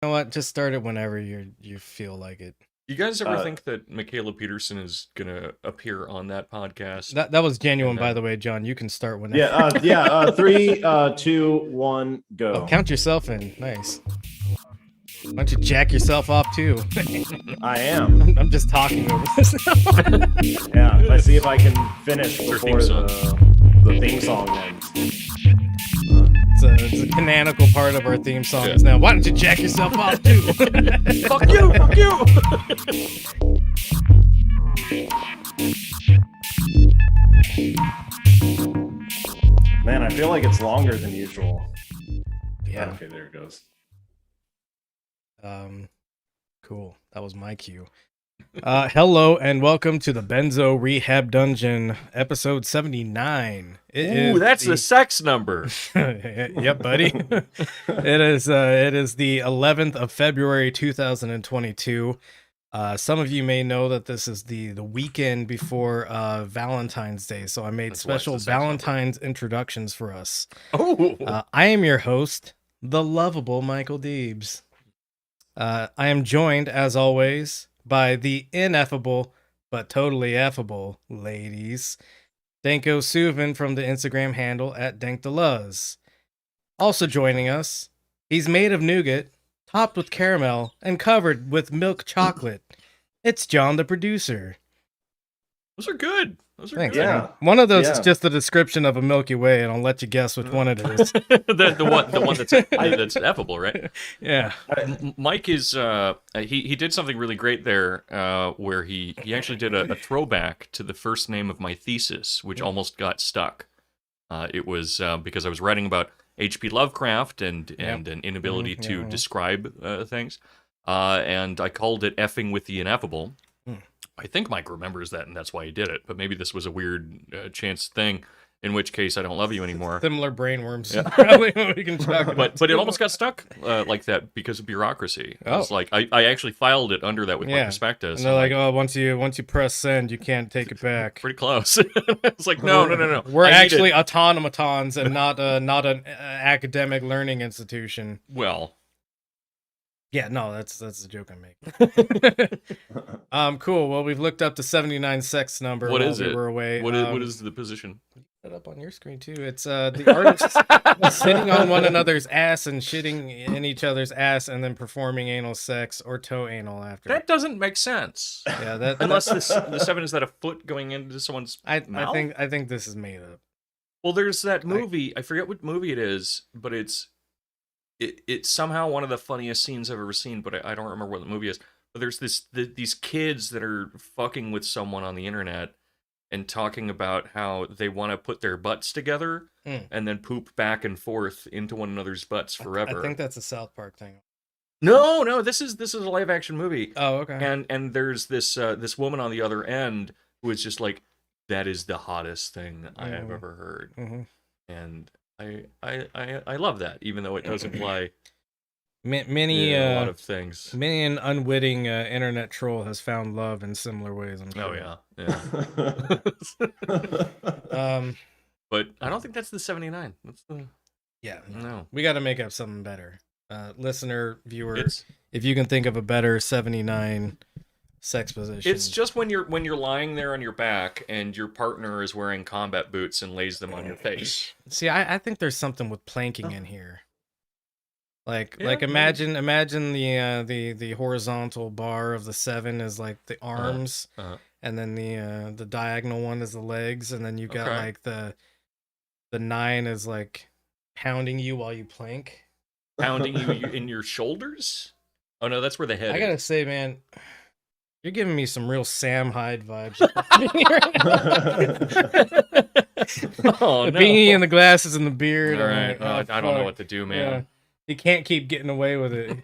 know what? Just start it whenever you feel like it. You guys ever think that Michaela Peterson is gonna appear on that podcast? That was genuine, by the way, John. You can start whenever. Yeah. 3, 2, 1, go. Oh, count yourself in. Nice. Why don't you jack yourself off too? I am. I'm just talking over this. Yeah. Let's see if I can finish before the theme song ends. It's a canonical part of our theme songs now. Why don't you jack yourself off too? Fuck you! Fuck you! Man, I feel like it's longer than usual. Yeah. Okay, there it goes. Cool. That was my cue. Hello and welcome to the Benzo Rehab Dungeon, episode 79. That's the sex number. Yep, buddy. It is the 11th of February 2022. Some of you may know that this is the weekend before Valentine's Day, so I made special Valentine's introductions for us. I am your host, the lovable Michael Deebs. I am joined, as always, by the ineffable but totally affable ladies, Danko Suvin from the Instagram handle at DankTheLuz. Also joining us, he's made of nougat, topped with caramel, and covered with milk chocolate. It's John, the producer. Those are good. Those are Thanks, good. man. One of those is just the description of a Milky Way, and I'll let you guess which one it is. the one that's ineffable, right? Yeah. Mike is he did something really great there, where he actually did a throwback to the first name of my thesis, which almost got stuck. It was because I was writing about H.P. Lovecraft and an inability to describe things, and I called it "Effing with the Ineffable." I think Mike remembers that, and that's why he did it. But maybe this was a weird chance thing, in which case I don't love you anymore. Similar brainworms. Yeah. Probably we can talk about. But it almost got stuck like that because of bureaucracy. It's like I actually filed it under that with my prospectus. And they're like, oh, once you press send, you can't take it back. Pretty close. It's like no. We're actually automatons and not an academic learning institution. Well. Yeah, no, that's the joke I'm making. Cool. Well, we've looked up the 79 sex number. What is it? We're away. What is the position? Put it up on your screen too. It's the artists sitting on one another's ass and shitting in each other's ass, and then performing anal sex or toe anal after. That doesn't make sense. Yeah, unless the 7 is that a foot going into someone's mouth? I think this is made up. Well, there's that movie. I forget what movie it is, but it's somehow one of the funniest scenes I've ever seen, but I don't remember what the movie is. But there's these kids that are fucking with someone on the internet and talking about how they want to put their butts together and then poop back and forth into one another's butts forever. I think that's a South Park thing. No, this is a live action movie. Oh, okay. And there's this woman on the other end who is just like, that is the hottest thing I have ever heard. Mm-hmm. And I love that, even though it does imply many a lot of things. Many an unwitting internet troll has found love in similar ways. I'm sure. Oh yeah. But I don't think that's the 79. That's the no. We got to make up something better. Listener, viewer, if you can think of a better 79 sex position. It's just when you're lying there on your back and your partner is wearing combat boots and lays them on your face. See, I think there's something with planking in here. Like imagine the horizontal bar of the 7 is like the arms, and then the diagonal one is the legs, and then you've got like the 9 is like pounding you while you plank. Pounding you in your shoulders? Oh no, that's where the head is. I gotta say, man, you're giving me some real Sam Hyde vibes. Oh, the no. beanie and the glasses and the beard. All right. I don't know what to do, man. Yeah. He can't keep getting away with it.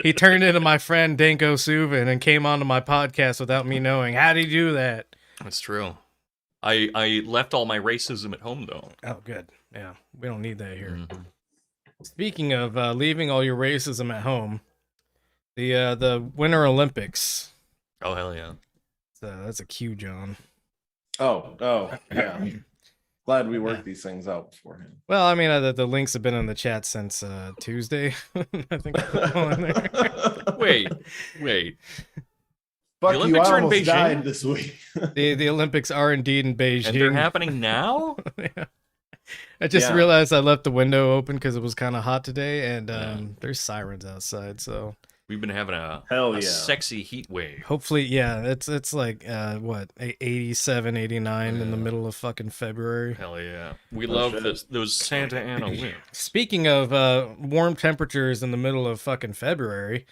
He turned into my friend Danko Suvin and came onto my podcast without me knowing. How'd he do that? That's true. I left all my racism at home, though. Oh, good. Yeah, we don't need that here. Mm-hmm. Speaking of leaving all your racism at home, the Winter Olympics. Oh, hell yeah. That's a cue, John. Oh, yeah. Glad we worked these things out beforehand. Well, I mean, the links have been in the chat since Tuesday. I think. Wait. Fuck The you! Olympics I are in almost Beijing? died this week. The Olympics are indeed in Beijing. And they're happening now? Yeah. I just realized I left the window open because it was kind of hot today, and there's sirens outside. So we've been having a sexy heat wave. Hopefully, yeah, it's like what 87, 89 in the middle of fucking February. Hell yeah, we love those Santa Ana winds. Speaking of warm temperatures in the middle of fucking February,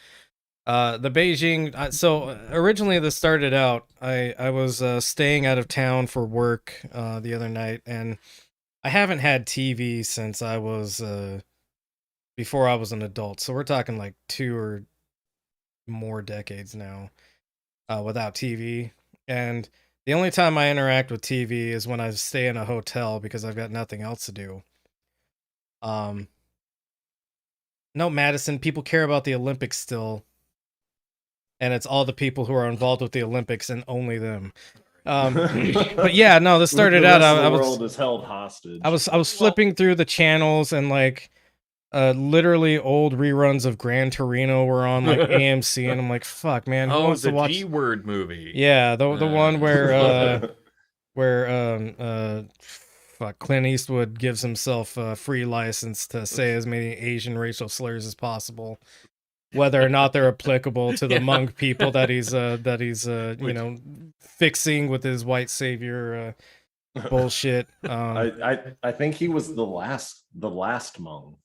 the Beijing. So originally this started out. I was staying out of town for work the other night, and I haven't had TV since I was before I was an adult. So we're talking like 2 or more decades now without TV. And the only time I interact with TV is when I stay in a hotel because I've got nothing else to do. No, Madison, people care about the Olympics still. And it's all the people who are involved with the Olympics and only them. But yeah, no, this started out. The world is held hostage. I was flipping through the channels, and like literally old reruns of Gran Torino were on like AMC, and I'm like, fuck, man, who wants to watch the G-word movie? Yeah, the one where fuck, Clint Eastwood gives himself a free license to say as many Asian racial slurs as possible, whether or not they're applicable to the Hmong people that he's you know, fixing with his white savior bullshit. I think he was the last Hmong.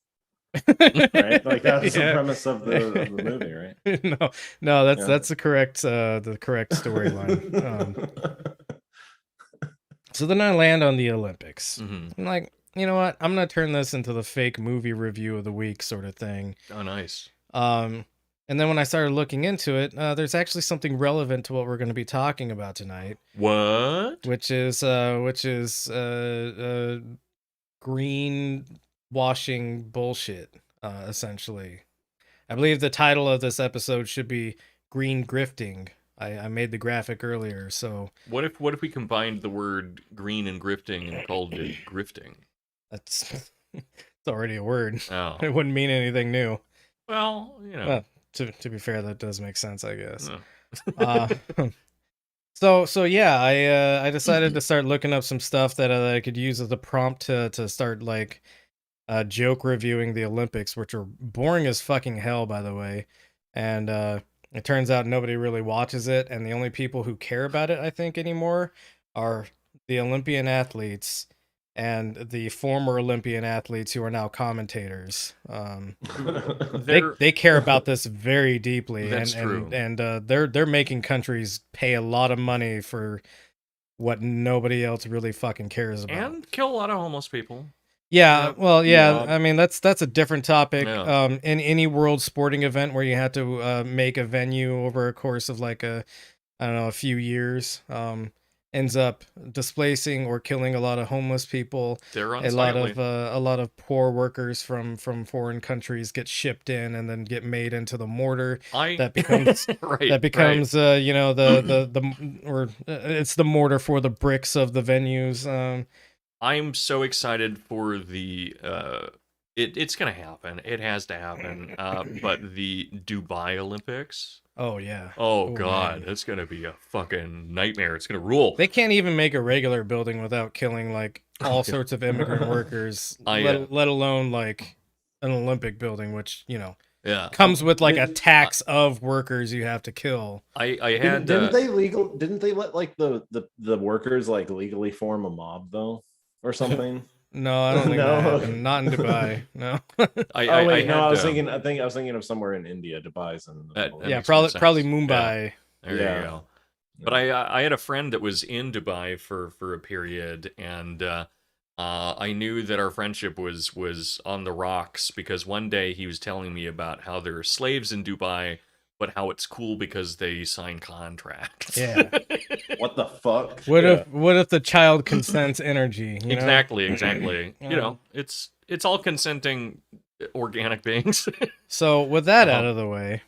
Right? Like that's the premise of the movie, right? No, that's the correct storyline. So then I land on the Olympics. I'm like, you know what? I'm gonna turn this into the fake movie review of the week sort of thing. Oh, nice. And then when I started looking into it, there's actually something relevant to what we're going to be talking about tonight. What? Which is green washing bullshit, essentially. I believe the title of this episode should be Green Grifting. I made the graphic earlier, so what if we combined the word green and grifting and called it grifting? That's it's already a word. Oh. It wouldn't mean anything new. Well, you know. To be fair, that does make sense, I guess. Oh. So yeah, I decided to start looking up some stuff that I could use as a prompt to start like joke reviewing the Olympics, which are boring as fucking hell, by the way. And it turns out nobody really watches it, and the only people who care about it, I think, anymore are the Olympian athletes and the former Olympian athletes who are now commentators. They care about this very deeply. That's true. And they're making countries pay a lot of money for what nobody else really fucking cares about. And kill a lot of homeless people. Yeah, well, yeah. I mean, that's a different topic. Yeah. In any world sporting event where you have to make a venue over a course of like a few years, ends up displacing or killing a lot of homeless people. They're a lot of poor workers from foreign countries get shipped in and then get made into the mortar that becomes you know, it's the mortar for the bricks of the venues. I'm so excited for the it's gonna happen. It has to happen. But the Dubai Olympics. Oh yeah. Oh god, man. It's gonna be a fucking nightmare. It's gonna rule. They can't even make a regular building without killing like all sorts of immigrant workers, let alone like an Olympic building, which, you know, comes with like a tax of workers you have to kill. Didn't they let like the workers like legally form a mob though, or something? No, I don't think that happened. Not in Dubai. No. I was thinking of somewhere in India. Dubai's in probably Mumbai. Yeah. There you go. But I had a friend that was in Dubai for a period, and I knew that our friendship was on the rocks because one day he was telling me about how there are slaves in Dubai, but how it's cool because they sign contracts. Yeah. What the fuck? What if the child consents energy? You know? Exactly. You know, it's all consenting organic beings. So with that out of the way,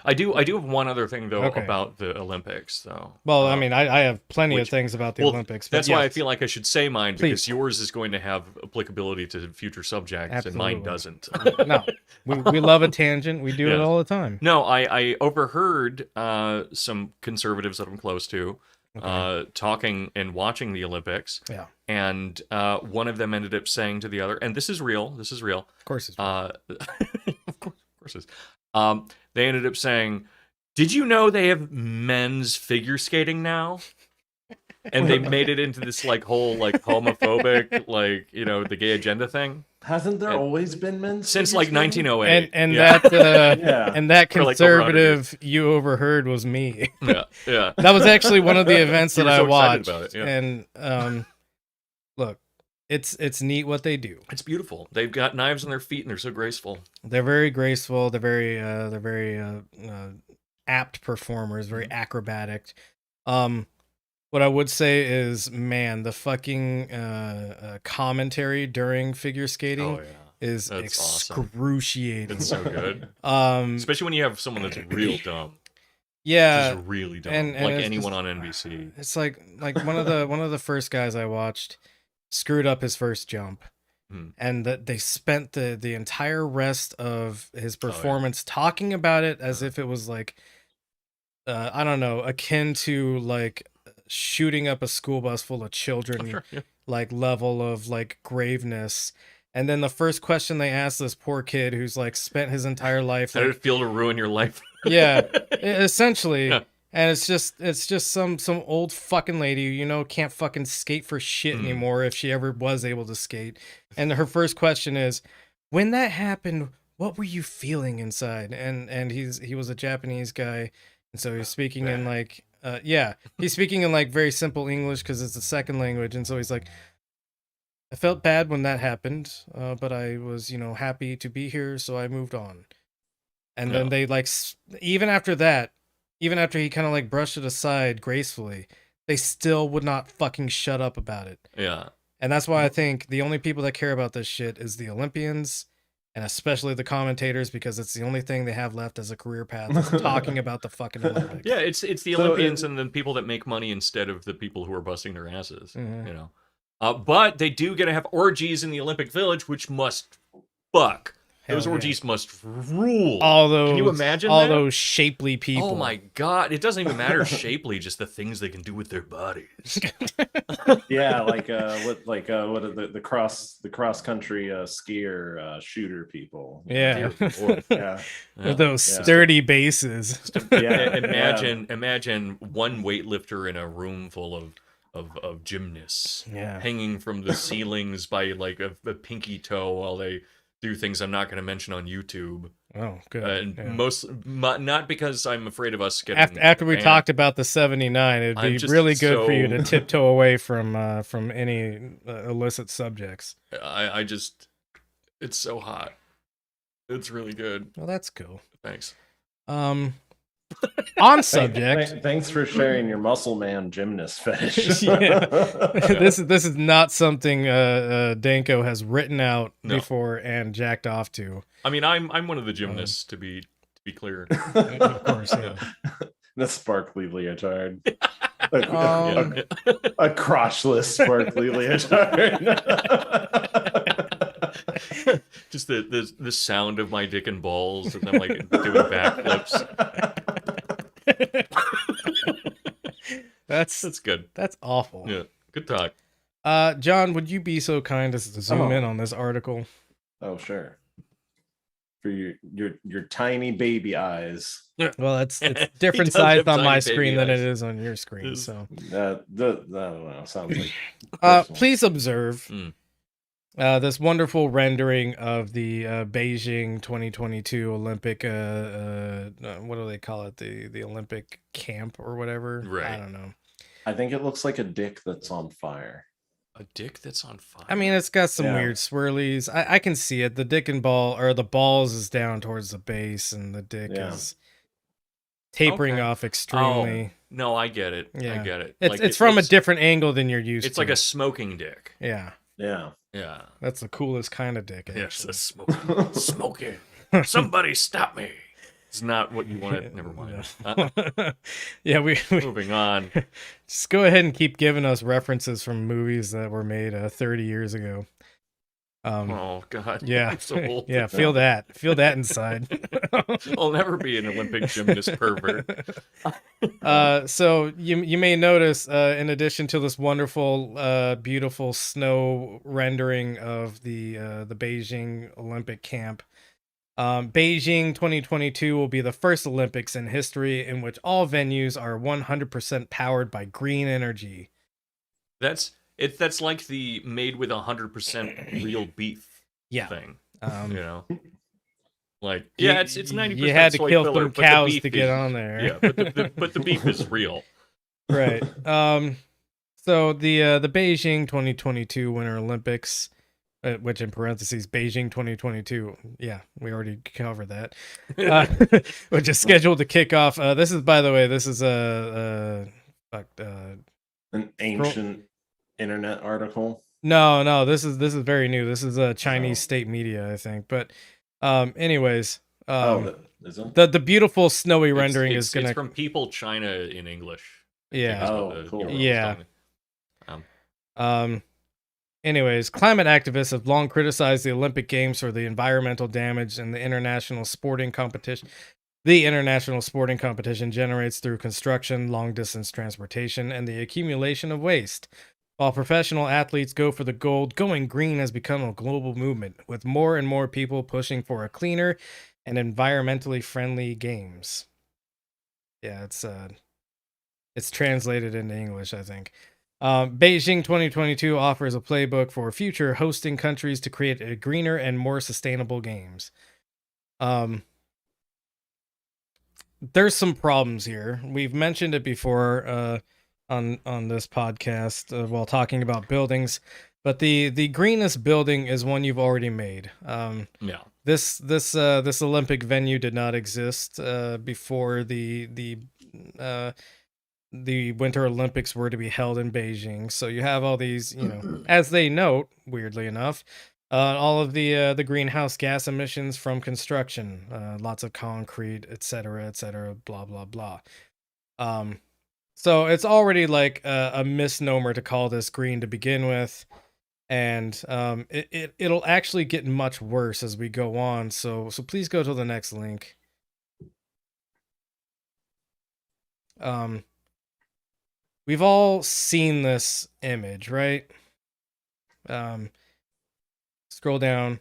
I do have one other thing though Okay. about the Olympics though. Well, I mean, I have plenty of which- things about the well, Olympics. But That's why I yes. feel like I should say mine because Please. yours is going to have applicability to future subjects and mine Absolutely. doesn't. No, we love a tangent. We do it Yes. all the time. No, I overheard some conservatives that I'm close to Okay. talking and watching the Olympics. Yeah. And one of them ended up saying to the other, and this is real. Of course it's Of course it is. They ended up saying, "Did you know they have men's figure skating now?" And they made it into this like whole like homophobic like the gay agenda thing. Hasn't there always been men's Since figure like skating? 1908. and yeah. that Yeah. and that For, like, over 100 conservative you overheard was me. yeah. That was actually one of the events You that were I so excited watched. about it, And look, it's neat what they do. It's beautiful. They've got knives on their feet and they're so graceful. They're very graceful. They're very apt performers. Very acrobatic. What I would say is, man, the fucking commentary during figure skating Oh yeah. is That's awesome. excruciating. It's so good. Um, Especially when you have someone that's real dumb. yeah, Just really dumb. and like it's anyone just- on NBC. it's like one of the first guys I watched screwed up his first jump. Hmm. And that they spent the entire rest of his yeah. performance talking about it as if it was like I don't know, akin to like shooting up a school bus full of children, Oh, sure. Yeah. like level of like graveness. And then the first question they asked this poor kid who's like spent his entire life How did like, it feel to ruin your life? yeah, essentially. Yeah. And it's just some old fucking lady who, can't fucking skate for shit anymore if she ever was able to skate. And her first question is, when that happened, what were you feeling inside? And he was a Japanese guy, and so he's speaking in like he's speaking in like very simple English because it's a second language, and so he's like, I felt bad when that happened, but I was happy to be here, so I moved on. And then they like even after that. Even after he kind of like brushed it aside gracefully, they still would not fucking shut up about it. Yeah. And that's why I think the only people that care about this shit is the Olympians, and especially the commentators, because it's the only thing they have left as a career path is talking about the fucking Olympics. Yeah, it's the Olympians and the people that make money instead of the people who are busting their asses. Mhm. But they do get to have orgies in the Olympic Village, which must fuck. Hell Those yeah. orgies must rule. All those, Can you imagine all that? those shapely people? Oh my god! It doesn't even matter shapely, just the things they can do with their bodies. Yeah, like what are the cross country skier shooter people? Yeah. Dear Lord. Yeah. With those Yeah. sturdy bases. Yeah. Imagine one weightlifter in a room full of gymnasts Yeah. hanging from the ceilings by like a pinky toe while they do things I'm not going to mention on YouTube. Uh, Oh, good. And Yeah. not because I'm afraid of us getting After we banned. talked about the 79, it'd I'm be just really good for you to so- tiptoe away from any illicit subjects. I just, it's so hot. It's really good. Well, that's cool. Thanks. On subject, Thanks for sharing your muscle man gymnast fetish. Yeah. this is not something Danko has written out No. before and jacked off to. I mean, I'm one of the gymnasts to be clear. Of course, yeah. The sparkly leotard. Um, A crotchless sparkly leotard. Just the sound of my dick and balls as I'm like doing backflips. That's good. that's awful. Yeah, good talk. John, would you be so kind as to zoom in on this article? Oh, sure. For your tiny baby eyes. Well, it's He different does sized have on my tiny screen baby than eyes. it is on your screen. Is- So, I don't know. Sounds like. personal. please observe Mm. this wonderful rendering of the Beijing 2022 Olympic. What do they call it? The Olympic camp or whatever. I Right. don't know. I think it looks like a dick that's on fire. A dick that's on fire. I mean, it's got some Yeah. weird swirlies. I can see it. The dick and ball, or the balls, is down towards the base, and the dick Yeah. is tapering Okay. off extremely. no, I get it. I Yeah. get it. It's Like, it's it from a looks- different angle than you're used It's to. like a smoking dick. yeah. Yeah. Yeah. That's the coolest kind of dick. Yes, Actually. a smoking. Smoking. Somebody stop me. It's not what you wanted. Never mind. Yeah, we Moving on. just go ahead and keep giving us references from movies that were made 30 years ago. Oh God. Yeah, I'm so old. yeah, feel that inside. I'll never be an Olympic gymnast pervert. So you may notice, in addition to this wonderful, beautiful snow rendering of the Beijing Olympic camp, Beijing 2022 will be the first Olympics in history in which all venues are 100% powered by green energy. That's like the made with 100% real beef thing. You know, like it's 90%. You had to soy kill filler, some but the cows beef to get is- on there. Yeah, but the beef is real. Right. So the Beijing 2022 Winter Olympics, which in parentheses Beijing 2022. Yeah, we already covered that. Which is scheduled to kick off. This is, by the way, this is An ancient internet article. No, this is very new. This is a Chinese state media, I think. But anyways, is it? the beautiful snowy rendering is gonna It's from People China in English. Yeah. Cool. Yeah. Anyways, climate activists have long criticized the Olympic Games for the environmental damage and the international sporting competition. The international sporting competition generates through construction, long-distance transportation, and the accumulation of waste. While professional athletes go for the gold, going green has become a global movement, with more and more people pushing for a cleaner and environmentally friendly games. Yeah, it's translated into English, I think. Beijing 2022 offers a playbook for future hosting countries to create a greener and more sustainable games. There's some problems here. We've mentioned it before on this podcast while talking about buildings, but the greenest building is one you've already made. Yeah. This Olympic venue did not exist before the Winter Olympics were to be held in Beijing. So you have all these, as they note, weirdly enough, all of the greenhouse gas emissions from construction, lots of concrete, etc., blah blah blah. So it's already like a misnomer to call this green to begin with, and it'll actually get much worse as we go on. So please go to the next link. We've all seen this image, right? Scroll down.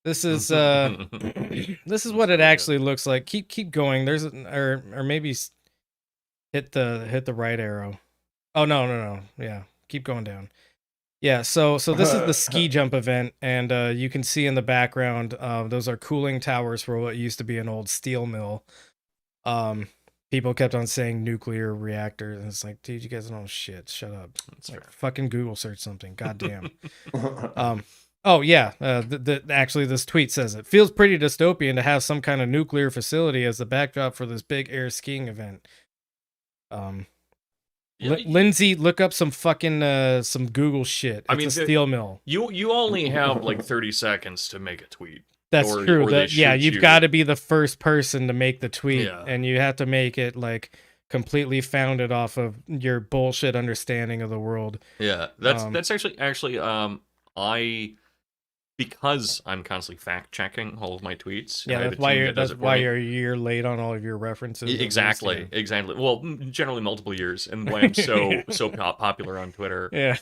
This is this is what it actually looks like. Keep going. There's or maybe hit the right arrow. Oh no. Yeah, keep going down. Yeah, so this is the ski jump event, and you can see in the background those are cooling towers for what used to be an old steel mill. People kept on saying nuclear reactor, and it's like, dude, you guys don't know shit. Shut up. It's like, fucking Google search something. Goddamn. Oh yeah. Actually, this tweet says it feels pretty dystopian to have some kind of nuclear facility as the backdrop for this big air skiing event. Lindsay, look up some fucking some Google shit. It's a steel mill. You only have like 30 seconds to make a tweet. That's true. You've got to be the first person to make the tweet, and you have to make it like completely founded off of your bullshit understanding of the world. Yeah, that's actually because I'm constantly fact checking all of my tweets. Yeah, that's why you're a year late on all of your references. Exactly. Well, generally multiple years, and why I'm so popular on Twitter. Yeah.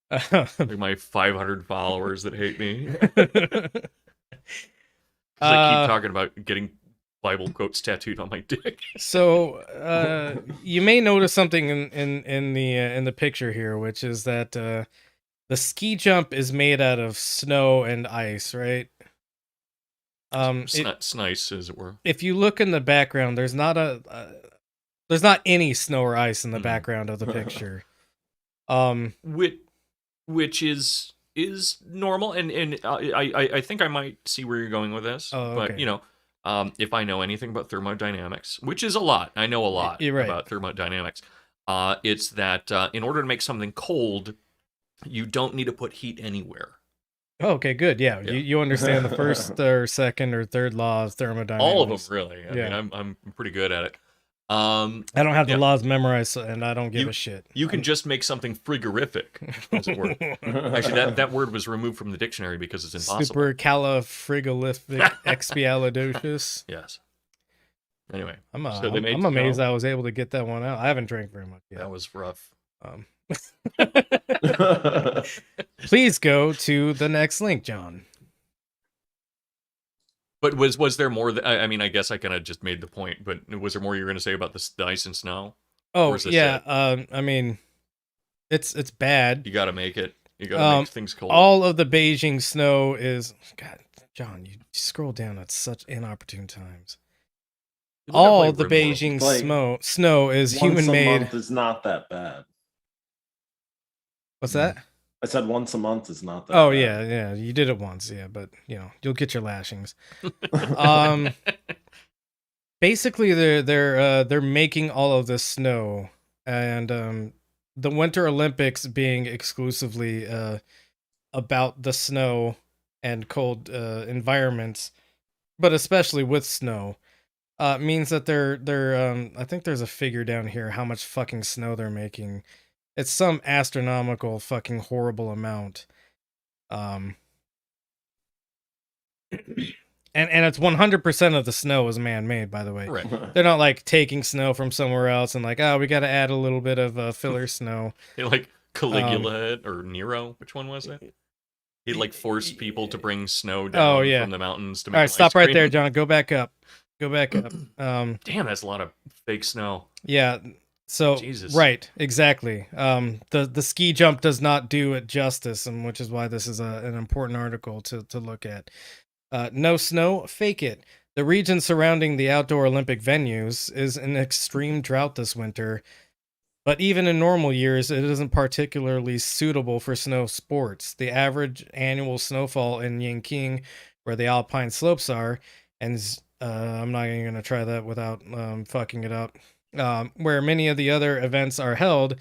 Like my 500 followers that hate me. I keep talking about getting Bible quotes tattooed on my dick. So you may notice something in the picture here, which is that the ski jump is made out of snow and ice, right? It's nice, as it were. If you look in the background, there's not any snow or ice in the background of the picture. Which is normal, and I think I might see where you're going with this. Okay. But if I know anything about thermodynamics, which is a lot, I know a lot about thermodynamics. It's that in order to make something cold, you don't need to put heat anywhere. Oh, okay, good. Yeah, Yeah. you understand the first or second or third law of thermodynamics. All of them, really. I Yeah. mean, I'm pretty good at it. I don't have the yeah. laws memorized, and I don't give a shit. You can just make something frigorific, as it were. Actually, that word was removed from the dictionary because it's impossible. Supercalifragilisticexpialidocious. Yes. Anyway, I'm so they made amazed snow. I was able to get that one out. I haven't drank very much yet. That was rough. Please go to the next link, John. But was there more? I mean, I guess I kind of just made the point. But was there more you were going to say about the ice and snow? Oh yeah. I mean, it's bad. You got to make it. You got to make things cold. All of the Beijing snow is God, John. You scroll down at such inopportune times. All the Beijing snow is human made. Once a month is not that bad. What's that? I said once a month is not that Oh bad. yeah, you did it once, yeah, but you'll get your lashings. Basically they're making all of this snow, and the Winter Olympics being exclusively about the snow and cold environments, but especially with snow, means that they're I think there's a figure down here how much fucking snow they're making. It's some astronomical fucking horrible amount. And it's 100% of the snow is man-made, by the way. Right. They're not like taking snow from somewhere else and like, oh, we got to add a little bit of filler snow. Like Caligula or Nero, which one was it? He like forced people to bring snow down from the mountains to make. All right, stop right there, John. Go back up. Damn, that's a lot of fake snow. Yeah. So Jesus. Right, exactly. The ski jump does not do it justice, and which is why this is an important article to look at. No snow, fake it. The region surrounding the outdoor Olympic venues is in extreme drought this winter, but even in normal years, it isn't particularly suitable for snow sports. The average annual snowfall in Yanqing, where the alpine slopes are, and I'm not even going to try that without fucking it up. Where many of the other events are held,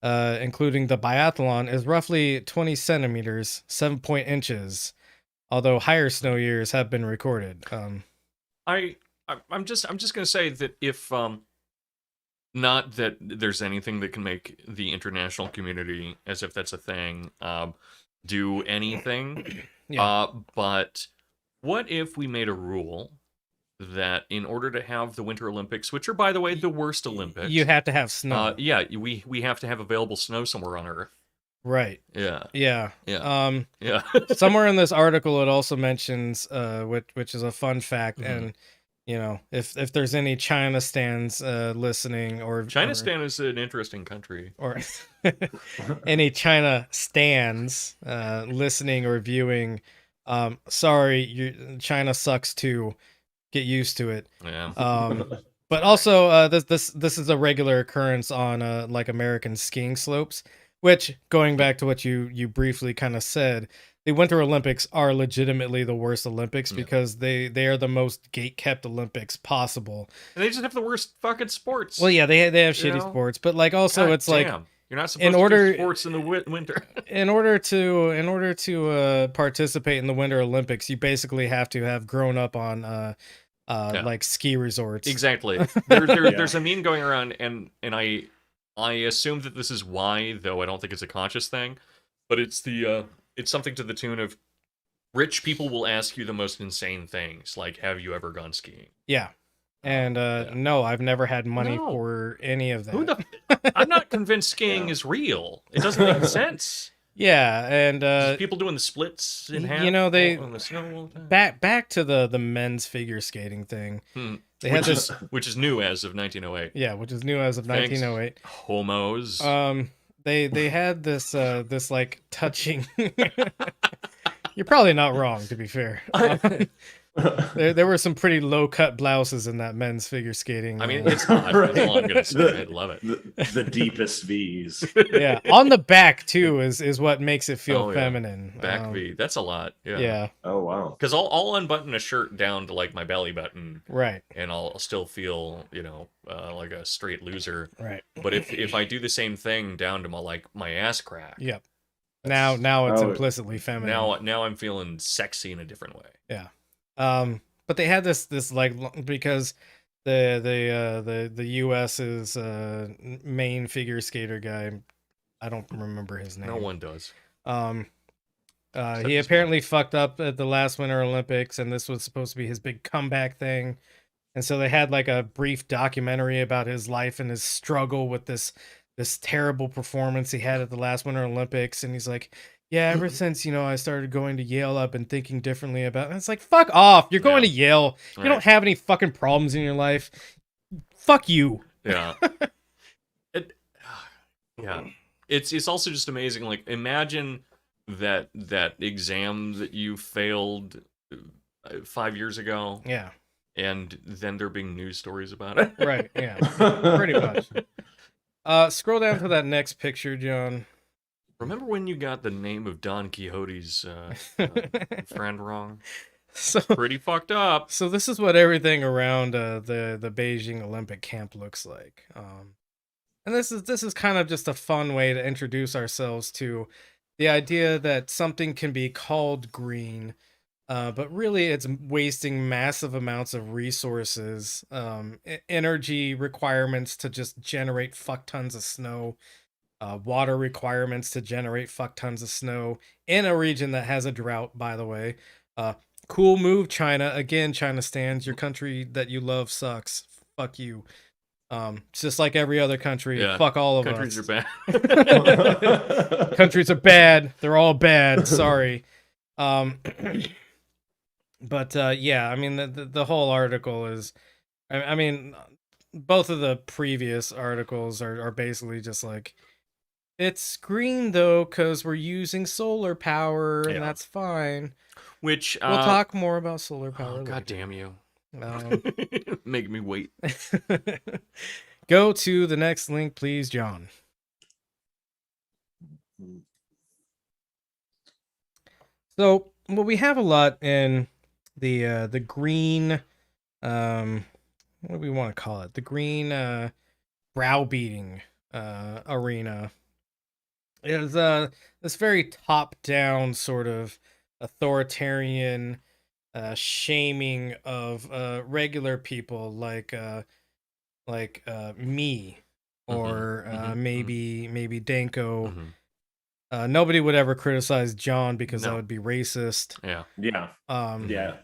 including the biathlon, is roughly 20 centimeters, 7 inches, although higher snow years have been recorded. I'm just gonna say that if not that there's anything that can make the international community, as if that's a thing, do anything. But what if we made a rule that in order to have the Winter Olympics, which are, by the way, the worst Olympics, you have to have snow. We have to have available snow somewhere on Earth. Right. Yeah. Somewhere in this article, it also mentions, which is a fun fact, and if there's any China stans listening, or China stan is an interesting country, or any China stans listening or viewing, sorry, China sucks too. Get used to it. Yeah. But also, this is a regular occurrence on like American skiing slopes. Which, going back to what you briefly kind of said, the Winter Olympics are legitimately the worst Olympics because they are the most gate-kept Olympics possible. And they just have the worst fucking sports. Well, yeah, they have shitty sports, but like also it's like you're not supposed to do sports in the winter. in order to participate in the Winter Olympics, you basically have to have grown up on like ski resorts. Exactly. There's a meme going around, and I assume that this is why, though I don't think it's a conscious thing, but it's something to the tune of rich people will ask you the most insane things, like, have you ever gone skiing? Yeah. And no, I've never had money for any of that. I'm not convinced skiing is real. It doesn't make sense. Yeah, and just people doing the splits in half. They on the snow. Back to the men's figure skating thing. They had this, which is new as of 1908. Yeah, which is new as of 1908. Homos. They had this this like touching. You're probably not wrong, to be fair. There were some pretty low cut blouses in that men's figure skating. I mean, it's not. Right. That's all I'm gonna say. I love it. The deepest V's. Yeah, on the back too is what makes it feel feminine. Back V. That's a lot. Yeah. Yeah. Oh wow. Because I'll unbutton a shirt down to like my belly button. Right. And I'll still feel like a straight loser. Right. But if I do the same thing down to my ass crack. Yep. Now it's Oh, implicitly feminine. Now I'm feeling sexy in a different way. Yeah. But they had this like because the US's main figure skater guy, I don't remember his name. No one does. He apparently fucked up at the last Winter Olympics, and this was supposed to be his big comeback thing. And so they had like a brief documentary about his life and his struggle with this terrible performance he had at the last Winter Olympics. And he's like, yeah, ever since, I started going to Yale, I've been thinking differently about it. And it's like, fuck off. You're going to Yale. You don't have any fucking problems in your life. Fuck you. Yeah. Yeah. It's also just amazing. Like, imagine that exam that you failed 5 years ago. Yeah. And then there being news stories about it. Right, yeah. Pretty much. Scroll down to that next picture, John. Remember when you got the name of Don Quixote's friend wrong? So pretty fucked up. So this is what everything around the Beijing Olympic camp looks like. And this is kind of just a fun way to introduce ourselves to the idea that something can be called green, but really it's wasting massive amounts of resources, energy requirements to just generate fuck tons of snow, water requirements to generate fuck tons of snow in a region that has a drought, by the way. Cool move, China. Again, China stands. Your country that you love sucks. Fuck you. It's just like every other country. Yeah. Fuck all of Countries us. are bad. Countries are bad. They're all bad. Sorry. But yeah, I mean the whole article is, I mean, both of the previous articles are basically just like, it's green though because we're using solar power and that's fine. Which we'll talk more about solar power. God damn you! Make me wait. Go to the next link, please, John. So, well, we have a lot in the green, what do we want to call it? The green browbeating arena. It is this very top-down sort of authoritarian shaming of regular people like me or maybe Danko. Nobody would ever criticize John because that would be racist. Yeah.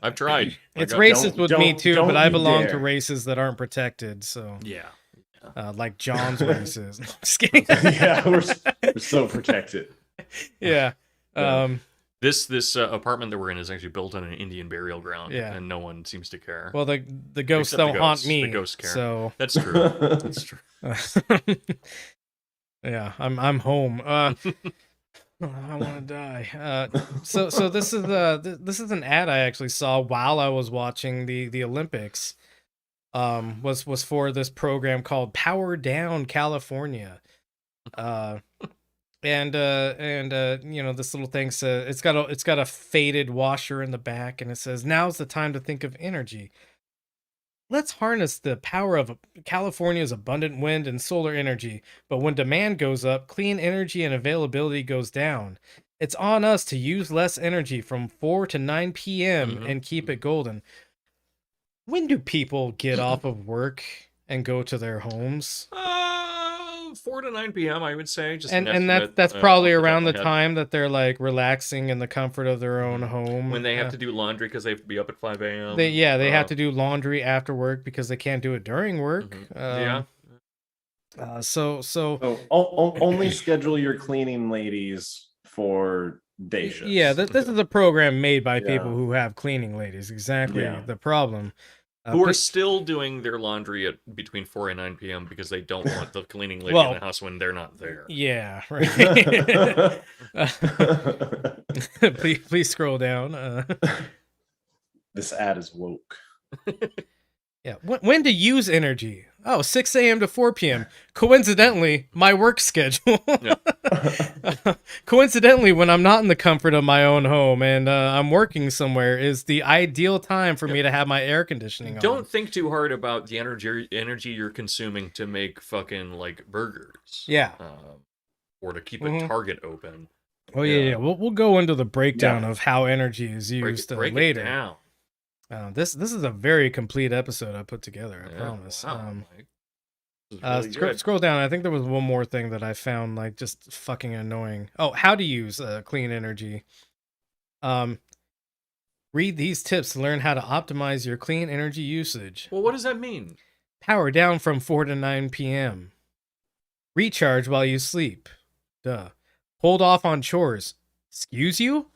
I've tried. It's racist with me too, but I belong to races that aren't protected. So like John's races. No, just kidding. Yeah, we're so protected. Yeah. This apartment that we're in is actually built on an Indian burial ground, and no one seems to care. Well, the ghosts don't haunt me. The ghosts care. So that's true. That's true. Yeah, I'm home. I want to die. So this is an ad I actually saw while I was watching the Olympics. Was for this program called Power Down California. And this little thing says it's got a faded washer in the back, and it says, now's the time to think of energy. Let's harness the power of California's abundant wind and solar energy, but when demand goes up, clean energy and availability goes down. It's on us to use less energy from 4 to 9 p.m. and keep it golden. When do people get off of work and go to their homes? 4 to 9 p.m. I would say. Just and that's probably around the time that they're like relaxing in the comfort of their own home. When they have to do laundry because they have to be up at 5 a.m. They have to do laundry after work because they can't do it during work. Only schedule your cleaning ladies for day shifts. Yeah, this is a program made by people who have cleaning ladies. Exactly the problem. Who are still doing their laundry at between 4 and 9 p.m. because they don't want the cleaning lady in the house when they're not there. Yeah, right. please scroll down. This ad is woke. Yeah. When to use energy? Oh, 6 a.m. to 4 p.m. Coincidentally, my work schedule. Coincidentally, when I'm not in the comfort of my own home and I'm working somewhere, is the ideal time for me to have my air conditioning on. Don't think too hard about the energy you're consuming to make fucking like burgers. Yeah. Or to keep a Target open. Oh yeah. We'll go into the breakdown Yeah. of how energy is used break later. it down. This is a very complete episode I put together. I promise. Wow, Mike. This is really good. Scroll down. I think there was one more thing that I found like just fucking annoying. Oh, how to use clean energy. Read these tips to learn how to optimize your clean energy usage. Well, what does that mean? Power down from 4 to 9 p.m. Recharge while you sleep. Duh. Hold off on chores. Excuse you?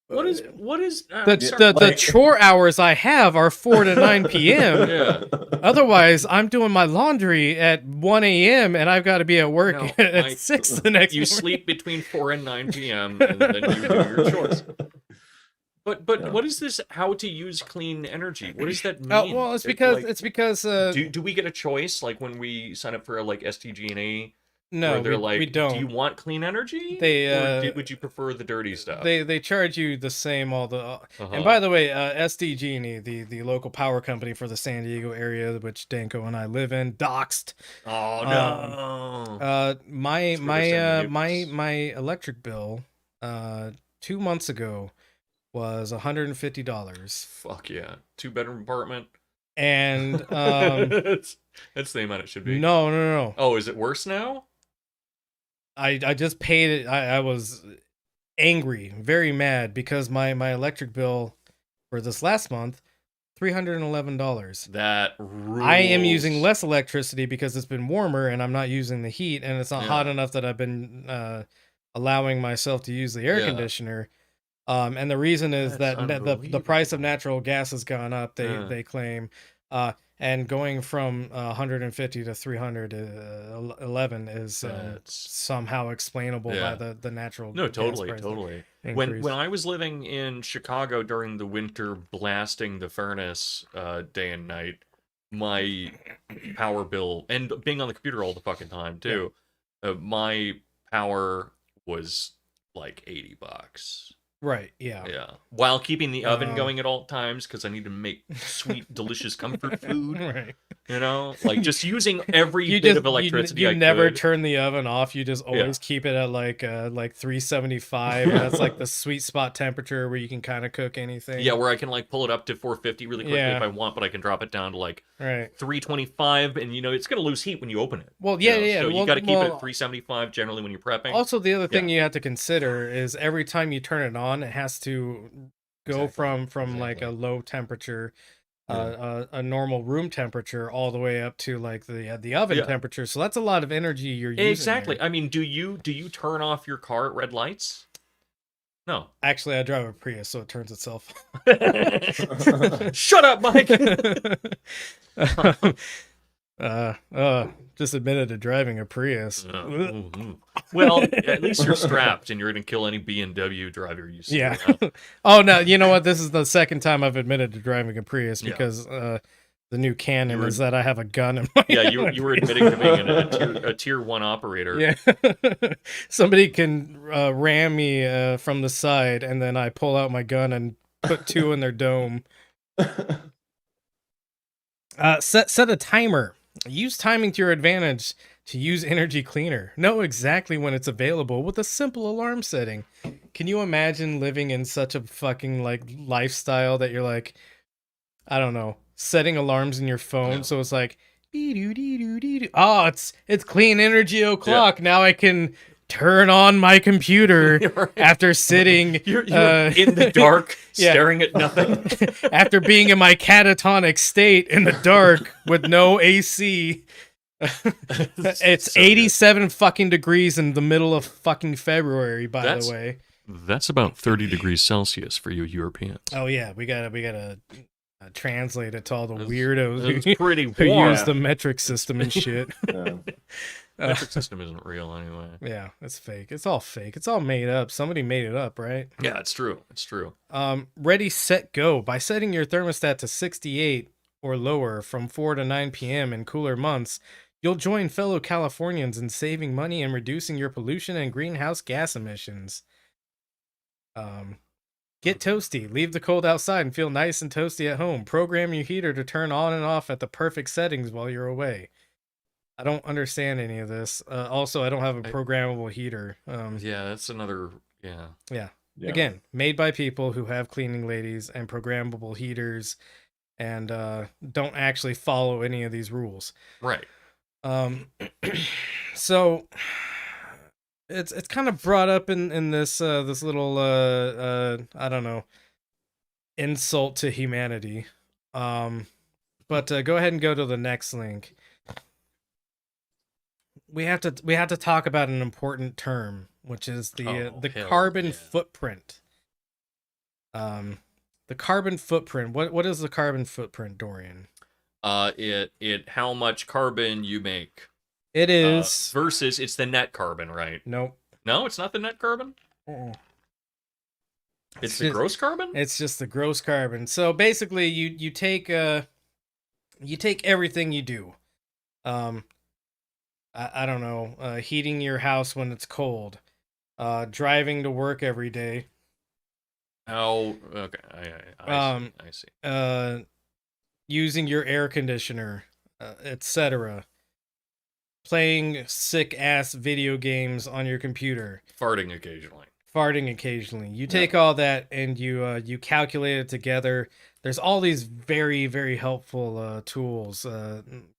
What is The chore hours I have are 4 to 9 p.m. Yeah. Otherwise, I'm doing my laundry at 1 a.m. and I've got to be at work No, at Mike, 6 the next You morning. sleep between 4 and 9 p.m. and then you do your chores. But Yeah. what is this? How to use clean energy? What does that mean? Oh, well, it's because do we get a choice like when we sign up for like STG&A? no, where they're we don't. Do you want clean energy? Would you prefer the dirty stuff? They charge you the same all the. Uh-huh. And by the way, SDG&E, the local power company for the San Diego area, which Danko and I live in, doxed. Oh no! My That's my electric bill 2 months ago was $150, Fuck yeah! 2-bedroom apartment. and that's the amount it should be. no. Oh, is it worse now? I just paid it. I was angry, very mad because my electric bill for this last month, $311. That rules. I am using less electricity because it's been warmer and I'm not using the heat, and it's not hot enough that I've been allowing myself to use the air conditioner. And the reason is that the price of natural gas has gone up. They claim, and going from 150 to 311 is somehow explainable by the natural. No, gas totally. increase. When I was living in Chicago during the winter, blasting the furnace day and night, my power bill, and being on the computer all the fucking time too, my power was like $80. Right, yeah. While keeping the oven going at all times because I need to make sweet, delicious comfort food. Right. You know, like just using every bit of electricity. You never turn the oven off. You just always keep it at like 375. And that's like the sweet spot temperature where you can kind of cook anything. Yeah, where I can like pull it up to 450 really quickly if I want, but I can drop it down to like 325, and it's gonna lose heat when you open it. Well, So you got to keep it at 375 generally when you're prepping. Also, the other thing you have to consider is every time you turn it on, it has to go from like a low temperature, a normal room temperature, all the way up to like the oven temperature. So that's a lot of energy you're using. Exactly. there. I mean, do you turn off your car at red lights? No. Actually, I drive a Prius, so it turns itself. Shut up, Mike. Just admitted to driving a Prius. Well, at least you're strapped, and you're gonna kill any BMW driver you see. Yeah. Oh no, you know what? This is the second time I've admitted to driving a Prius because the new canon is that I have a gun in my you were admitting to being a tier 1 operator. Yeah. Somebody can ram me from the side, and then I pull out my gun and put 2 in their dome. Set a timer. Use timing to your advantage to use energy cleaner. Know exactly when it's available with a simple alarm setting. Can you imagine living in such a fucking like lifestyle that you're like, I don't know, setting alarms in your phone so it's like, oh, it's clean energy o'clock. Now I can turn on my computer after sitting you're in the dark staring at nothing after being in my catatonic state in the dark with no AC. It's so 87 fucking degrees in the middle of fucking February, by the way. That's about 30 degrees Celsius for you Europeans. Oh yeah, we gotta translate it to all the weirdos who use the metric system and shit. Metric system isn't real anyway. Yeah, it's fake. It's all fake. It's all made up. Somebody made it up, right? Yeah, it's true. It's true. Ready, set, go. By setting your thermostat to 68 or lower from 4 to 9 p.m. in cooler months, you'll join fellow Californians in saving money and reducing your pollution and greenhouse gas emissions. Get toasty. Leave the cold outside and feel nice and toasty at home. Program your heater to turn on and off at the perfect settings while you're away. I don't understand any of this. Also, I don't have a programmable heater. Yeah, that's another. Yeah. Yeah. Yeah. Again, made by people who have cleaning ladies and programmable heaters, and don't actually follow any of these rules. Right. So it's kind of brought up in this this little I don't know, insult to humanity. But go ahead and go to the next link. We have to talk about an important term, which is the hell carbon yeah. footprint. The carbon footprint. What is the carbon footprint, Dorian? It how much carbon you make. It is versus it's the net carbon, right? Nope. No, it's not the net carbon. It's the gross carbon. It's just the gross carbon. So basically, you take everything you do. I don't know, heating your house when it's cold, driving to work every day. Oh, okay. I see. Using your air conditioner, etc. Playing sick ass video games on your computer. Farting occasionally. You take all that and you calculate it together. There's all these very, very helpful tools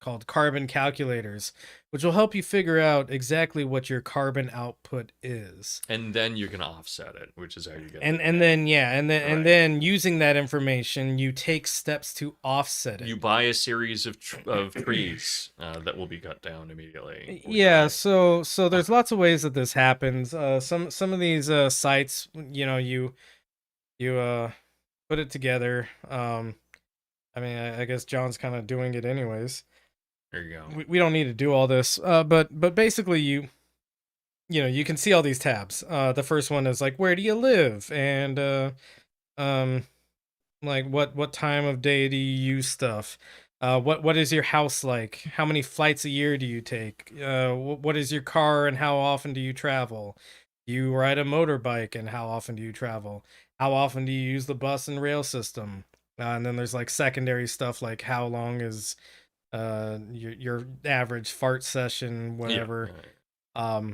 called carbon calculators, which will help you figure out exactly what your carbon output is. And then you can offset it, which is how you get. And then using that information, you take steps to offset it. You buy a series of trees that will be cut down immediately. Yeah, so there's lots of ways that this happens. Some of these sites, you put it together. I mean, I guess John's kind of doing it anyways. There you go. We don't need to do all this, but basically you can see all these tabs. The first one is like, where do you live, and like what time of day do you use stuff. What is your house like? How many flights a year do you take? What is your car, and how often do you travel? You ride a motorbike, and how often do you travel? How often do you use the bus and rail system? And then there's like secondary stuff like how long is your average fart session, whatever. Yeah.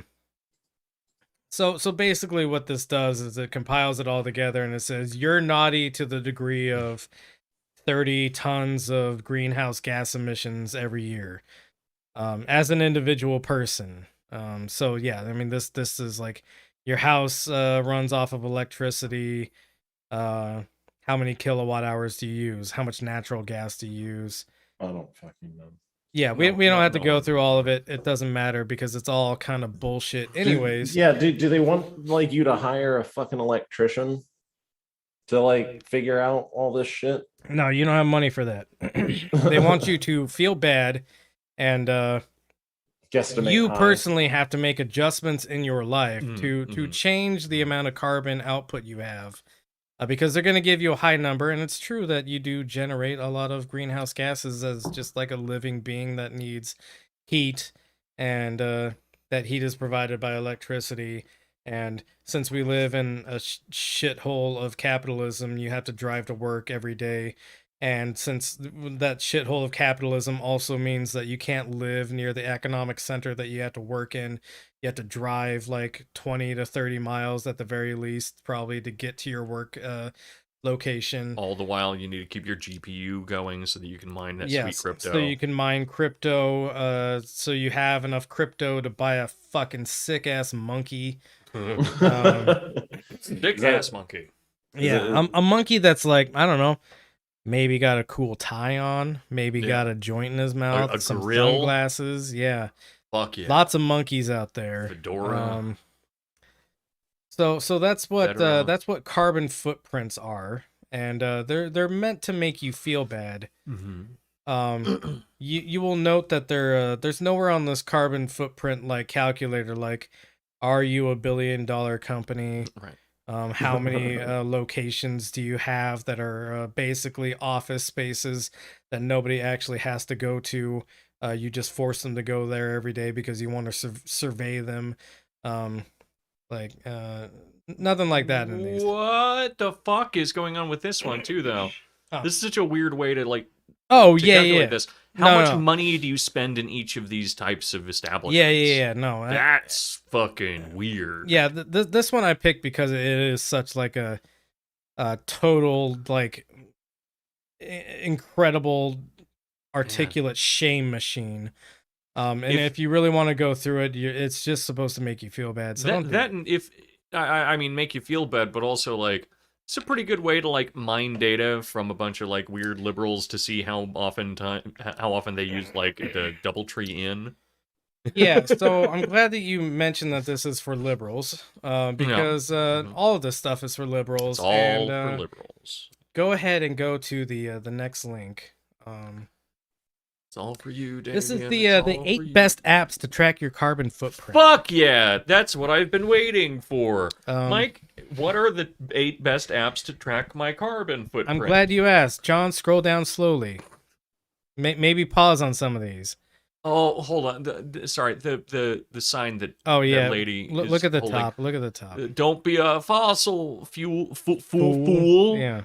So basically what this does is it compiles it all together, and it says you're naughty to the degree of 30 tons of greenhouse gas emissions every year, as an individual person. So yeah, I mean this is like your house runs off of electricity. How many kilowatt hours do you use? How much natural gas do you use? I don't fucking know. Yeah, we don't have to go through all of it. It doesn't matter because it's all kind of bullshit anyways. Do they want like you to hire a fucking electrician to like figure out all this shit? No, you don't have money for that. They want you to feel bad, and you personally have to make adjustments in your life to change the amount of carbon output you have. Because they're going to give you a high number, and it's true that you do generate a lot of greenhouse gases as just like a living being that needs heat, and that heat is provided by electricity. And since we live in a shithole of capitalism, you have to drive to work every day. And since that shithole of capitalism also means that you can't live near the economic center that you have to work in, you have to drive like 20 to 30 miles at the very least, probably, to get to your work location. All the while, you need to keep your GPU going so that you can mine that sweet crypto. So you can mine crypto, so you have enough crypto to buy a fucking sick-ass monkey. Sick-ass monkey. Yeah, a monkey that's like, I don't know, maybe got a cool tie on, maybe got a joint in his mouth, some grill, sunglasses. Yeah, fuck yeah, lots of monkeys out there. Fedora. So that's what carbon footprints are, and they're meant to make you feel bad. You will note that there's nowhere on this carbon footprint like calculator like, are you a $1 billion company? Right. How many locations do you have that are basically office spaces that nobody actually has to go to? You just force them to go there every day because you want to survey them. Nothing like that in these. What the fuck is going on with this one too, though? Oh. This is such a weird way to like. Oh to yeah, calculate yeah. This. How No, much no. money do you spend in each of these types of establishments? Yeah. No, That's fucking weird. yeah. This one I picked because it is such like a total like incredible articulate shame machine. And if you really want to go through it, it's just supposed to make you feel bad. So don't do it. And if I mean make you feel bad, but also like it's a pretty good way to like mine data from a bunch of like weird liberals to see how often they use like the DoubleTree in. Yeah, so I'm glad that you mentioned that this is for liberals, because all of this stuff is for liberals. It's all for liberals. Go ahead and go to the next link. It's all for you, Damien. This is the 8 best apps to track your carbon footprint. Fuck yeah, that's what I've been waiting for. Mike, what are the 8 best apps to track my carbon footprint? I'm glad you asked. John, scroll down slowly. Maybe pause on some of these. Oh, hold on. Sorry, the sign that that lady look at the holding. top. Look at the top. Don't be a fossil fuel fool. Yeah.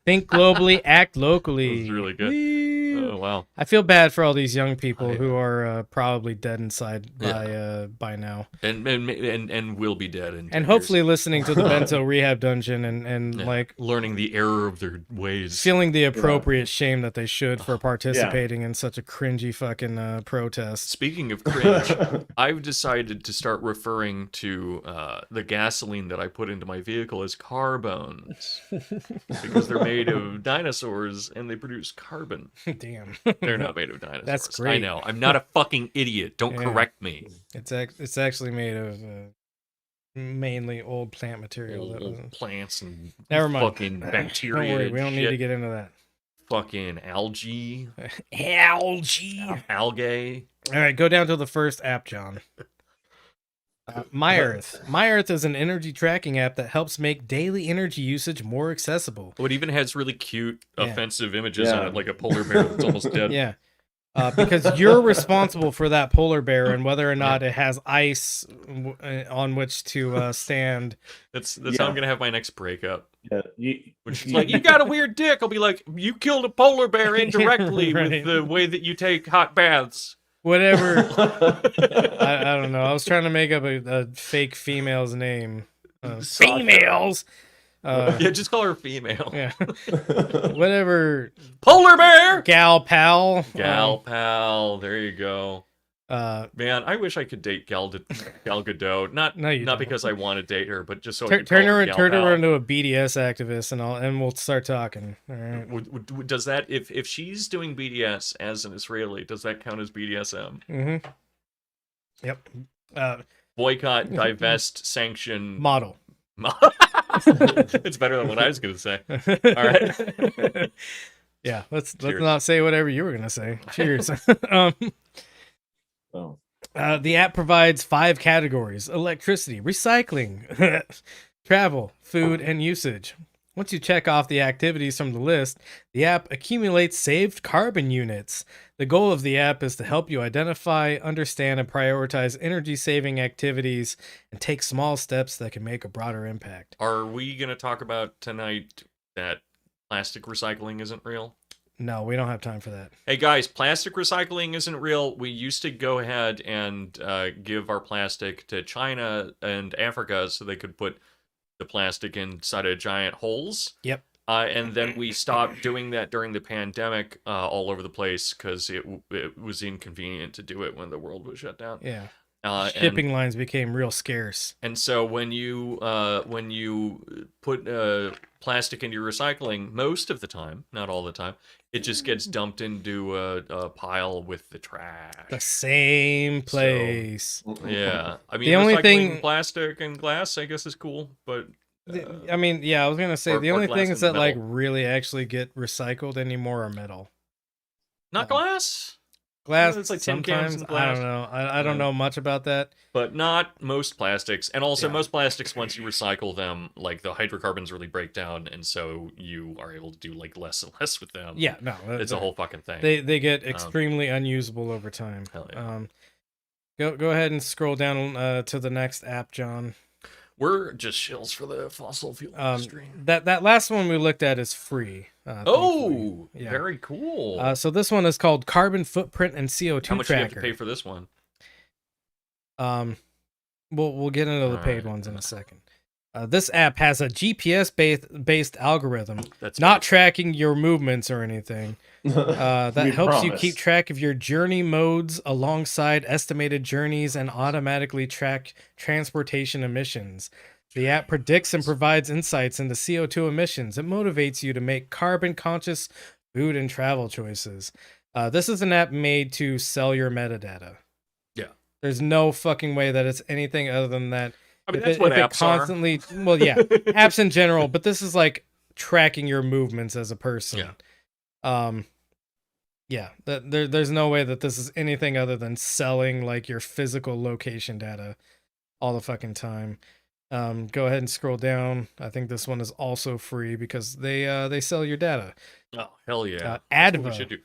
Think globally, act locally. This is really good. Whee! Oh wow. I feel bad for all these young people who are probably dead inside by now, and will be dead in 10 and hopefully years. listening to the Benzo Rehab dungeon and like learning the error of their ways, feeling the appropriate shame that they should for participating in such a cringy fucking protest. Speaking of cringe, I've decided to start referring to the gasoline that I put into my vehicle as car bones because they're made of dinosaurs and they produce carbon. Damn. They're not made of dinosaurs. That's great. I know. I'm not a fucking idiot. Don't correct me. It's actually made of mainly old plant material. Old plants and never mind. Fucking bacteria. Don't worry, we don't shit. need to get into that. Fucking algae. Algae. All right, go down to the first app, John. My Earth. My Earth is an energy tracking app that helps make daily energy usage more accessible. It even has really cute, offensive images on it, like a polar bear that's almost dead. Yeah. Because you're responsible for that polar bear and whether or not it has ice on which to stand. That's how I'm gonna have my next breakup. Yeah, which is like, you got a weird dick. I'll be like, you killed a polar bear indirectly with the way that you take hot baths. Whatever. I don't know. I was trying to make up a fake female's name. Females. Yeah, just call her female. Yeah. Whatever. Polar bear. Gal pal. Gal pal. There you go. Man, I wish I could date Gal Gadot. Not because I want to date her, but just so I could turn her into a BDS activist and we'll start talking. All right. Does that if she's doing BDS as an Israeli, does that count as BDSM? Mm-hmm. Yep. Boycott, divest, sanction, model. It's better than what I was going to say. All right. Yeah, let's not say whatever you were going to say. Cheers. The app provides 5 categories: electricity, recycling, travel, food, and usage. Once you check off the activities from the list, the app accumulates saved carbon units. The goal of the app is to help you identify, understand, and prioritize energy-saving activities and take small steps that can make a broader impact. Are we going to talk about tonight that plastic recycling isn't real? No, we don't have time for that. Hey guys, plastic recycling isn't real. We used to go ahead and give our plastic to China and Africa so they could put the plastic inside of giant holes. Yep. And then we stopped doing that during the pandemic all over the place because it was inconvenient to do it when the world was shut down. Yeah. Shipping lines became real scarce. And so when you put plastic into your recycling, most of the time, not all the time, it just gets dumped into a pile with the trash. The same place. So, yeah. I mean, the only thing, plastic and glass, I guess, is cool, but... I mean, yeah, I was going to say, the only things that, like, really actually get recycled anymore are metal. Not glass? Glass, it's like sometimes. I don't know. I don't know much about that. But not most plastics. And also, most plastics, once you recycle them, like, the hydrocarbons really break down, and so you are able to do, like, less and less with them. Yeah, no. It's a whole fucking thing. They get extremely unusable over time. Hell yeah. Go ahead and scroll down to the next app, John. We're just shills for the fossil fuel industry. That last one we looked at is free. Oh, Yeah. very cool. So this one is called Carbon Footprint and CO2 How much Tracker. do you have to pay for this one? We'll get into the All paid right. ones in a second. This app has a GPS based algorithm, That's not tracking your movements or anything. That We helps you promise. keep track of your journey modes alongside estimated journeys and automatically track transportation emissions. The app predicts and provides insights into CO2 emissions. It motivates you to make carbon conscious food and travel choices. This is an app made to sell your metadata. Yeah. There's no fucking way that it's anything other than that. I mean, If that's it- what if it apps are. constantly, well, yeah, apps in general, but this is like tracking your movements as a person. Yeah. There's no way that this is anything other than selling like your physical location data all the fucking time. Go ahead and scroll down. I think this one is also free because they sell your data. Oh, hell yeah. That's what we should do.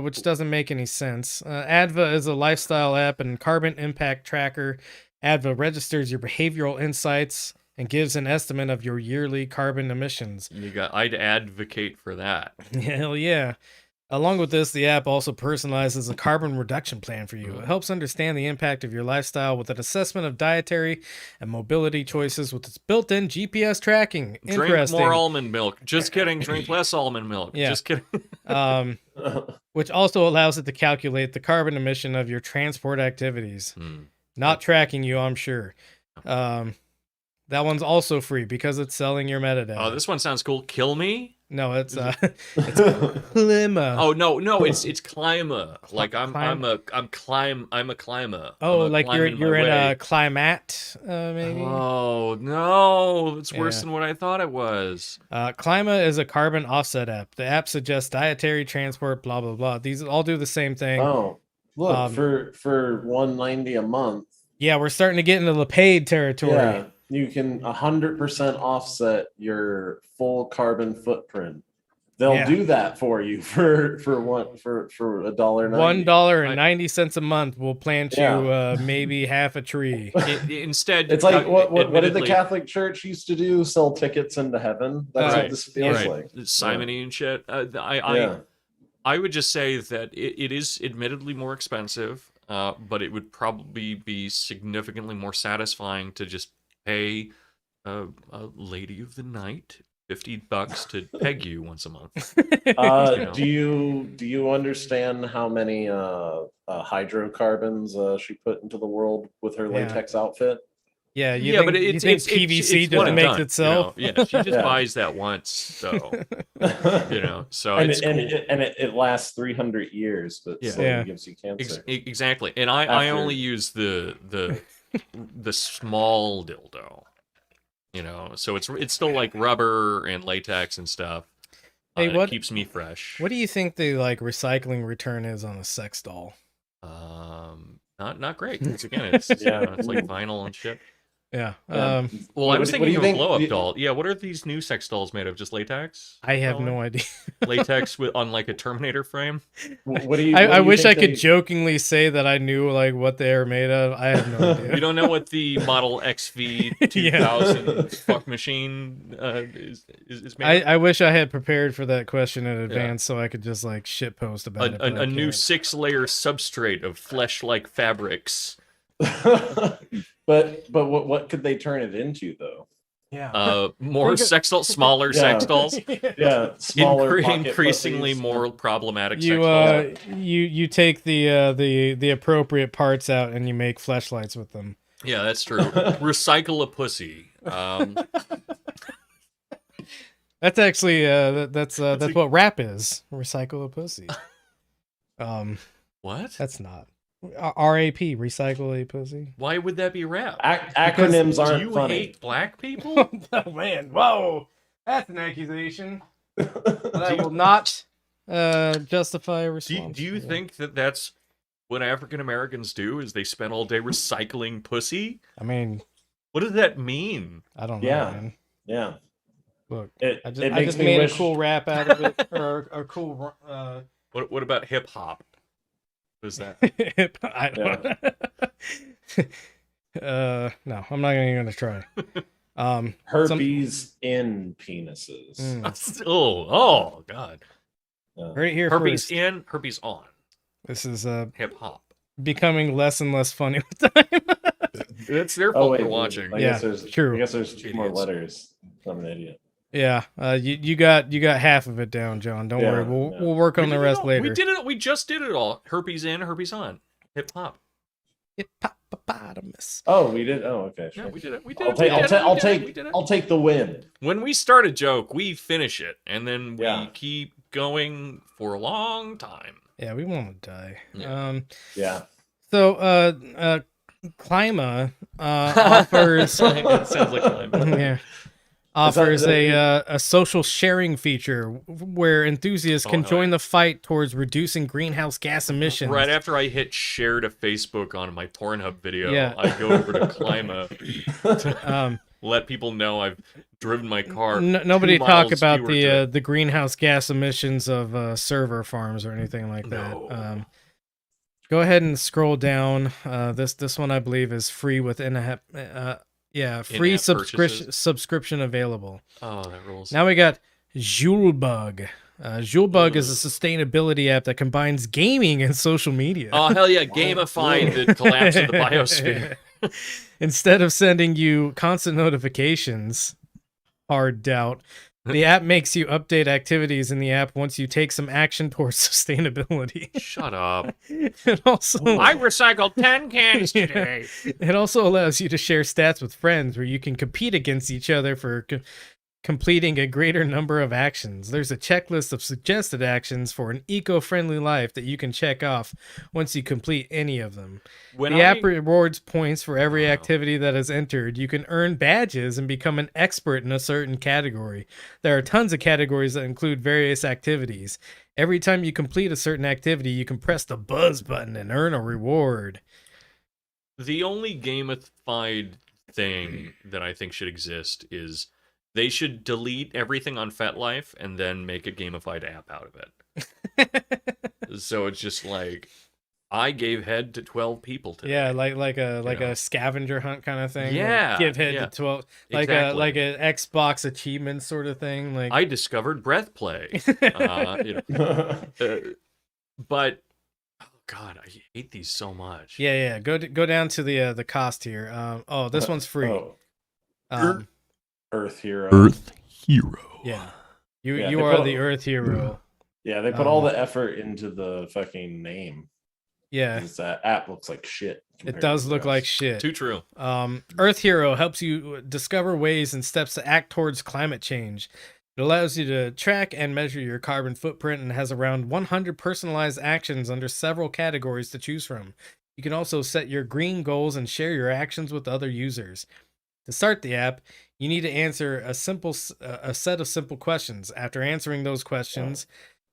Which doesn't make any sense. Adva is a lifestyle app and carbon impact tracker. Adva registers your behavioral insights and gives an estimate of your yearly carbon emissions. I'd advocate for that. Hell yeah. Along with this, the app also personalizes a carbon reduction plan for you. It helps understand the impact of your lifestyle with an assessment of dietary and mobility choices with its built-in GPS tracking. Drink Interesting. more almond milk. Just kidding. Drink less almond milk. Yeah. Just kidding. Which also allows it to calculate the carbon emission of your transport activities. Not tracking you, I'm sure. That one's also free because it's selling your metadata. Oh, this one sounds cool. Kill me? No, it's Clima. Oh no, it's Clima. Like I'm a climber. Oh, I'm like climbing you're my in way. a climat, maybe. Oh no, it's worse Yeah. than what I thought it was. Clima is a carbon offset app. The app suggests dietary, transport, blah blah blah. These all do the same thing. Oh, look, for $190 a month. Yeah, we're starting to get into the paid territory. Yeah, you can 100% offset your full carbon footprint. They'll do that for you for $1.90. $1.90 a month will plant you maybe half a tree. Instead, It's like what did the admittedly- Catholic Church used to do? Sell tickets into heaven. That's Right. what this feels right. like. Simony and shit. Yeah. I would just say that it is admittedly more expensive, but it would probably be significantly more satisfying to just pay a lady of the night $50 to peg you once a month. Do you understand how many hydrocarbons she put into the world with her latex outfit? Yeah, you yeah, think, but you it's think it's PVC it's just one and makes done, itself? You know? Yeah, she just Yeah. buys that once, so so and it's cool. it lasts 300 years, but Yeah. still Yeah. gives you cancer. Exactly. And I After- only use the small dildo. So it's still like rubber and latex and stuff. Hey, It keeps me fresh. What do you think the like recycling return is on a sex doll? Not great. It's it's like vinyl and shit. Yeah. Yeah. Well, I was What do thinking you of a think- blow up doll. Yeah, what are these new sex dolls made of? Just latex? I have Probably? no idea. Latex on like a Terminator frame? What do you? I wish I think could jokingly say that I knew like what they are made of. I have no idea. You don't know what the Model XV 2000 fuck machine is made of? I wish I had prepared for that question in advance so I could just like shit post about it. but I A new can't. 6-layer substrate of flesh-like fabrics. but what could they turn it into though? Yeah. More sex dolls, smaller sex dolls, Yeah, smaller, pocket increasingly pussies. more problematic You sex dolls. you take the appropriate parts out and you make fleshlights with them. Yeah, that's true. Recycle a pussy. That's actually that's what rap is. Recycle a pussy. What? That's not RAP. Recycle a pussy. Why would that be rap? Acronyms aren't Do you funny. hate black people? Oh man! Whoa, that's an accusation. That will not justify a response. Do you think that that's what African Americans do? Is they spend all day recycling pussy? I mean, What does that mean? I don't know, Yeah. man. Yeah. Look, It I makes just me made wish. a cool rap out of it, or a cool. What about hip hop? What is that? I don't. No, I'm not even gonna try. Some, Herpes in penises. Oh God. right here Herpes first. in, herpes on. This is Hip hop. becoming less and less funny with time. It's their Oh fault wait, for watching. I Yeah, guess there's true. I guess there's more Idiots. letters. I'm an idiot. Yeah, you got half of it down, John. Don't worry, we'll work on the rest later. We did it. We just did it all. Herpes in, herpes on. Hip hop. Hippopotamus. Oh, we did. Oh, okay. Sure. Yeah, we did it. We did it. I'll take the win. When we start a joke, we finish it, and then we Yeah. keep going for a long time. Yeah, we won't die. Yeah. Yeah. So, Clima offers. It sounds like Clima. Yeah. Offers Is that- a social sharing feature where enthusiasts can join the fight towards reducing greenhouse gas emissions. Right after I hit share to Facebook on my Pornhub video, Yeah. I go over to Clima to Um, let people know I've driven my car. nobody 2 talk miles about fewer to- the greenhouse gas emissions of server farms or anything like that. No. Go ahead and scroll down. This one I believe is free with free In-app purchases. subscription available. Oh, that rules. Now we got Julebug. Julebug is a sustainability app that combines gaming and social media. Oh, hell yeah. Gamifying the collapse of the biosphere. Instead of sending you constant notifications, hard doubt, the app makes you update activities in the app once you take some action towards sustainability. Shut up. It also I recycled 10 cans today. It also allows you to share stats with friends where you can compete against each other for completing a greater number of actions. There's a checklist of suggested actions for an eco-friendly life that you can check off once you complete any of them. The app rewards points for every activity that is entered. You can earn badges and become an expert in a certain category. There are tons of categories that include various activities. Every time you complete a certain activity, you can press the buzz button and earn a reward. The only gamified thing that I think should exist is they should delete everything on FetLife and then make a gamified app out of it. So it's just like, I gave head to 12 people today. Yeah, like a scavenger hunt kind of thing. Yeah, like give head yeah. to 12, like Exactly. like an Xbox achievement sort of thing. Like I discovered breath play. But oh god, I hate these so much. yeah. Go down to the cost here. This one's free. Oh, Earth Hero. Earth Hero. Yeah, Yeah, you they are put- the Earth Hero. Yeah, they put all the effort into the fucking name. Yeah, That app looks like shit. it compared does to look the like rest. shit. Too true. Earth Hero helps you discover ways and steps to act towards climate change. It allows you to track and measure your carbon footprint and has around 100 personalized actions under several categories to choose from. You can also set your green goals and share your actions with other users. To start the app, you need to answer a set of simple questions. After answering those questions,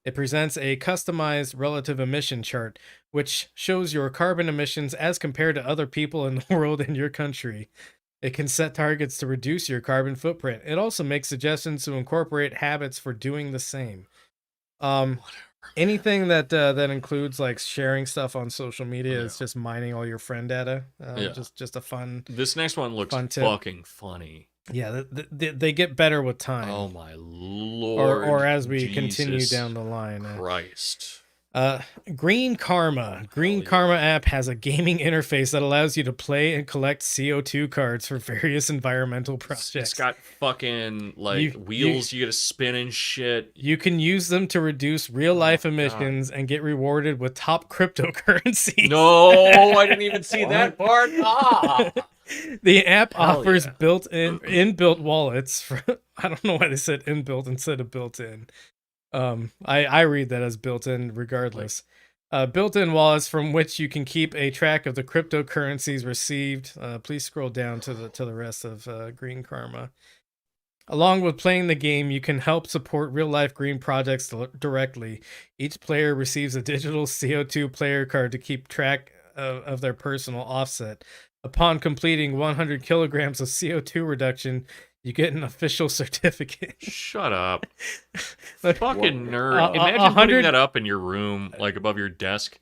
it presents a customized relative emission chart, which shows your carbon emissions as compared to other people in the world and your country. It can set targets to reduce your carbon footprint. It also makes suggestions to incorporate habits for doing the same. Anything that includes like sharing stuff on social media is just mining all your friend data. Just a fun. This next one looks Fun tip. fucking funny. Yeah, they get better with time. Oh my lord. Or as we continue Jesus down the line. Christ. Green Karma. Green Karma app has a gaming interface that allows you to play and collect CO2 cards for various environmental projects. It's got fucking like wheels you get to spin and shit. You can use them to reduce real life emissions and get rewarded with top cryptocurrencies. No, I didn't even see that part. Ah. The app Hell offers yeah. inbuilt wallets. I don't know why they said inbuilt instead of built-in. I read that as built-in regardless. Built-in wallets from which you can keep a track of the cryptocurrencies received. Please scroll down to the rest of Green Karma. Along with playing the game, you can help support real-life green projects directly. Each player receives a digital CO2 player card to keep track of their personal offset. Upon completing 100 kilograms of CO2 reduction, you get an official certificate. Shut up. Like, Fucking nerd. Imagine 100 putting that up in your room, like above your desk.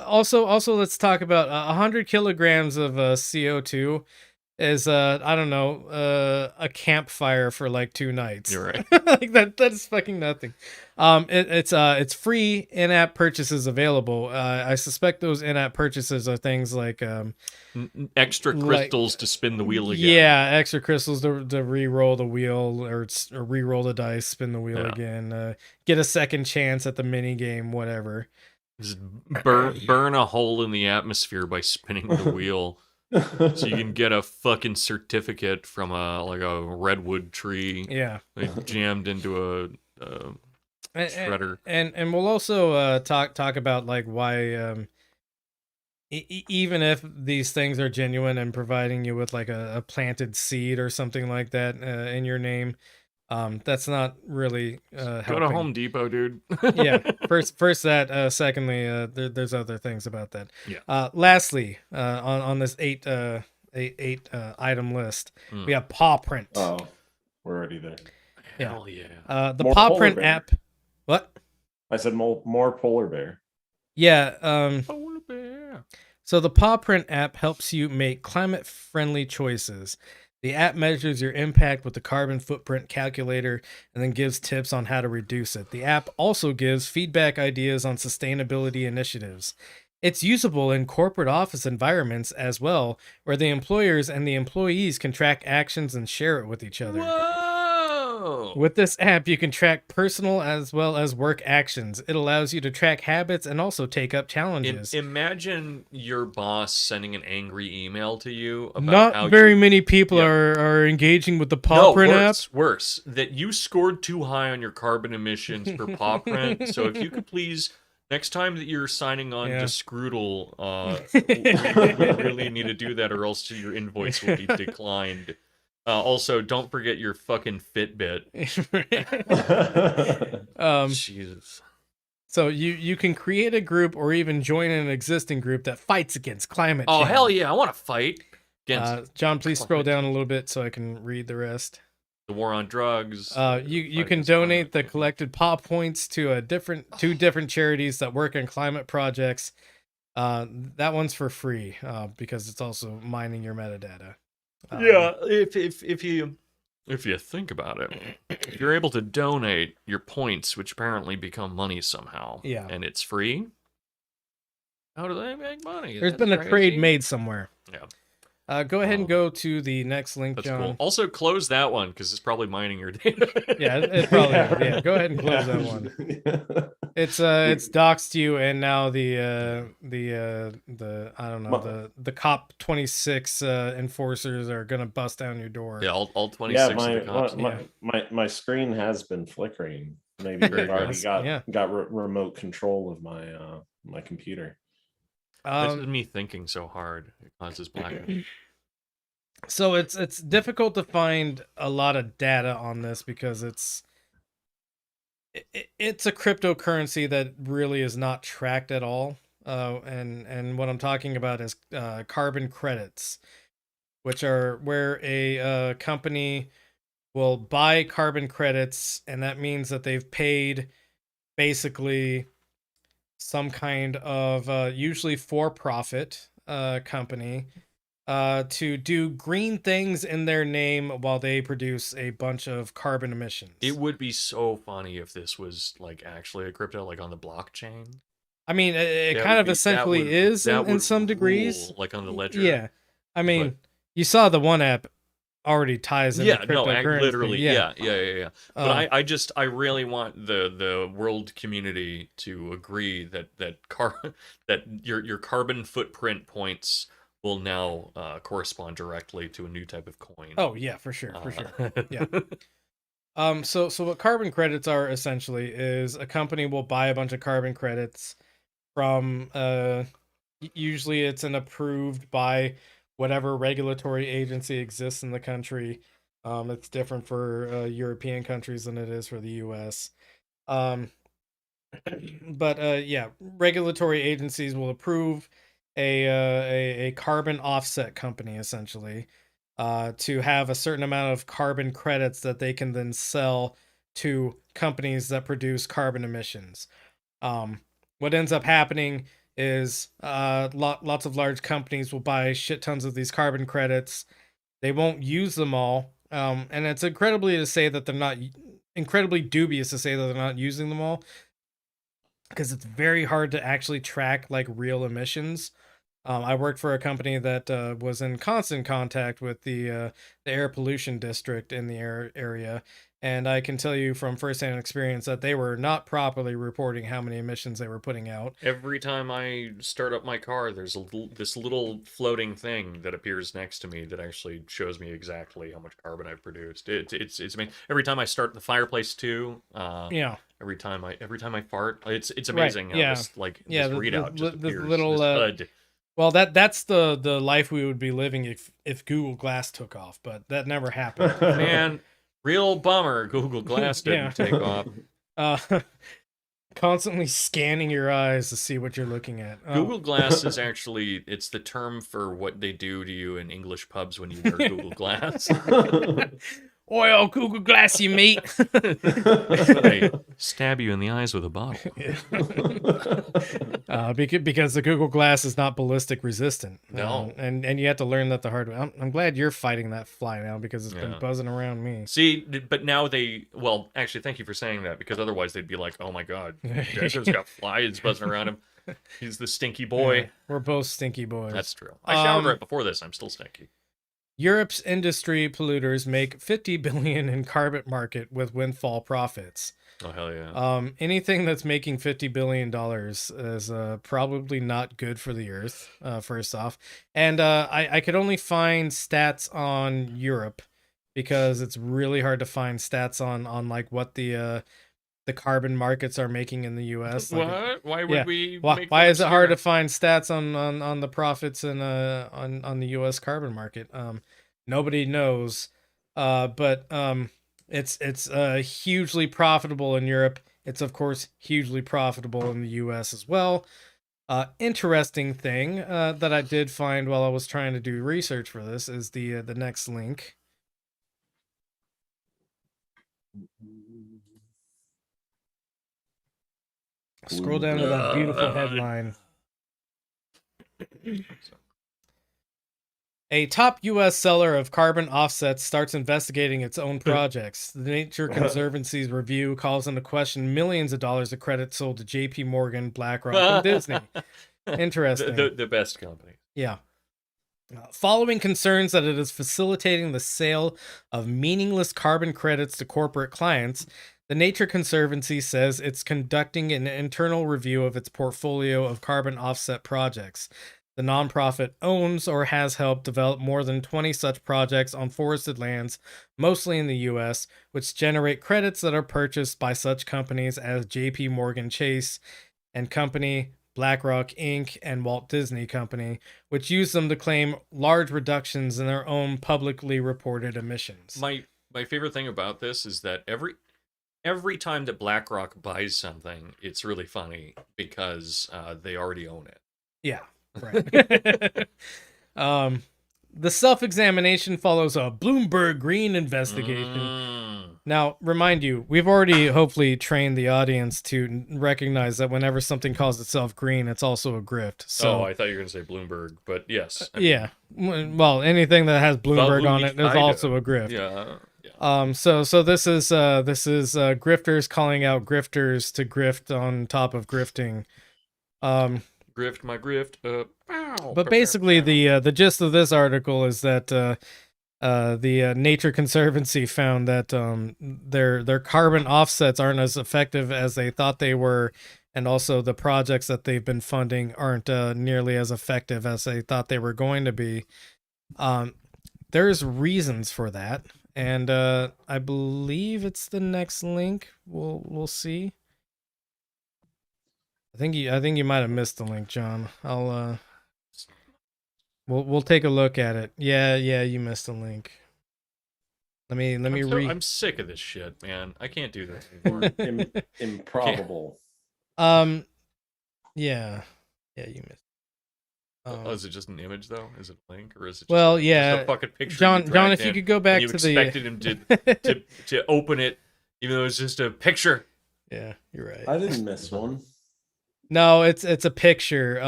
Also, let's talk about 100 kilograms of CO2 is I don't know, a campfire for like 2 nights. You're right. Like that is fucking nothing. It's free in-app purchases available. I suspect those in-app purchases are things like Extra like- crystals to spin the wheel again. yeah, extra crystals to re-roll the wheel or re-roll the dice, spin the wheel Yeah. again, get a second chance at the mini game, whatever. Just burn a hole in the atmosphere by spinning the wheel. So you can get a fucking certificate from a redwood tree. Yeah. Like jammed into a shredder. And we'll also talk about like why even if these things are genuine and providing you with like a planted seed or something like that in your name, that's not really Go to helping. Home Depot, dude. Yeah. First that. Secondly, there's other things about that. Yeah. Lastly, on this eight item list, we have Paw Print. Oh, we're already there. Yeah. Hell yeah. The More Paw polar Print bear. app. What? I said more polar bear. Yeah. Polar bear. So the Paw Print app helps you make climate-friendly choices. The app measures your impact with the carbon footprint calculator and then gives tips on how to reduce it. The app also gives feedback ideas on sustainability initiatives. It's usable in corporate office environments as well, where the employers and the employees can track actions and share it with each other. Whoa. With this app, you can track personal as well as work actions. It allows you to track habits and also take up challenges. Imagine your boss sending an angry email to you about Not how very you, many people Yeah. are engaging with the Paw Print app. Worse, that you scored too high on your carbon emissions for Paw Print. So if you could please, next time that you're signing on Yeah. to Scroodle, we really need to do that, or else your invoice will be declined. Also, don't forget your fucking Fitbit. Jesus. So you can create a group or even join an existing group that fights against climate Oh, change. hell yeah, I want to fight against John, please scroll climate down a little bit so I can read the rest. the war on drugs. You fight can against donate the climate. collected paw points to two different charities that work on climate projects. That one's for free because it's also mining your metadata. Yeah, if you think about it, if you're able to donate your points, which apparently become money somehow, Yeah. and it's free, how do they make money? There's That's been a crazy. trade made somewhere. Yeah. Go ahead and go to the next link, That's John. cool. Also, close that one because it's probably mining your data. Yeah, it probably is. Yeah, go ahead and close that one. It's doxed you, and now the I don't know, the COP26 enforcers are gonna bust down your door. Yeah, all 26 Yeah, of the cops. my screen has been flickering. Maybe Very they've already good. got remote control of my my computer. This is me thinking so hard. It causes blackout. So it's difficult to find a lot of data on this because it's a cryptocurrency that really is not tracked at all. And what I'm talking about is carbon credits, which are where a company will buy carbon credits, and that means that they've paid basically some kind of usually for-profit company to do green things in their name while they produce a bunch of carbon emissions. It would be so funny if this was like actually a crypto, like on the blockchain. I mean, it That kind would of be- essentially that would- is that in would some degrees. rule, like on the ledger. Yeah. I mean, But- you saw the one app already ties into Yeah, no, cryptocurrency. literally, yeah. But Um, I really want the world community to agree that that your carbon footprint points will now correspond directly to a new type of coin. Oh yeah, for sure. Yeah. Yeah. So what carbon credits are essentially is a company will buy a bunch of carbon credits from usually it's an approved by whatever regulatory agency exists in the country. It's different for European countries than it is for the US. But yeah, regulatory agencies will approve a carbon offset company essentially to have a certain amount of carbon credits that they can then sell to companies that produce carbon emissions. What ends up happening is lots of large companies will buy shit tons of these carbon credits, They won't use them all. And it's incredibly dubious to say that they're not using them all, because it's very hard to actually track like real emissions. I worked for a company that was in constant contact with the air pollution district in the area, and I can tell you from firsthand experience that they were not properly reporting how many emissions they were putting out. Every time I start up my car, there's this little floating thing that appears next to me that actually shows me exactly how much carbon I've produced. It's amazing. Every time I start the fireplace too. Yeah. Every time I fart, it's amazing how this this readout just appears. Little this HUD. Well, that's the life we would be living if Google Glass took off, but that never happened. Man, real bummer. Google Glass didn't take off. Constantly scanning your eyes to see what you're looking at. Google Glass is actually, it's the term for what they do to you in English pubs when you wear Google Glass. Oil Google Glass, you mate. They stab you in the eyes with a bottle. Because the Google Glass is not ballistic resistant. No. And you have to learn that the hard way. I'm glad you're fighting that fly now, because it's been buzzing around me. See, but now actually, thank you for saying that, because otherwise they'd be like, oh my God, Dezo's got flies buzzing around him. He's the stinky boy. Yeah, we're both stinky boys. That's true. I showered right before this. I'm still stinky. Europe's industry polluters make 50 billion in carbon market with windfall profits. Oh hell yeah! Anything that's making $50 billion is probably not good for the earth. First off, and I could only find stats on Europe, because it's really hard to find stats on like what the carbon markets are making in the U.S. What? Why would we? Why is it hard to find stats on the profits and on the U.S. carbon market? Nobody knows. But it's hugely profitable in Europe. It's of course hugely profitable in the U.S. as well. Interesting thing that I did find while I was trying to do research for this is the next link. Scroll down to that beautiful headline. A top U.S. seller of carbon offsets starts investigating its own projects. The Nature Conservancy's review calls into question millions of dollars of credit sold to J.P. Morgan, BlackRock, and Disney. Interesting. The best company. Yeah. Following concerns that it is facilitating the sale of meaningless carbon credits to corporate clients, the Nature Conservancy says it's conducting an internal review of its portfolio of carbon offset projects. The nonprofit owns or has helped develop more than 20 such projects on forested lands, mostly in the U.S., which generate credits that are purchased by such companies as J.P. Morgan Chase and Company, BlackRock Inc., and Walt Disney Company, which use them to claim large reductions in their own publicly reported emissions. My favorite thing about this is that every time that BlackRock buys something, it's really funny, because they already own it. Yeah. Right. The self-examination follows a Bloomberg Green investigation. Now, remind you, we've already hopefully trained the audience to recognize that whenever something calls itself green, it's also a grift. So, I thought you were going to say Bloomberg, but yes. Yeah. Well, anything that has Bloomberg on it is also a grift. Yeah. So this is grifters calling out grifters to grift on top of grifting. Grift my grift up. But basically, the gist of this article is that the Nature Conservancy found that their carbon offsets aren't as effective as they thought they were, and also the projects that they've been funding aren't nearly as effective as they thought they were going to be. There's reasons for that, and I believe it's the next link. We'll see. I think you might have missed the link, John. We'll take a look at it. Yeah, you missed the link. Let me I'm sick of this shit, man. I can't do this anymore. Improbable. Yeah, you missed. Is it just an image though? Is it a link, or is it just, just a fucking picture? John, if you could go back to the. You expected him to open it, even though it's just a picture. Yeah, you're right. I didn't miss one. No, it's a picture.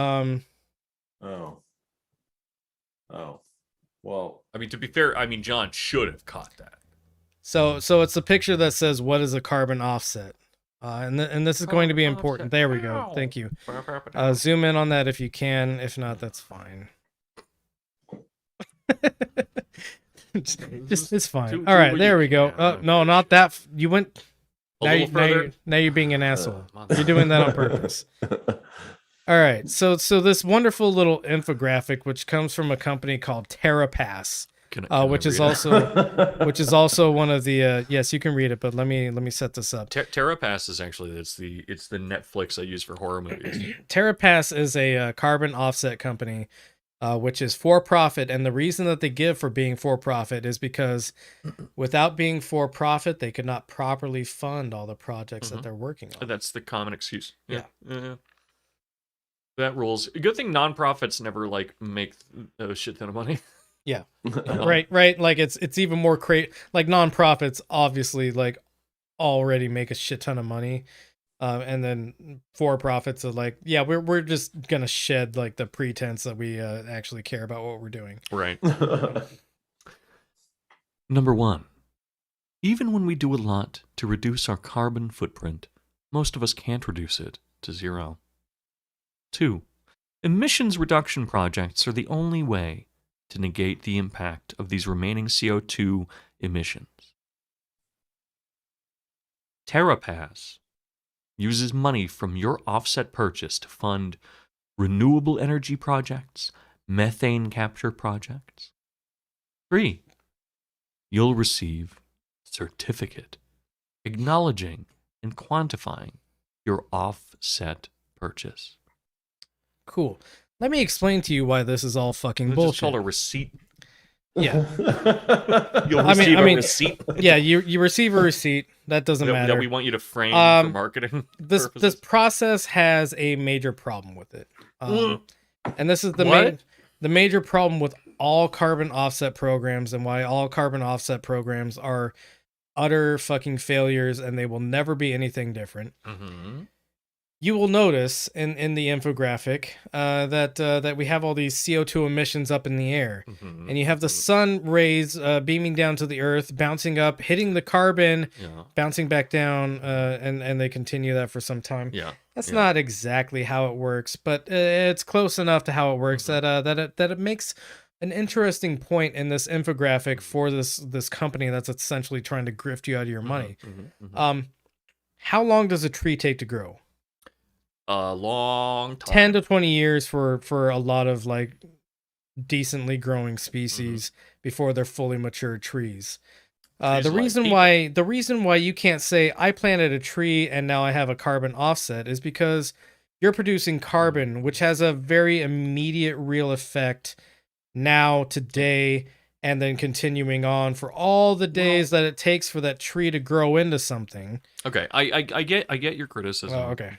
Oh. Well, I mean, to be fair, John should have caught that. So it's a picture that says, "What is a carbon offset?" And this is going to be important. There we go. Thank you. Zoom in on that if you can. If not, that's fine. just it's fine. All right, there we go. No, not that. You went. Now you're being an asshole. You're doing that on purpose. All right. So this wonderful little infographic, which comes from a company called TerraPass, which is also one of the yes, you can read it, but let me set this up. TerraPass is actually it's the Netflix I use for horror movies. TerraPass is a carbon offset company, which is for profit, and the reason that they give for being for profit is because without being for profit, they could not properly fund all the projects that they're working on. That's the common excuse. Yeah. That rules. Good thing nonprofits never make a shit ton of money. Yeah. right. Like it's even more like nonprofits obviously already make a shit ton of money. And then for profits are yeah, we're just gonna shed the pretense that we actually care about what we're doing. Right. Number 1. Even when we do a lot to reduce our carbon footprint, most of us can't reduce it to 0. 2. Emissions reduction projects are the only way to negate the impact of these remaining CO2 emissions. TerraPass uses money from your offset purchase to fund renewable energy projects, methane capture projects. 3. You'll receive a certificate acknowledging and quantifying your offset purchase. Cool. Let me explain to you why this is all fucking bullshit. It's called a receipt. Yeah. You'll receive a receipt. Yeah, you receive a receipt. That doesn't matter. That we want you to frame for marketing purposes. This process has a major problem with it. And this is the major problem with all carbon offset programs, and why all carbon offset programs are utter fucking failures, and they will never be anything different. You will notice in the infographic that we have all these CO2 emissions up in the air, and you have the sun rays beaming down to the earth, bouncing up, hitting the carbon, bouncing back down, and they continue that for some time. That's not exactly how it works, but it's close enough to how it works that it makes an interesting point in this infographic for this company that's essentially trying to grift you out of your money. How long does a tree take to grow? A long time. 10 to 20 years for a lot of decently growing species before they're fully mature trees. The reason why you can't say I planted a tree and now I have a carbon offset is because you're producing carbon, which has a very immediate real effect now, today, and then continuing on for all the days that it takes for that tree to grow into something. Okay, I get your criticism. Oh, okay,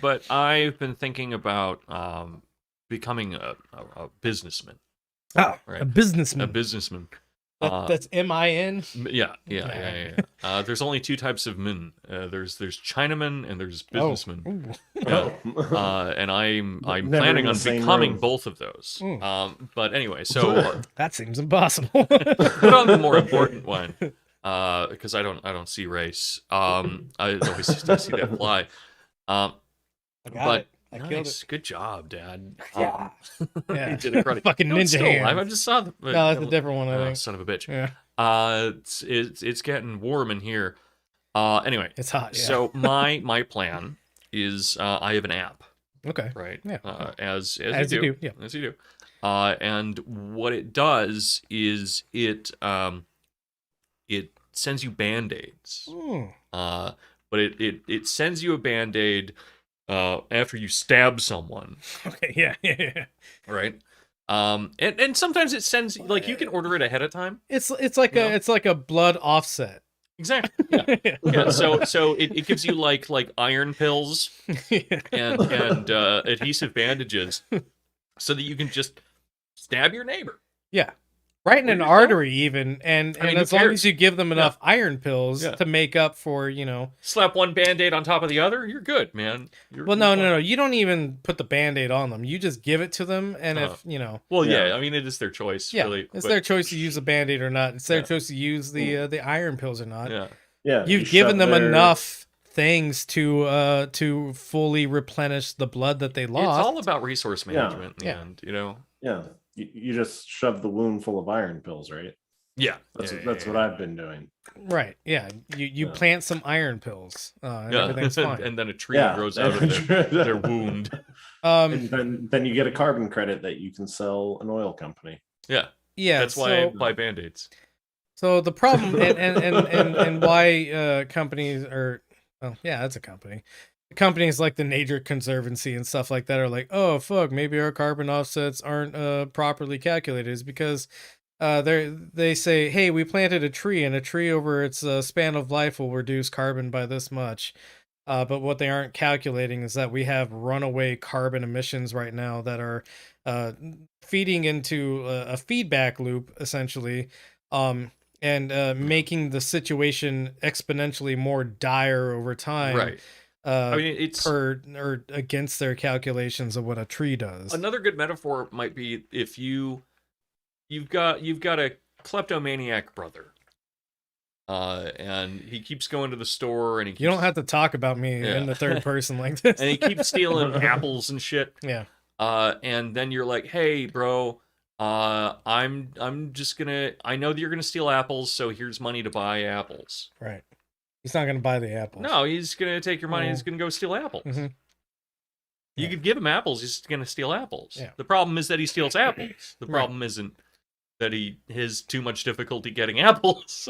but I've been thinking about becoming a businessman. Oh, right? A businessman. A businessman. That's M-I-N? Yeah. There's only 2 types of men. There's Chinamen and there's businessmen. And I'm planning on becoming both of those. But anyway, so that seems impossible. Put on the more important one, because I don't see race. I always see that fly. I killed it. Good job, Dad. Yeah. You did a credit. Fucking ninja hands. I just saw the. No, that's a different one, I think. Son of a bitch. Yeah. It's getting warm in here. Anyway, it's hot. Yeah. So my plan is I have an app. Okay. Right. Yeah. As you do. Yeah. As you do. And what it does is it sends you Band-Aids. But it sends you a Band-Aid after you stab someone. Okay, yeah. Right. And sometimes it sends you can order it ahead of time. It's like a blood offset. Exactly. Yeah. So it gives you like iron pills and adhesive bandages so that you can just stab your neighbor. Yeah. right in Or an yourself. artery even, and I mean, who as long cares? as you give them enough iron pills Yeah. to make up for, Slap one Band-Aid on top of the other, you're good, man. well, no, you don't even put the Band-Aid on them. You just give it to them, and if Well, Yeah. yeah, I mean, it is their choice, yeah, really. it's but- their choice to use a Band-Aid or not. It's their Yeah. choice to use the iron pills or not. Yeah. Yeah, You've you given shove them their- enough things to fully replenish the blood that they It's lost. all about resource management in the Yeah. end, you know? Yeah, you just shove the wound full of iron pills, right? Yeah. That's what I've been doing. Right. Yeah. You Yeah. plant some iron pills, and Yeah. everything's fine. And then a tree Yeah, grows out of their wound. And then you get a carbon credit that you can sell an oil company. Yeah. Yeah. That's why I buy Band-Aids. So the problem and why companies are, well, yeah, that's a company. Companies like the Nature Conservancy and stuff like that are like, oh fuck, maybe our carbon offsets aren't properly calculated, is because they say, hey, we planted a tree, and a tree over its span of life will reduce carbon by this much. But what they aren't calculating is that we have runaway carbon emissions right now that are feeding into a feedback loop, essentially, and making the situation exponentially more dire over time. Right. I mean, it's or against their calculations of what a tree does. another good metaphor might be if you've got a kleptomaniac brother. And he keeps going to the store, and You don't have to talk about me in the third person like this. and he keeps stealing apples and shit. Yeah. And then you're like, hey, bro, I'm just gonna. I know that you're gonna steal apples, so here's money to buy apples. Right. He's not going to buy the apples. No, he's gonna take your money. He's gonna go steal apples. Mhm. You Yeah. could give him apples. He's gonna steal apples. Yeah. The problem is that he steals apples. The Right. problem isn't that he has too much difficulty getting apples.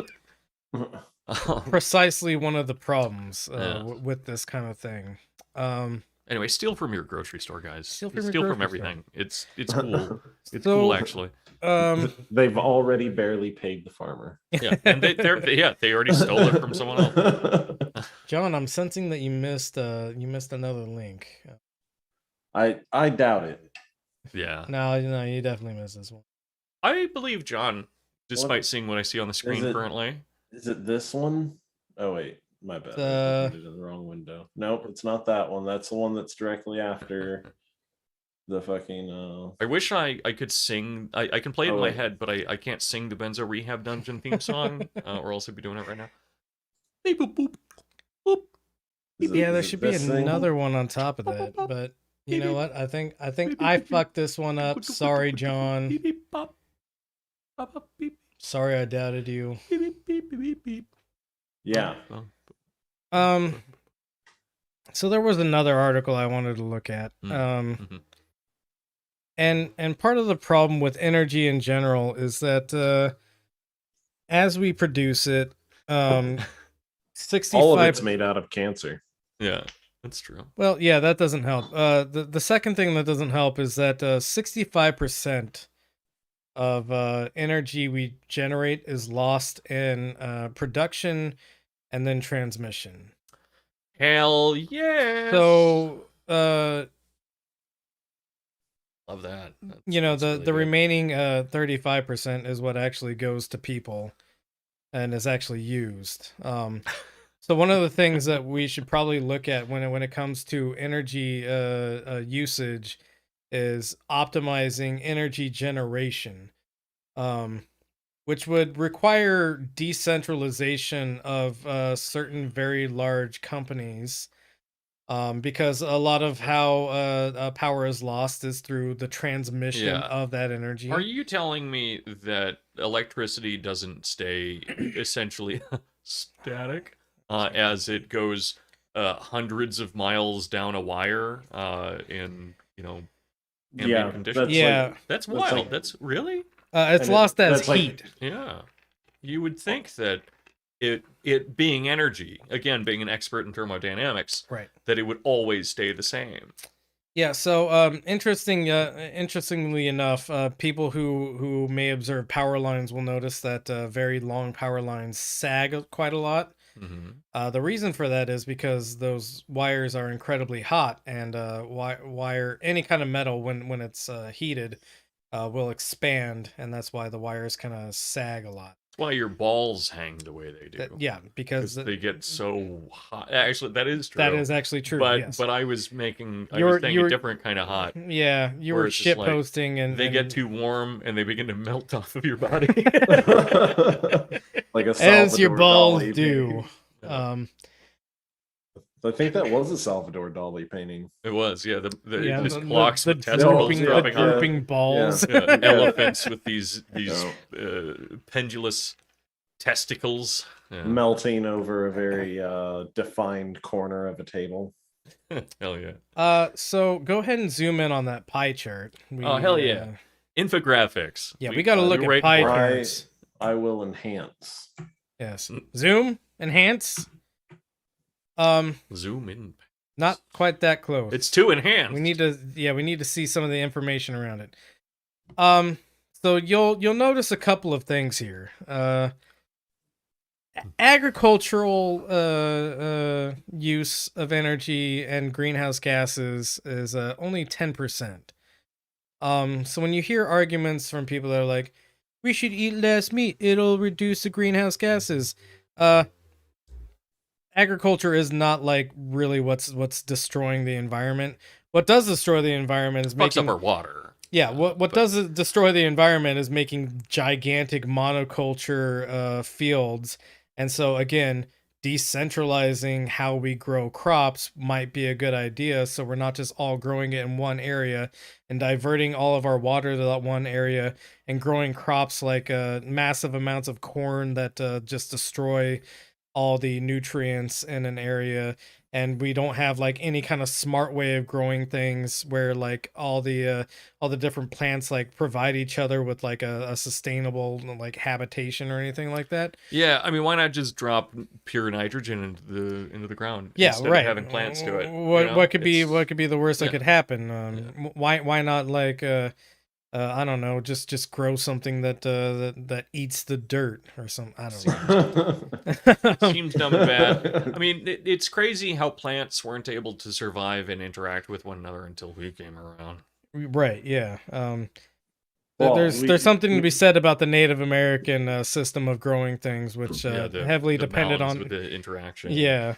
Precisely one of the problems Yeah. with this kind of thing. Anyway, steal from your grocery store, guys. Steal Steal from from, your grocery everything. It's cool. It's So- cool, actually. They've already barely paid the farmer. Yeah, and they already stole it from someone else. John, I'm sensing that you missed another link. I doubt it. Yeah, No, you definitely missed this one. I believe John, despite seeing what I see on the screen it? currently. Is it this one? Oh wait, my bad. I put it in the wrong window. Nope, it's not that one. That's the one that's directly after the fucking I wish I could sing. I can play it in my wait. head, but I can't sing the Benzo Rehab Dungeon theme song, or else I'd be doing it right now. Beep, boop, boop, boop. Yeah, there is it should be this thing? another one on top of that, but you know what? I think I fucked this one up. Sorry, John. Beep, beep, bop. Bop, bop, beep, Sorry I doubted you. beep, beep, beep, beep, beep, beep. Yeah. So there was another article I wanted to look at. Mhm. And part of the problem with energy in general is that as we produce it, 65 All of it's made out of cancer. Yeah, that's true. Well, yeah, that doesn't help. The second thing that doesn't help is that 65% of energy we generate is lost in production and then transmission. Hell yeah. So, love that. That's the really good. remaining 35% is what actually goes to people and is actually used. So one of the things that we should probably look at when it comes to energy usage is optimizing energy generation, which would require decentralization of certain very large companies, because a lot of how power is lost is through the transmission Yeah. of that energy. Are you telling me that electricity doesn't stay essentially static as it goes hundreds of miles down a wire in ambient Yeah, conditions? Yeah. That's that's wild. like- That's really It's and lost as that's like- heat. yeah. You would think that it being energy, again being an expert in thermodynamics, Right. that it would always stay the same. Yeah, so interestingly enough, people who may observe power lines will notice that very long power lines sag quite a lot. Mm-hmm. The reason for that is because those wires are incredibly hot, and wire any kind of metal when it's heated will expand, and that's why the wires kind of sag a lot. That's why your balls hang the way they do. Yeah, because they get so hot. Actually, that is true. that is actually true. But yes. I was saying a different kind of hot. Yeah, you were shit posting, and they get too warm and they begin to melt off of your body, like a as your Salvador balls Dali do. painting. I think that was a Salvador Dali painting. It was, yeah. Yeah, just clocks with the testicles dropping off. drooping balls. Yeah, elephants with these pendulous testicles melting over a very defined corner of a table. Hell yeah. So go ahead and zoom in on that pie chart. Hell yeah. Infographics. Yeah, we got to look at pie charts. I will enhance. Yes. Zoom, enhance. Zoom in. Not quite that close. It's too enhanced. We need to see some of the information around it. So you'll notice a couple of things here. Agricultural use of energy and greenhouse gases is only 10%. So when you hear arguments from people that are like, we should eat less meat, it'll reduce the greenhouse gases. Agriculture is not like really what's destroying the environment. What does destroy the environment is making up our water. Yeah, what does destroy the environment is making gigantic monoculture fields. And so again, decentralizing how we grow crops might be a good idea, so we're not just all growing it in one area and diverting all of our water to that one area and growing crops like massive amounts of corn that just destroy all the nutrients in an area, and we don't have like any kind of smart way of growing things where like all the different plants like provide each other with like a sustainable like habitation or anything like that. Yeah, I mean, why not just drop pure nitrogen into the ground? Yeah, instead right. Of having plants do it. What could be the worst that could happen? Why not like I don't know, just grow something that eats the dirt or something. I don't know. Seems dumb and bad. I mean, it's crazy how plants weren't able to survive and interact with one another until we came around. Right. Yeah. There's something to be said about the Native American system of growing things, which heavily depended on with the interaction. Yeah,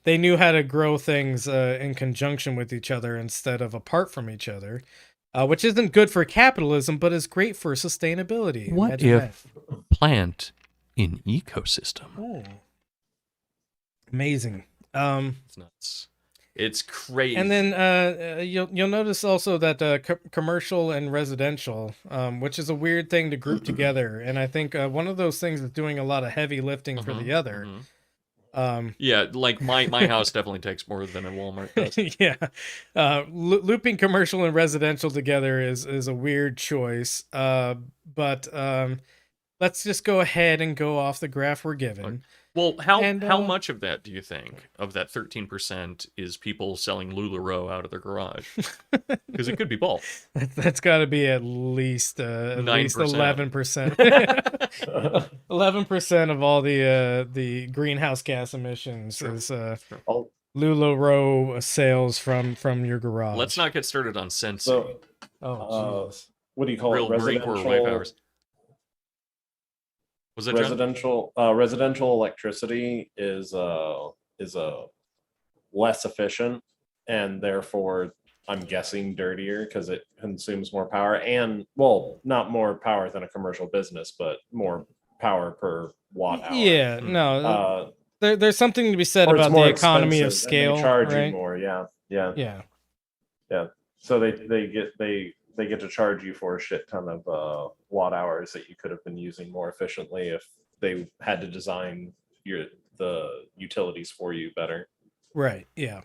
they knew how to grow things in conjunction with each other instead of apart from each other. Which isn't good for capitalism, but is great for sustainability. What Imagine if plant in ecosystem? Oh. Amazing. It's nuts. It's crazy. And then you'll notice also that commercial and residential, which is a weird thing to group together, and I think one of those things is doing a lot of heavy lifting for the other. Yeah, like my house definitely takes more than a Walmart does. Yeah, looping commercial and residential together is a weird choice. But let's just go ahead and go off the graph we're given. Well, how much of that do you think of that 13% is people selling LuLaRoe out of their garage? Because it could be both. That's got to be at least 11%. 11% of all the greenhouse gas emissions is LuLaRoe sales from your garage. Let's not get started on Sensi. So, what do you call it? Residential. Was that residential electricity is less efficient and therefore I'm guessing dirtier because it consumes more power and not more power than a commercial business, but more power per watt hour. Yeah, no. There's something to be said about the economy of scale. They charge right? you more, yeah. So they get to charge you for a shit ton of watt hours that you could have been using more efficiently if they had to design the utilities for you better. Right. Yeah.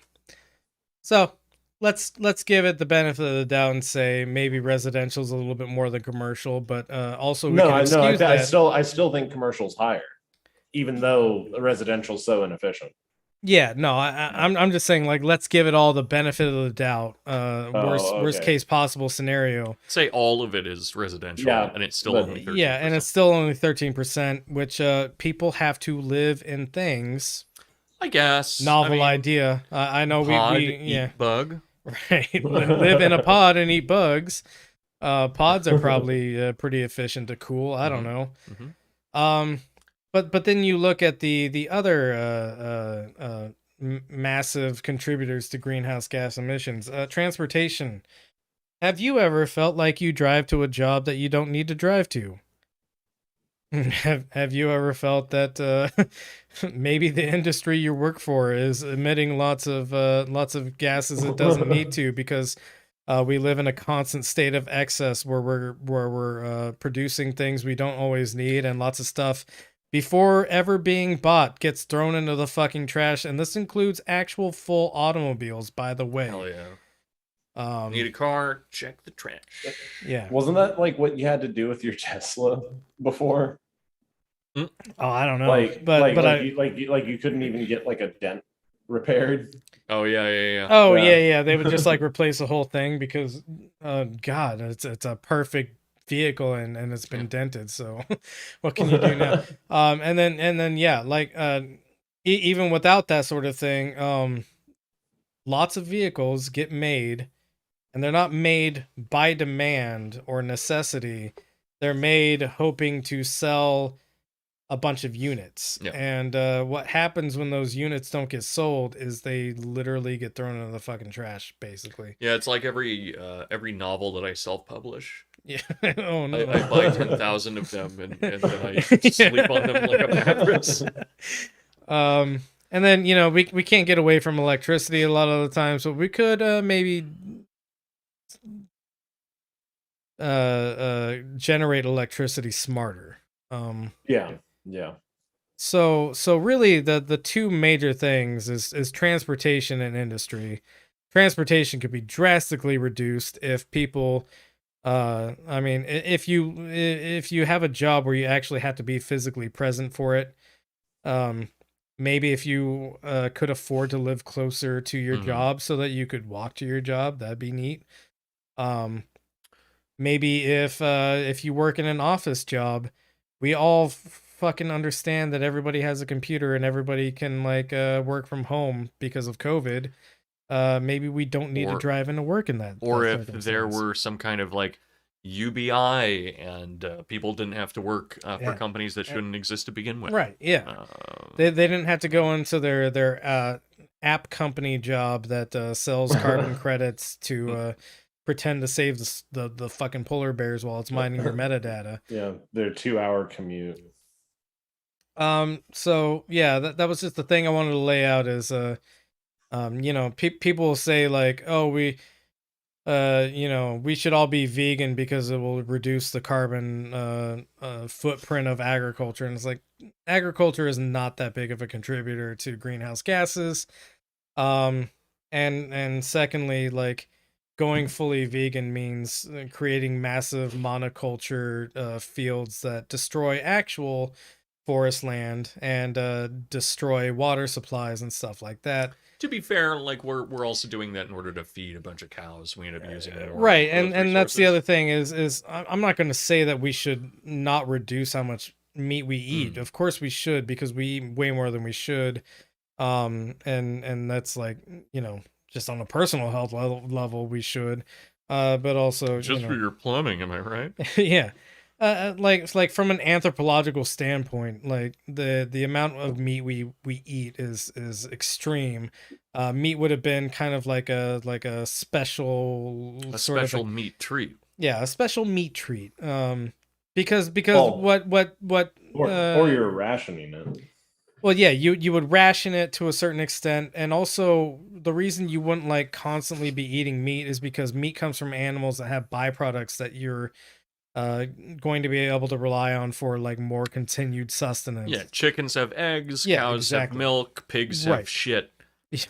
So let's give it the benefit of the doubt and say maybe residential is a little bit more than commercial, but also I still think commercial's higher, even though residential is so inefficient. Yeah, no, I'm just saying, like, let's give it all the benefit of the doubt. Worst case possible scenario. Say all of it is residential, and it's still only 13%. Yeah, and it's still only 13%, which people have to live in things. I guess. Novel idea. I know pod, we eat bug. Right, live in a pod and eat bugs. Pods are probably pretty efficient to cool. I don't know. But then you look at the other massive contributors to greenhouse gas emissions. Transportation. Have you ever felt like you drive to a job that you don't need to drive to? Have you ever felt that maybe the industry you work for is emitting lots of gases it doesn't need to, because we live in a constant state of excess where we're producing things we don't always need, and lots of stuff before ever being bought gets thrown into the fucking trash, and this includes actual full automobiles, by the way. Hell yeah. Need a car? Check the trash. Yeah. Wasn't that like what you had to do with your Tesla before? Oh, I don't know. Like you couldn't even get like a dent repaired. Oh yeah. Oh yeah. They would just like replace the whole thing because, God, it's a perfect vehicle and it's been dented. So, what can you do now? And then yeah, like even without that sort of thing, lots of vehicles get made, and they're not made by demand or necessity. They're made hoping to sell a bunch of units. Yeah. And what happens when those units don't get sold is they literally get thrown into the fucking trash, basically. Yeah, it's like every novel that I self-publish. Yeah. Oh no. I buy 10,000 of them and then I sleep on them like a mattress. And then, you know, we can't get away from electricity a lot of the time, so we could maybe generate electricity smarter. Yeah. So really the two major things is transportation and industry. Transportation could be drastically reduced if people I mean, if you have a job where you actually have to be physically present for it, maybe if you could afford to live closer to your job so that you could walk to your job, that'd be neat. Maybe if you work in an office job, we all fucking understand that everybody has a computer and everybody can like work from home because of COVID. Maybe we don't need to drive into work in that. Or if there were some kind of like UBI and people didn't have to work for companies that shouldn't exist to begin with. Right, yeah. They didn't have to go into their app company job that sells carbon credits to pretend to save the fucking polar bears while it's mining your metadata. Yeah, their 2-hour commute. So yeah, that was just the thing I wanted to lay out is you know, people will say like, oh, we you know, we should all be vegan because it will reduce the carbon footprint of agriculture, and it's like, agriculture is not that big of a contributor to greenhouse gases. And secondly, like, going fully vegan means creating massive monoculture fields that destroy actual forest land and destroy water supplies and stuff like that. To be fair, like we're also doing that in order to feed a bunch of cows. We end up using more. Right, and that's the other thing is I'm not going to say that we should not reduce how much meat we eat. Of course we should, because we eat way more than we should. And that's like, you know, just on a personal health level we should. But also just for your plumbing, am I right? Yeah. Like from an anthropological standpoint, like the amount of meat we eat is extreme. Meat would have been kind of like a special meat treat. Yeah, a special meat treat. Because what or you're rationing it. Well, yeah, you would ration it to a certain extent, and also the reason you wouldn't like constantly be eating meat is because meat comes from animals that have byproducts that you're going to be able to rely on for like more continued sustenance. Yeah, chickens have eggs, cows have milk, pigs have shit.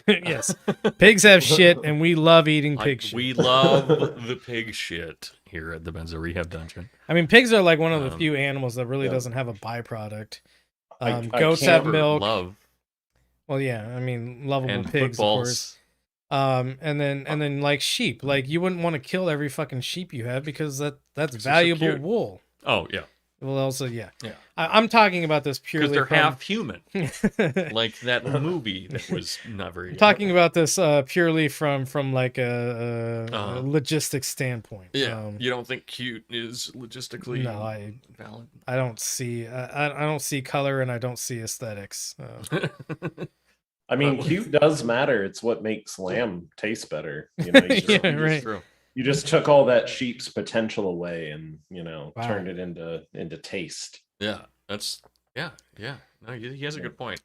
Yes, pigs have shit, and we love eating pig shit. We love the pig shit here at the Benzo Rehab Dungeon. I mean, pigs are like one of the few animals that really doesn't have a byproduct. Goats have milk. Love. Well, yeah, I mean, lovable and pigs, footballs. Of course. And then like sheep, like you wouldn't want to kill every fucking sheep you have because that's valuable wool. Oh yeah. Well, also, yeah. Yeah. I'm talking about this purely Because they're from... half human, like that movie that was not very. I'm talking about this purely from like a Uh-huh. logistics standpoint. Yeah, you don't think cute is logistically valid? I don't see I don't see color, and I don't see aesthetics. I mean, cute does matter. It's what makes lamb taste better. You know, you just took all that sheep's potential away, and turned it into taste. Yeah, that's yeah. No, he has a good point.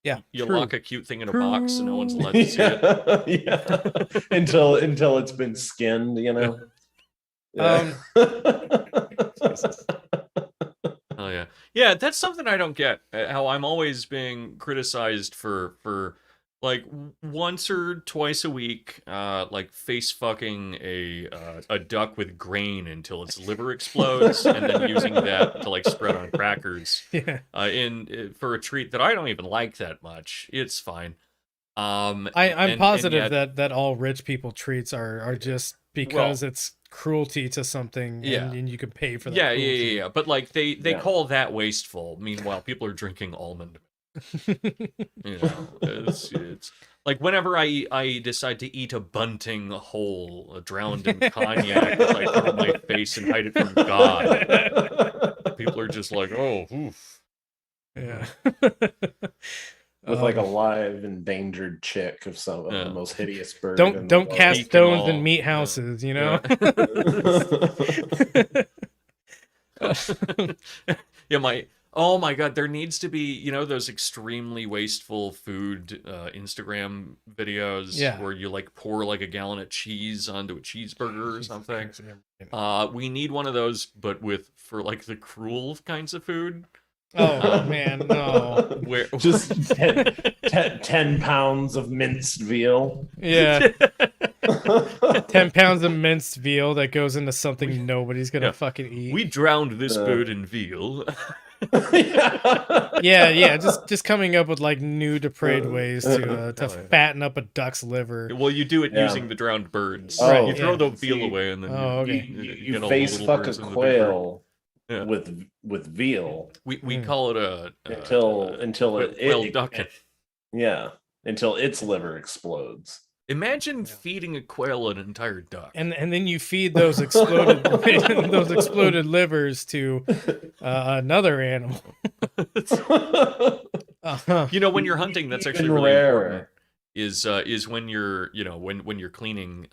Yeah, you lock a cute thing in a box, and no one's allowed to see it. Yeah, until it's been skinned. Yeah. Oh yeah, yeah. That's something I don't get. How I'm always being criticized for like once or twice a week, like face fucking a duck with grain until its liver explodes, and then using that to like spread on crackers. Yeah. For a treat that I don't even like that much. It's fine. I'm positive that all rich people treats are just because it's cruelty to something, and you can pay for that. Yeah. But like they call that wasteful. Meanwhile, people are drinking almond. It's like whenever I decide to eat a bunting whole, drowned in cognac, as I cover my face and hide it from God, people are just like, oh, oof. Yeah. With like a live endangered chick of some of the most hideous bird. Don't cast stones in meat houses, Yeah, oh my God, there needs to be, those extremely wasteful food Instagram videos where you like pour like a gallon of cheese onto a cheeseburger or something. We need one of those, but for like the cruel kinds of food. Oh man, no. Where just 10 pounds of minced veal. Yeah. 10 pounds of minced veal that goes into something nobody's gonna fucking eat. We drowned this bird in veal. yeah, just coming up with like new depraved ways to fatten up a duck's liver. Well, you do it using the drowned birds. Oh, you throw the veal away, and then you face fuck a quail with veal. We call it until quail ducking. Yeah, until its liver explodes. Imagine feeding a quail an entire duck, and then you feed those exploded livers to another animal. When you're hunting, that's actually really important. Is when you're when you're cleaning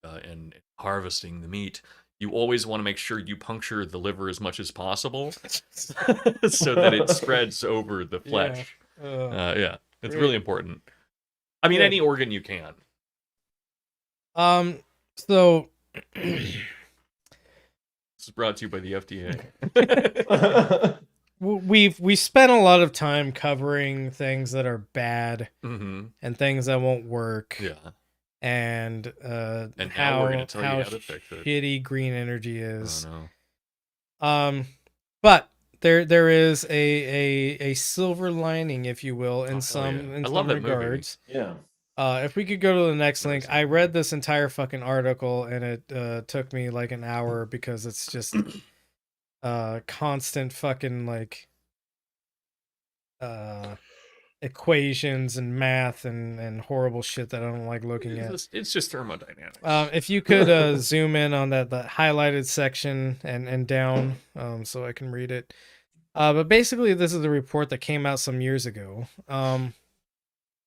and harvesting the meat, you always want to make sure you puncture the liver as much as possible, so that it spreads over the flesh. It's really important. I mean, any organ you can. So this is brought to you by the FDA. We spent a lot of time covering things that are bad and things that won't work. Yeah. And how we're gonna tell you how to fix it. Shitty green energy is. Oh, no. But there is a silver lining, if you will, in some regards. Yeah. If we could go to the next link, I read this entire fucking article and it took me like an hour because it's just constant fucking like equations and math and horrible shit that I don't like looking at. It's just thermodynamics. If you could zoom in on that highlighted section and down so I can read it. But basically this is a report that came out some years ago. And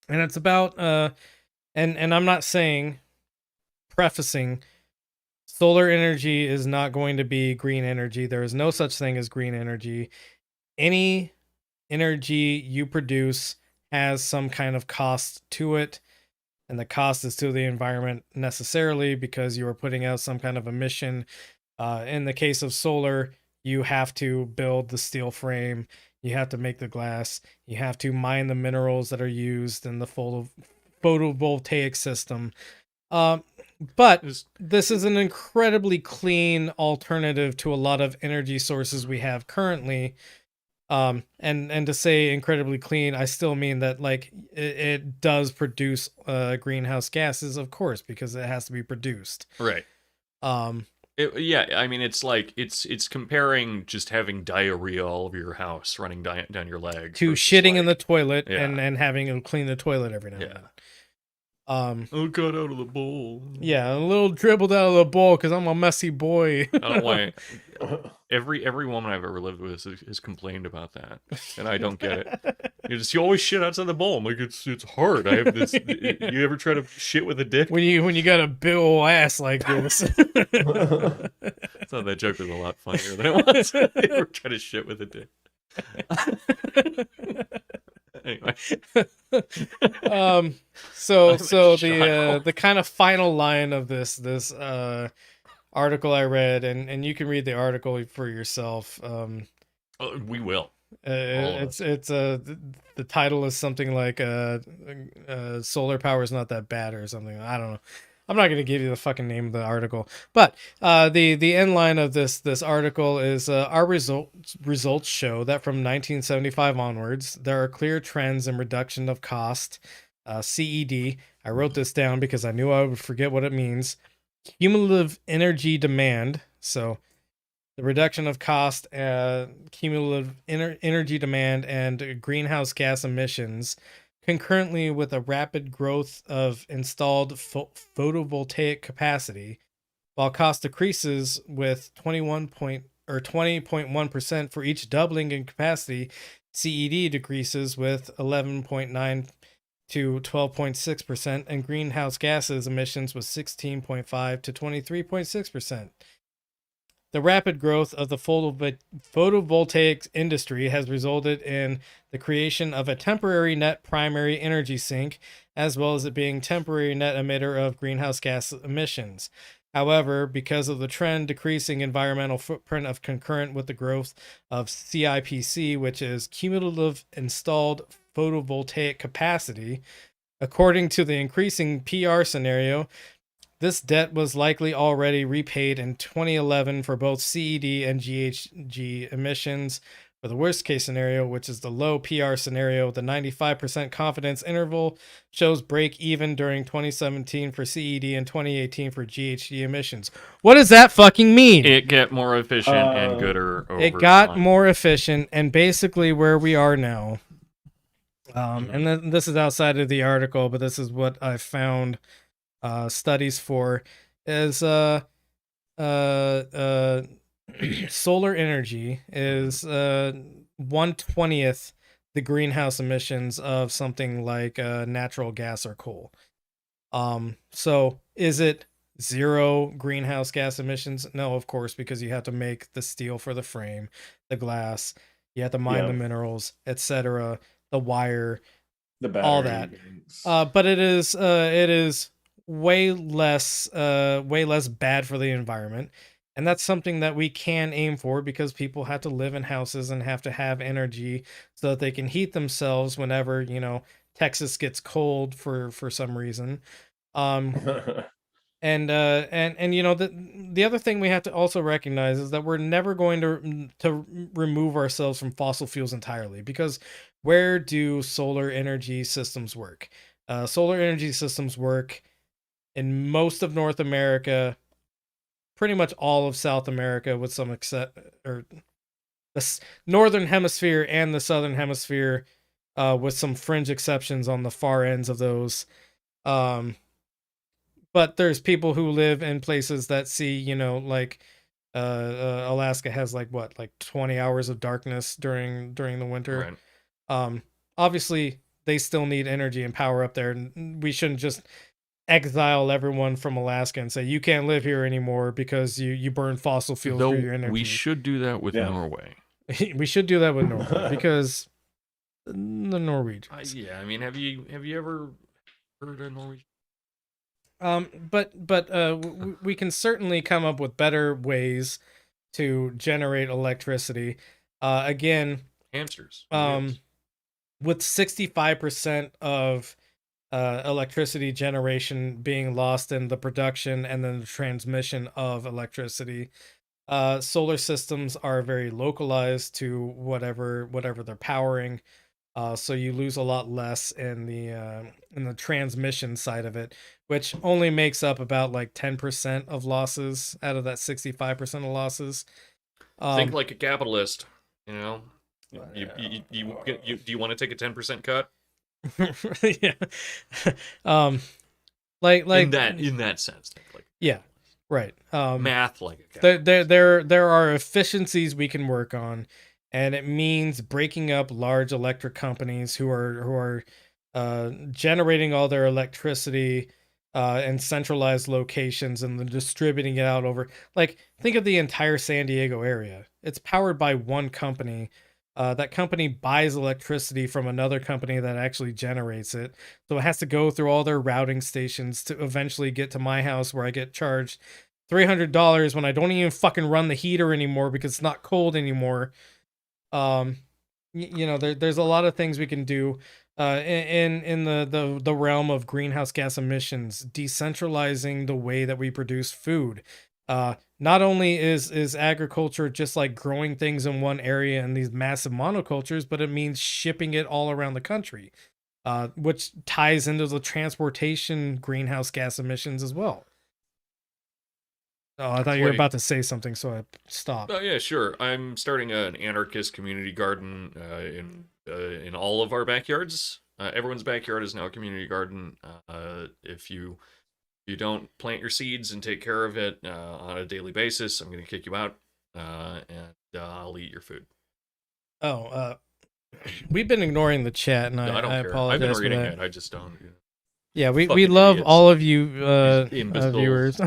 it's about and I'm not prefacing solar energy is not going to be green energy. There is no such thing as green energy. Any energy you produce has some kind of cost to it, and the cost is to the environment necessarily because you are putting out some kind of emission. In the case of solar, you have to build the steel frame, you have to make the glass, you have to mine the minerals that are used in the photovoltaic system. But this is an incredibly clean alternative to a lot of energy sources we have currently. And to say incredibly clean, I still mean that like it does produce greenhouse gases, of course, because it has to be produced. Right. Yeah, I mean, it's like it's comparing just having diarrhea all over your house, running down your legs, to versus shitting in like, the toilet yeah, and having to clean the toilet every now and yeah. then. Oh, got out of the bowl. Yeah, a little dribbled out of the bowl because I'm a messy boy. I don't know why. Every woman I've ever lived with has complained about that, and I don't get it. You always shit outside the bowl. I'm like, it's hard. I have this. You ever try to shit with a dick? when you got a big ol' ass like this. I thought that joke was a lot funnier than it was. You ever try to shit with a dick? Anyway. So I'm the kind of final line of this article I read, and you can read the article for yourself. We will. It's the title is something like solar power is not that bad or something. I don't know. I'm not going to give you the fucking name of the article, but the end line of this article is our results show that from 1975 onwards there are clear trends in reduction of cost, CED. I wrote this down because I knew I would forget what it means. Cumulative energy demand. So the reduction of cost, cumulative energy demand, and greenhouse gas emissions, concurrently with a rapid growth of installed photovoltaic capacity, while cost decreases with 20.1% for each doubling in capacity. CED decreases with 11.9 to 12.6%, and greenhouse gases emissions with 16.5 to 23.6%. The rapid growth of the photovoltaic industry has resulted in the creation of a temporary net primary energy sink, as well as it being temporary net emitter of greenhouse gas emissions. However, because of the trend decreasing environmental footprint of concurrent with the growth of CIPC, which is cumulative installed photovoltaic capacity, according to the increasing PR scenario, this debt was likely already repaid in 2011 for both CED and GHG emissions. For the worst case scenario, which is the low PR scenario, the 95% confidence interval shows break even during 2017 for CED and 2018 for GHG emissions. What does that fucking mean? It get more efficient and gooder over It got time. more efficient, and basically where we are now. And then this is outside of the article, but this is what I found studies for is solar energy is 1/20th the greenhouse emissions of something like natural gas or coal. So is it zero greenhouse gas emissions? No, of course, because you have to make the steel for the frame, the glass, you have to mine the minerals, etc., the wire, the battery, all that. But it is way less bad for the environment, and that's something that we can aim for because people have to live in houses and have to have energy so that they can heat themselves whenever Texas gets cold for some reason. And the other thing we have to also recognize is that we're never going to remove ourselves from fossil fuels entirely, because where do solar energy systems work? Solar energy systems work in most of North America, pretty much all of South America, with some except or the northern hemisphere and the southern hemisphere, with some fringe exceptions on the far ends of those. But there's people who live in places that see, like Alaska has like 20 hours of darkness during the winter. Right. Obviously they still need energy and power up there, and we shouldn't just exile everyone from Alaska and say you can't live here anymore because you burn fossil fuels for your energy. We should do that with Norway. We should do that with Norway because the Norwegians. Yeah, I mean, have you ever heard of Norwegian? But we can certainly come up with better ways to generate electricity. Again, hamsters. With 65% of electricity generation being lost in the production and then the transmission of electricity, solar systems are very localized to whatever they're powering. So you lose a lot less in the transmission side of it, which only makes up about like 10% of losses out of that 65% of losses. Think like a capitalist, you know. Do you want to take a 10% cut? Yeah. Like in that sense, like yeah, right. math like a capitalist. There are efficiencies we can work on, and it means breaking up large electric companies who are generating all their electricity in centralized locations and then distributing it out over, like, think of the entire San Diego area. It's powered by one company. That company buys electricity from another company that actually generates it. So it has to go through all their routing stations to eventually get to my house, where I get charged $300 when I don't even fucking run the heater anymore because it's not cold anymore. There's a lot of things we can do in the realm of greenhouse gas emissions, decentralizing the way that we produce food. Not only is agriculture just like growing things in one area in these massive monocultures, but it means shipping it all around the country, which ties into the transportation greenhouse gas emissions as well. Oh, I thought you were about to say something, so I stopped. Oh yeah, sure. I'm starting an anarchist community garden in all of our backyards. Everyone's backyard is now a community garden. If you don't plant your seeds and take care of it on a daily basis, I'm going to kick you out, and I'll eat your food. Oh, we've been ignoring the chat, and I don't care. apologize. I've been for reading that. it. I just don't. Yeah, we love idiots. all of you Imbeciles. viewers.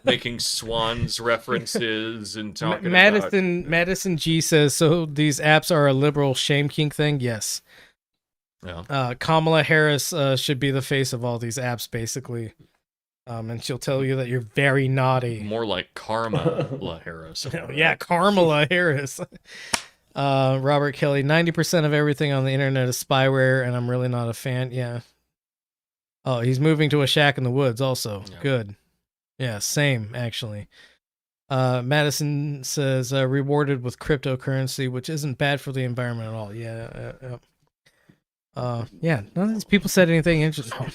Making Swans references and talking Madison G says, so these apps are a liberal shame kink thing? Yes. Yeah. Kamala Harris should be the face of all these apps, basically. And she'll tell you that you're very naughty. More like Karma Harris. Yeah, Kamala Harris. Robert Kelly, 90% of everything on the internet is spyware, and I'm really not a fan. Yeah. Oh, he's moving to a shack in the woods also. Yeah. Good. Yeah, same, actually. Madison says, rewarded with cryptocurrency, which isn't bad for the environment at all. Yeah. Yeah, none of these people said anything interesting.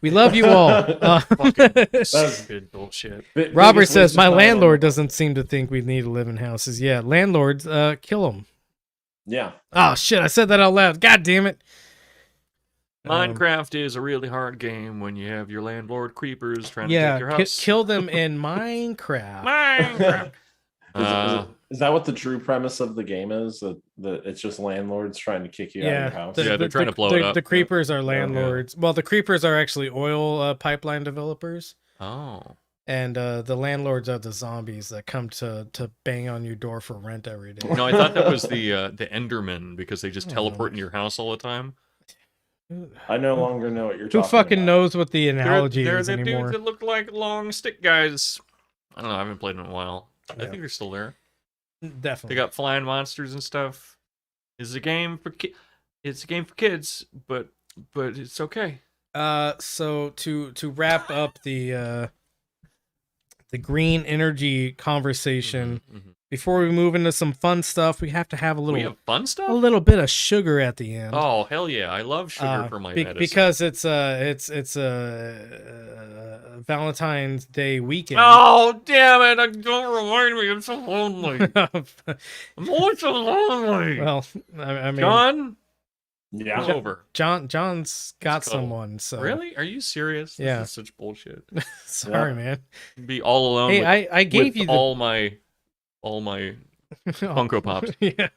We love you all. That's good bullshit. Robert says, my landlord doesn't seem to think we need to live in houses. Yeah, landlords, kill them. Yeah. Oh, shit, I said that out loud. God damn it. Minecraft is a really hard game when you have your landlord creepers trying to take your house. Kill them in Minecraft. Minecraft. Is that what the true premise of the game is? That it's just landlords trying to kick you out of your house? They're trying to blow it up. The creepers are landlords. Well, the creepers are actually oil pipeline developers. Oh. And the landlords are the zombies that come to bang on your door for rent every day. No, I thought that was the Endermen, because they just teleport in your house all the time. I no longer know what you're talking about. Who fucking knows what the analogy is anymore? They're the dudes that look like long stick guys. I don't know. I haven't played in a while. Yeah. I think they're still there. Definitely. They got flying monsters and stuff. It's a game for kids, but it's okay. So to wrap up the green energy conversation, before we move into some fun stuff, we have to have a little fun stuff. A little bit of sugar at the end. Oh hell yeah! I love sugar for my medicine. Because it's Valentine's Day weekend. Oh damn it! Don't remind me. I'm so lonely. I'm always so lonely. Well, I mean, John. Yeah, it's over. John's got someone. So really, are you serious? Yeah, this is such bullshit. Sorry, man. Be all alone. Hey, I gave you all my Funko Pops. Yeah.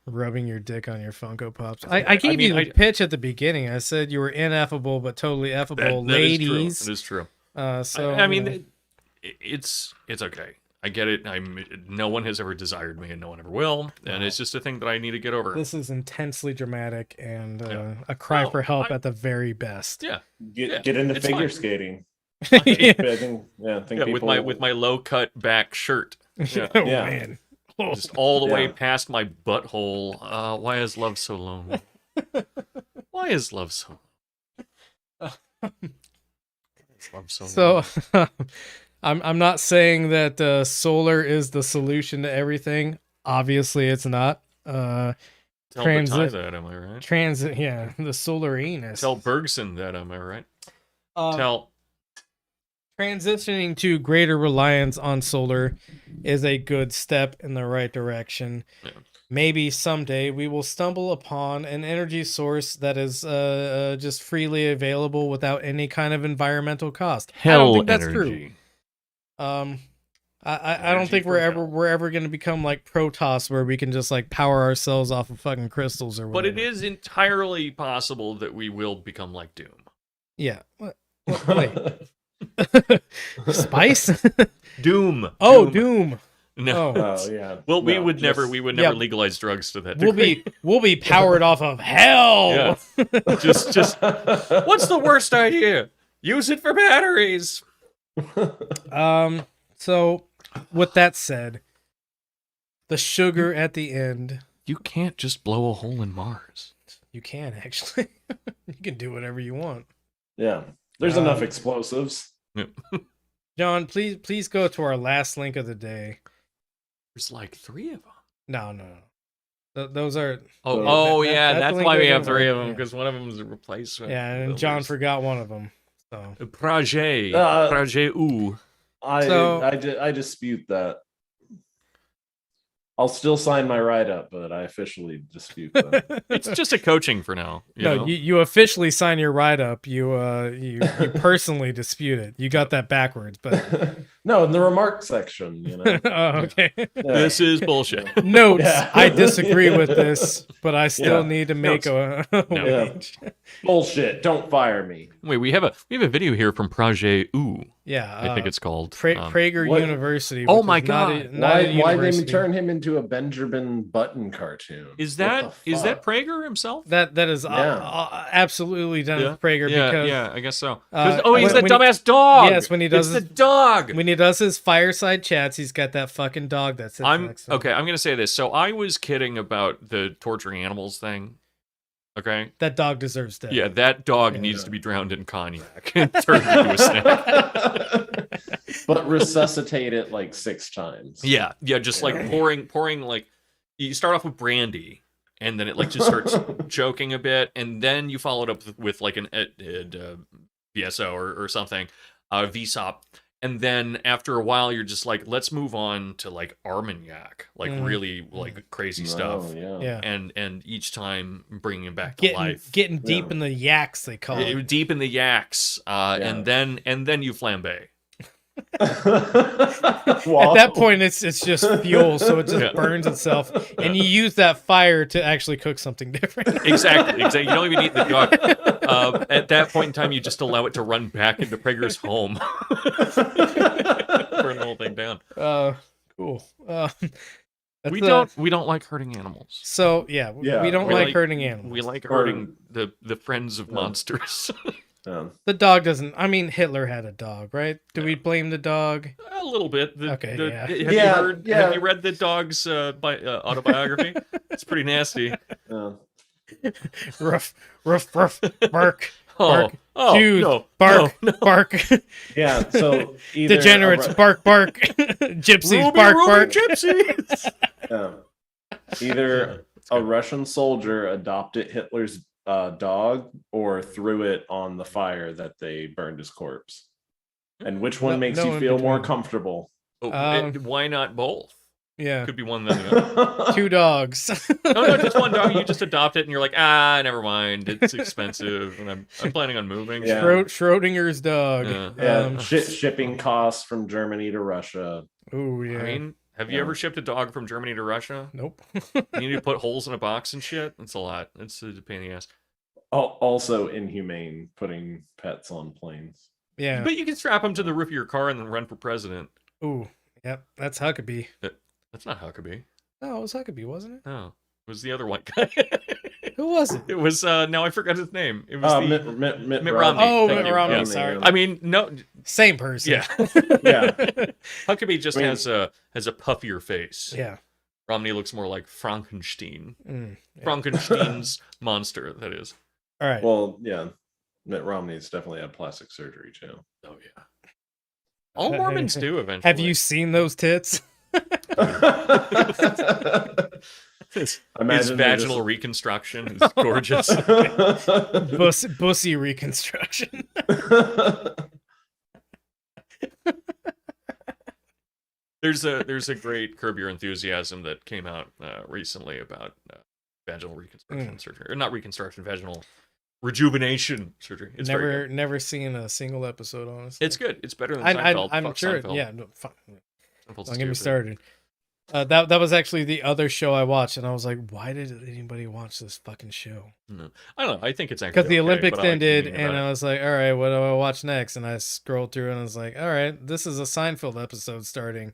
Rubbing your dick on your Funko Pops. I gave you the pitch at the beginning. I said you were ineffable but totally effable, ladies. That is true. So I mean, it's okay. I get it. No one has ever desired me, and no one ever will. And it's just a thing that I need to get over. This is intensely dramatic and a cry for help at the very best. Yeah. Get into figure skating. Yeah. With my low cut back shirt. Yeah. Oh, man. Just all the way past my butthole. Why is love so lonely? Why is love so So I'm not saying that solar is the solution to everything. Obviously, it's not. Tell Bataille that, am I right? Yeah, the solar anus. Tell Bergson that, am I right? Transitioning to greater reliance on solar is a good step in the right direction. Yeah. Maybe someday we will stumble upon an energy source that is just freely available without any kind of environmental cost. I don't think that's true. I don't think we're ever going to become like Protoss, where we can just like power ourselves off of fucking crystals or whatever. But it is entirely possible that we will become like Doom. Yeah. Wait. Spice? Doom. Oh, Doom. No. Oh yeah. Well, we would never legalize drugs to that degree. We'll be powered off of hell. Yeah. just what's the worst idea? Use it for batteries. So with that said, the sugar at the end. You can't just blow a hole in Mars. You can actually. You can do whatever you want. Yeah. There's enough explosives. John, please go to our last link of the day. There's like 3 of them. No. Those are. That's why we have 3 of them, because one of them is a replacement. Yeah, and John forgot one of them. So. Projet U. I dispute that. I'll still sign my write-up, but I officially dispute that. It's just a coaching for now. You officially sign your write-up. You personally dispute it. You got that backwards, but no, in the remarks section, you know. Oh, okay. Yeah. This is bullshit. Notes. Yeah. I disagree with this, but I still need to make bullshit. Don't fire me. Wait, we have a video here from Projet U. Yeah, I think it's called Prager University. Oh my god! Why they turn him into a Benjamin Button cartoon? Is that Prager himself? That is absolutely done with Prager. I guess so. He's the dumbass dog. Yes, when he does the dog. When he does his fireside chats, he's got that fucking dog that sits next to him. Okay, I'm gonna say this. So I was kidding about the torturing animals thing. Okay. That dog deserves death. Yeah, that dog needs to be drowned in cognac and turned into a snack. But resuscitate it like 6 times. Yeah, just like pouring like you start off with brandy, and then it like just starts choking a bit, and then you follow it up with like an VSO or something, VSOP. And then after a while, you're just like, let's move on to like Armagnac, like really like crazy stuff. Yeah. And each time bringing him back to life, getting deep in the yaks, they call it. Deep in the yaks, and then you flambe. At that point, it's just fuel, so it just burns itself, and you use that fire to actually cook something different. Exactly. You don't even eat the dog. At that point in time, you just allow it to run back into Prager's home. Burn the whole thing down. Cool. We don't like hurting animals. So we don't like hurting animals. We like hurting the friends of monsters. The dog doesn't. I mean, Hitler had a dog, right? Do we blame the dog? A little bit. Have you read the dog's autobiography? It's pretty nasty. Ruff, bark. Bark. Jews, bark, bark. Yeah, so either degenerates, bark. Gypsies, Ruby, bark. Gypsies. Either a Russian soldier adopted Hitler's dog or threw it on the fire that they burned his corpse. And which one makes you feel more comfortable? Why not both? Yeah. Could be one then the other. 2 dogs. No, just one dog. You just adopt it and you're like, never mind. It's expensive and I'm planning on moving. Yeah. Schrodinger's dog. Shipping costs from Germany to Russia. Oh, yeah. I mean, have you ever shipped a dog from Germany to Russia? Nope. You need to put holes in a box and shit? It's a lot. It's a pain in the ass. Also inhumane, putting pets on planes. Yeah. But you can strap them to the roof of your car and then run for president. Ooh, yep. That's Huckabee. That's not Huckabee. No, it was Huckabee, wasn't it? No. It was the other white guy. Who was it? It was, now I forgot his name. It was Mitt Romney. Oh, Thank Mitt you. Romney, Yeah. sorry. I mean, no. Same person. Yeah. Huckabee just has a puffier face. Yeah. Romney looks more like Frankenstein. Yeah. Frankenstein's monster, that is. All right. Well, yeah. Mitt Romney's definitely had plastic surgery, too. Oh, yeah. All Mormons do, eventually. Have you seen those tits? His Imagine they vaginal just- reconstruction is gorgeous. Bussy reconstruction. There's a great Curb Your Enthusiasm that came out recently about vaginal reconstruction surgery, or not reconstruction, vaginal rejuvenation surgery. It's very good. Never seen a single episode, honestly. It's good. It's better than Seinfeld. I'm Fuck sure. Seinfeld. Yeah, no, fuck. Seinfeld's Don't get me stupid. started. That was actually the other show I watched, and I was like, why did anybody watch this fucking show? No. I don't know. I think it's actually Because the okay, Olympics but I like ended, thinking and about it. I was like, all right, what do I watch next? And I scrolled through, and I was like, all right, this is a Seinfeld episode starting.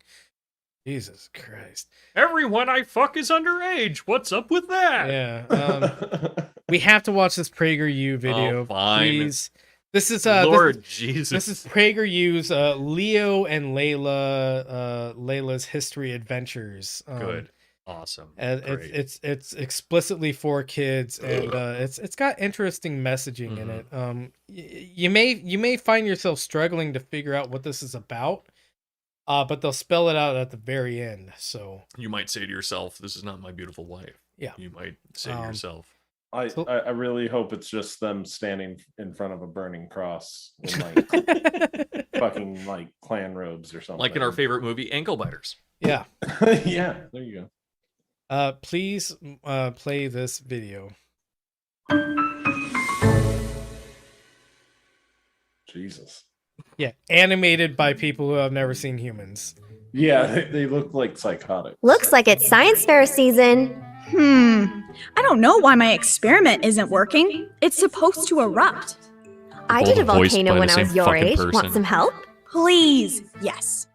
Jesus Christ. Everyone I fuck is underage. What's up with that? Yeah. We have to watch this PragerU video, fine. please. This is Lord Jesus. This is PragerU's Leo and Layla's history adventures. Good. Awesome. And Great. it's explicitly for kids, and it's got interesting messaging in it. You may find yourself struggling to figure out what this is about, but they'll spell it out at the very end. So You might say to yourself, "This is not my beautiful wife." Yeah. You might say to yourself, I really hope it's just them standing in front of a burning cross in like fucking like clan robes or something. like in our favorite movie, Ankle Biters. yeah, Yeah, there you please play this video. go. Jesus. Yeah, animated by people who have never seen humans. Yeah, they look like psychotic. Looks like it's science fair season. I don't know why my experiment isn't working. It's supposed to erupt. I did a Both voiced volcano by when the I was same your fucking age. person. Want some help? Please, yes.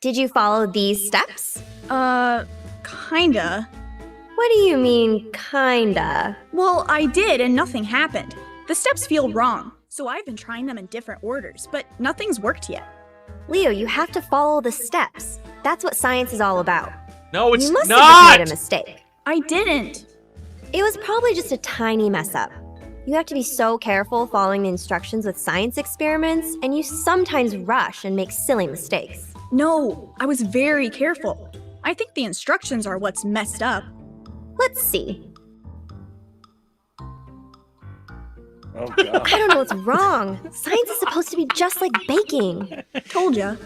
Did you follow these steps? Kinda. What do you mean, kinda? Well, I did and nothing happened. The steps feel wrong, so I've been trying them in different orders, but nothing's worked yet. Leo, you have to follow the steps. That's what science is all about. No, it's You must have not. just made a mistake. I didn't. It was probably just a tiny mess up. You have to be so careful following the instructions with science experiments, and you sometimes rush and make silly mistakes. No, I was very careful. I think the instructions are what's messed up. Let's see. Oh god. I don't know what's wrong. Science is supposed to be just like baking. Told ya.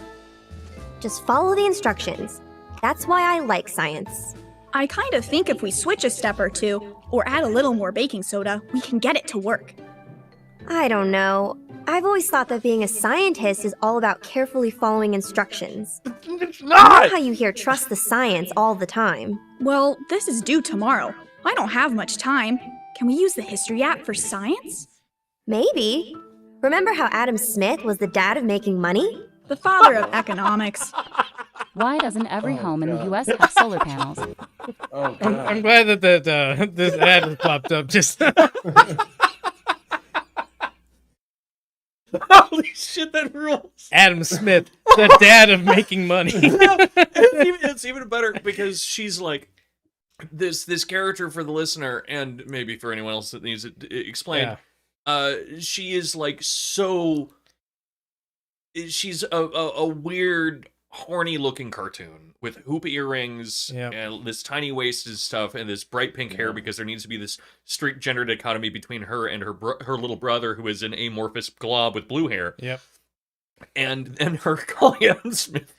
Just follow the instructions. That's why I like science. I kind of think if we switch a step or two, or add a little more baking soda, we can get it to work. I don't know. I've always thought that being a scientist is all about carefully following instructions. It's I not. know how you hear trust the science all the time. Well, this is due tomorrow. I don't have much time. Can we use the history app for science? Maybe. Remember how Adam Smith was the dad of making money? The father of economics. Why doesn't every home in the God. U.S. have solar panels? Oh I'm god. glad that this ad has popped up. Just Holy shit, that rules. Adam Smith, the dad of making money. It's even better because she's like this character for the listener and maybe for anyone else that needs it explained. She is like so. She's a weird, horny looking cartoon with hoop earrings Yep. and this tiny waisted stuff and this bright pink hair because there needs to be this strict gender dichotomy between her and her little brother who is an amorphous glob with blue hair. Yep. And her calling Adam Smith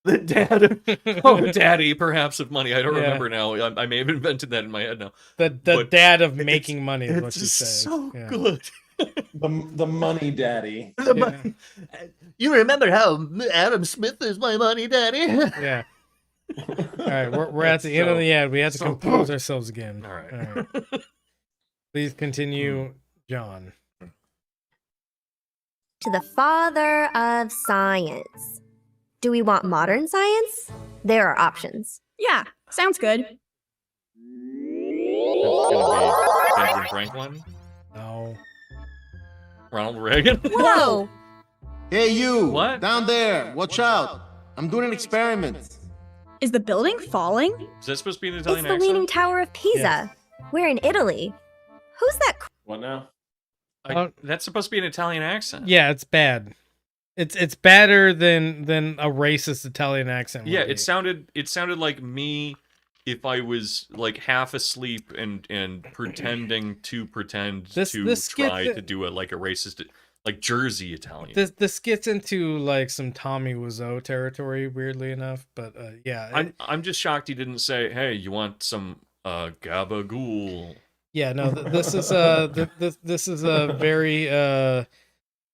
the dad of daddy perhaps of money. I don't Yeah. remember now. I may have invented that in my head now. The But dad of making money is what It's she just says. so Yeah. good. The money daddy. Yeah. You remember how Adam Smith is my money daddy? Yeah. All right, we're at the end of the ad. We have to so compose good. ourselves again. All right. Please continue, John. To the father of science. Do we want modern science? There are options. Yeah, sounds good. It's gonna be Benjamin Franklin, No. Ronald Reagan. Whoa! Hey, you! What? Down there! Watch out! I'm doing an experiment. Is the building falling? Is that supposed to be an It's Italian the Leaning accent? Tower of Pisa. Yes. We're in Italy. Who's that? What now? That's supposed to be an Italian accent. Yeah, it's bad. It's badder than a racist Italian accent. would Yeah, be. it sounded like me if I was like half asleep and pretending to This try skit- to do a racist, like Jersey Italian. This gets into like some Tommy Wiseau territory, weirdly enough. But yeah, I'm just shocked he didn't say, "Hey, you want some gabagool?" yeah. No, this is this is a very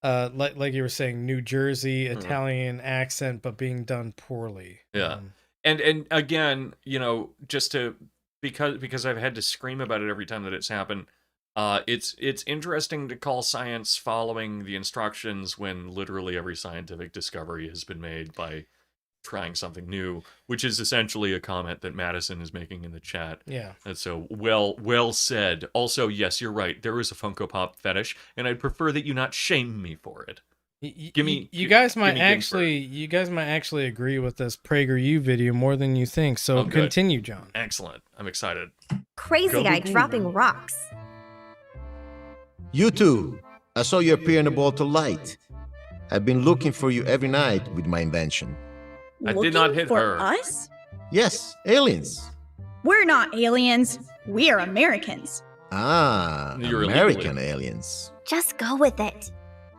like you were saying, New Jersey Italian accent, but being done poorly. Yeah. And again, you know, just to because I've had to scream about it every time that it's happened. It's interesting to call science following the instructions when literally every scientific discovery has been made by trying something new, which is essentially a comment that Madison is making in the chat. Yeah. And so well said. Also, yes, you're right. There is a Funko Pop fetish, and I'd prefer that you not shame me for it. You guys might actually agree with this PragerU video more than you think. So continue, John. Excellent. I'm excited. Crazy guy dropping rocks. You two, I saw you appear in a ball of light. I've been looking for you every night with my invention. I did not hit for her. Us? Yes, aliens. We're not aliens. We're Americans. Ah, You're American aliens. Just go with it.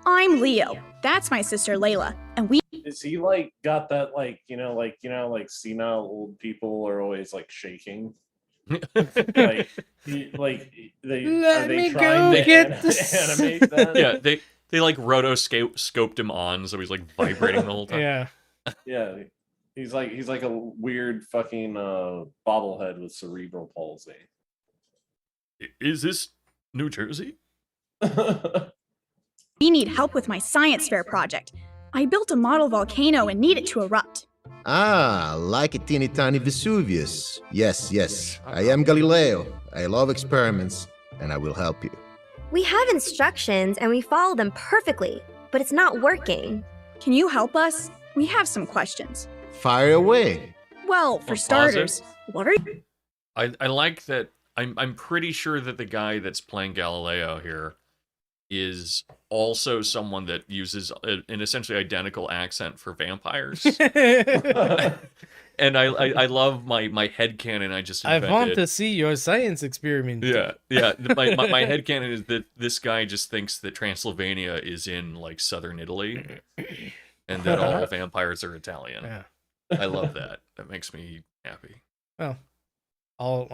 I'm Leo. That's my sister Layla, and we. Is he like got that like senile old people are always like shaking? Like they Let me trying go to get animate that? Yeah, they like rotoscoped him on, so he's like vibrating the whole time. Yeah. Yeah, he's like a weird fucking bobblehead with cerebral palsy. Is this New Jersey? We need help with my science fair project. I built a model volcano and need it to erupt. Ah, like a teeny tiny Vesuvius. Yes. I am Galileo. I love experiments, and I will help you. We have instructions and we follow them perfectly, but it's not working. Can you help us? We have some questions. Fire away. Well, for Pause it. starters, what are you? I like that. I'm pretty sure that the guy that's playing Galileo here is also someone that uses an essentially identical accent for vampires. And I love my headcanon I just I invented. want to see your science experiment. Yeah. My headcanon is that this guy just thinks that Transylvania is in like southern Italy, and that all vampires are Italian. Yeah. I love that. That makes me happy. Well, all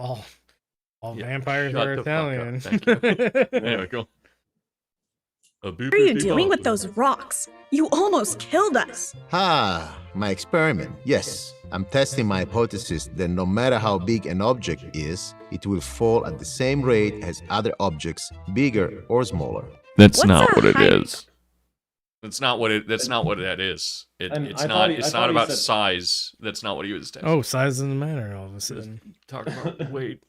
Yeah, vampires shut are the fuck up. Italian. Thank you. Anyway, go. What are you doing with those rocks? You almost killed us. Ah, my experiment. Yes, I'm testing my hypothesis that no matter how big an object is, it will fall at the same rate as other objects, bigger or smaller. That's What's not a what it height? is. That's not what that is. And It's I not. thought he- I It's thought not he about said- size. That's not what he was testing. Oh, size doesn't matter all of a sudden. Talk about weight.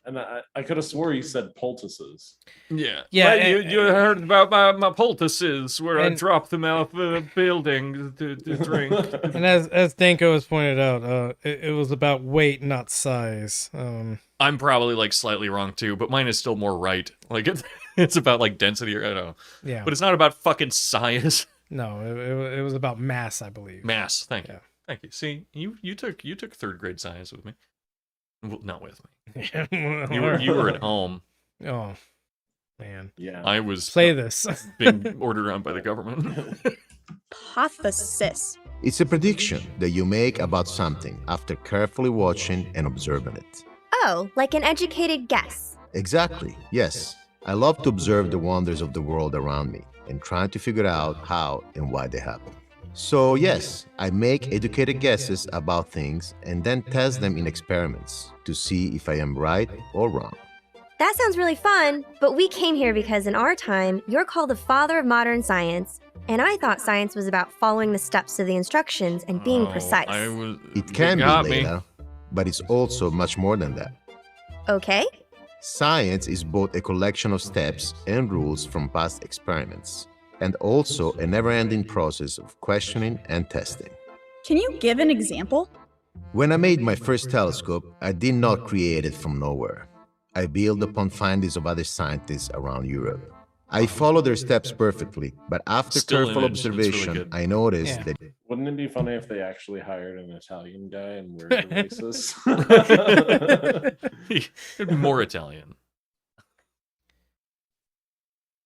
And I could have swore you said poultices. Yeah. Yeah, Well, and- you heard about my poultices where I and- dropped them off a building to drink. And as Danko has pointed out, it was about weight, not size. I'm probably like slightly wrong too, but mine is still more right. Like it's about like density or I don't know. Yeah. But it's not about fucking size. No, it was about mass, I believe. Mass. Thank you. Yeah. Thank you. See, you took third grade science with me. Well, not with me. you You were at home. Oh, man. Yeah. I was Play this. being ordered around by the government. Hypothesis. It's a prediction that you make about something after carefully watching and observing it. Oh, like an educated guess. Exactly, yes. I love to observe the wonders of the world around me and try to figure out how and why they happen. So yes, I make educated guesses about things and then test them in experiments to see if I am right or wrong. That sounds really fun, but we came here because in our time, you're called the father of modern science, and I thought science was about following the steps of the instructions and being precise. It can be, got me. Layla, but it's also much more than that. Okay? Science is both a collection of steps and rules from past experiments, and also a never-ending process of questioning and testing. Can you give an example? When I made my first telescope, I did not create it from nowhere. I built upon findings of other scientists around Europe. I follow their steps perfectly, but after Still careful image, it's really observation, good. I noticed Yeah. that Wouldn't it be funny if they actually hired an Italian guy and were the racist? It'd be more Italian.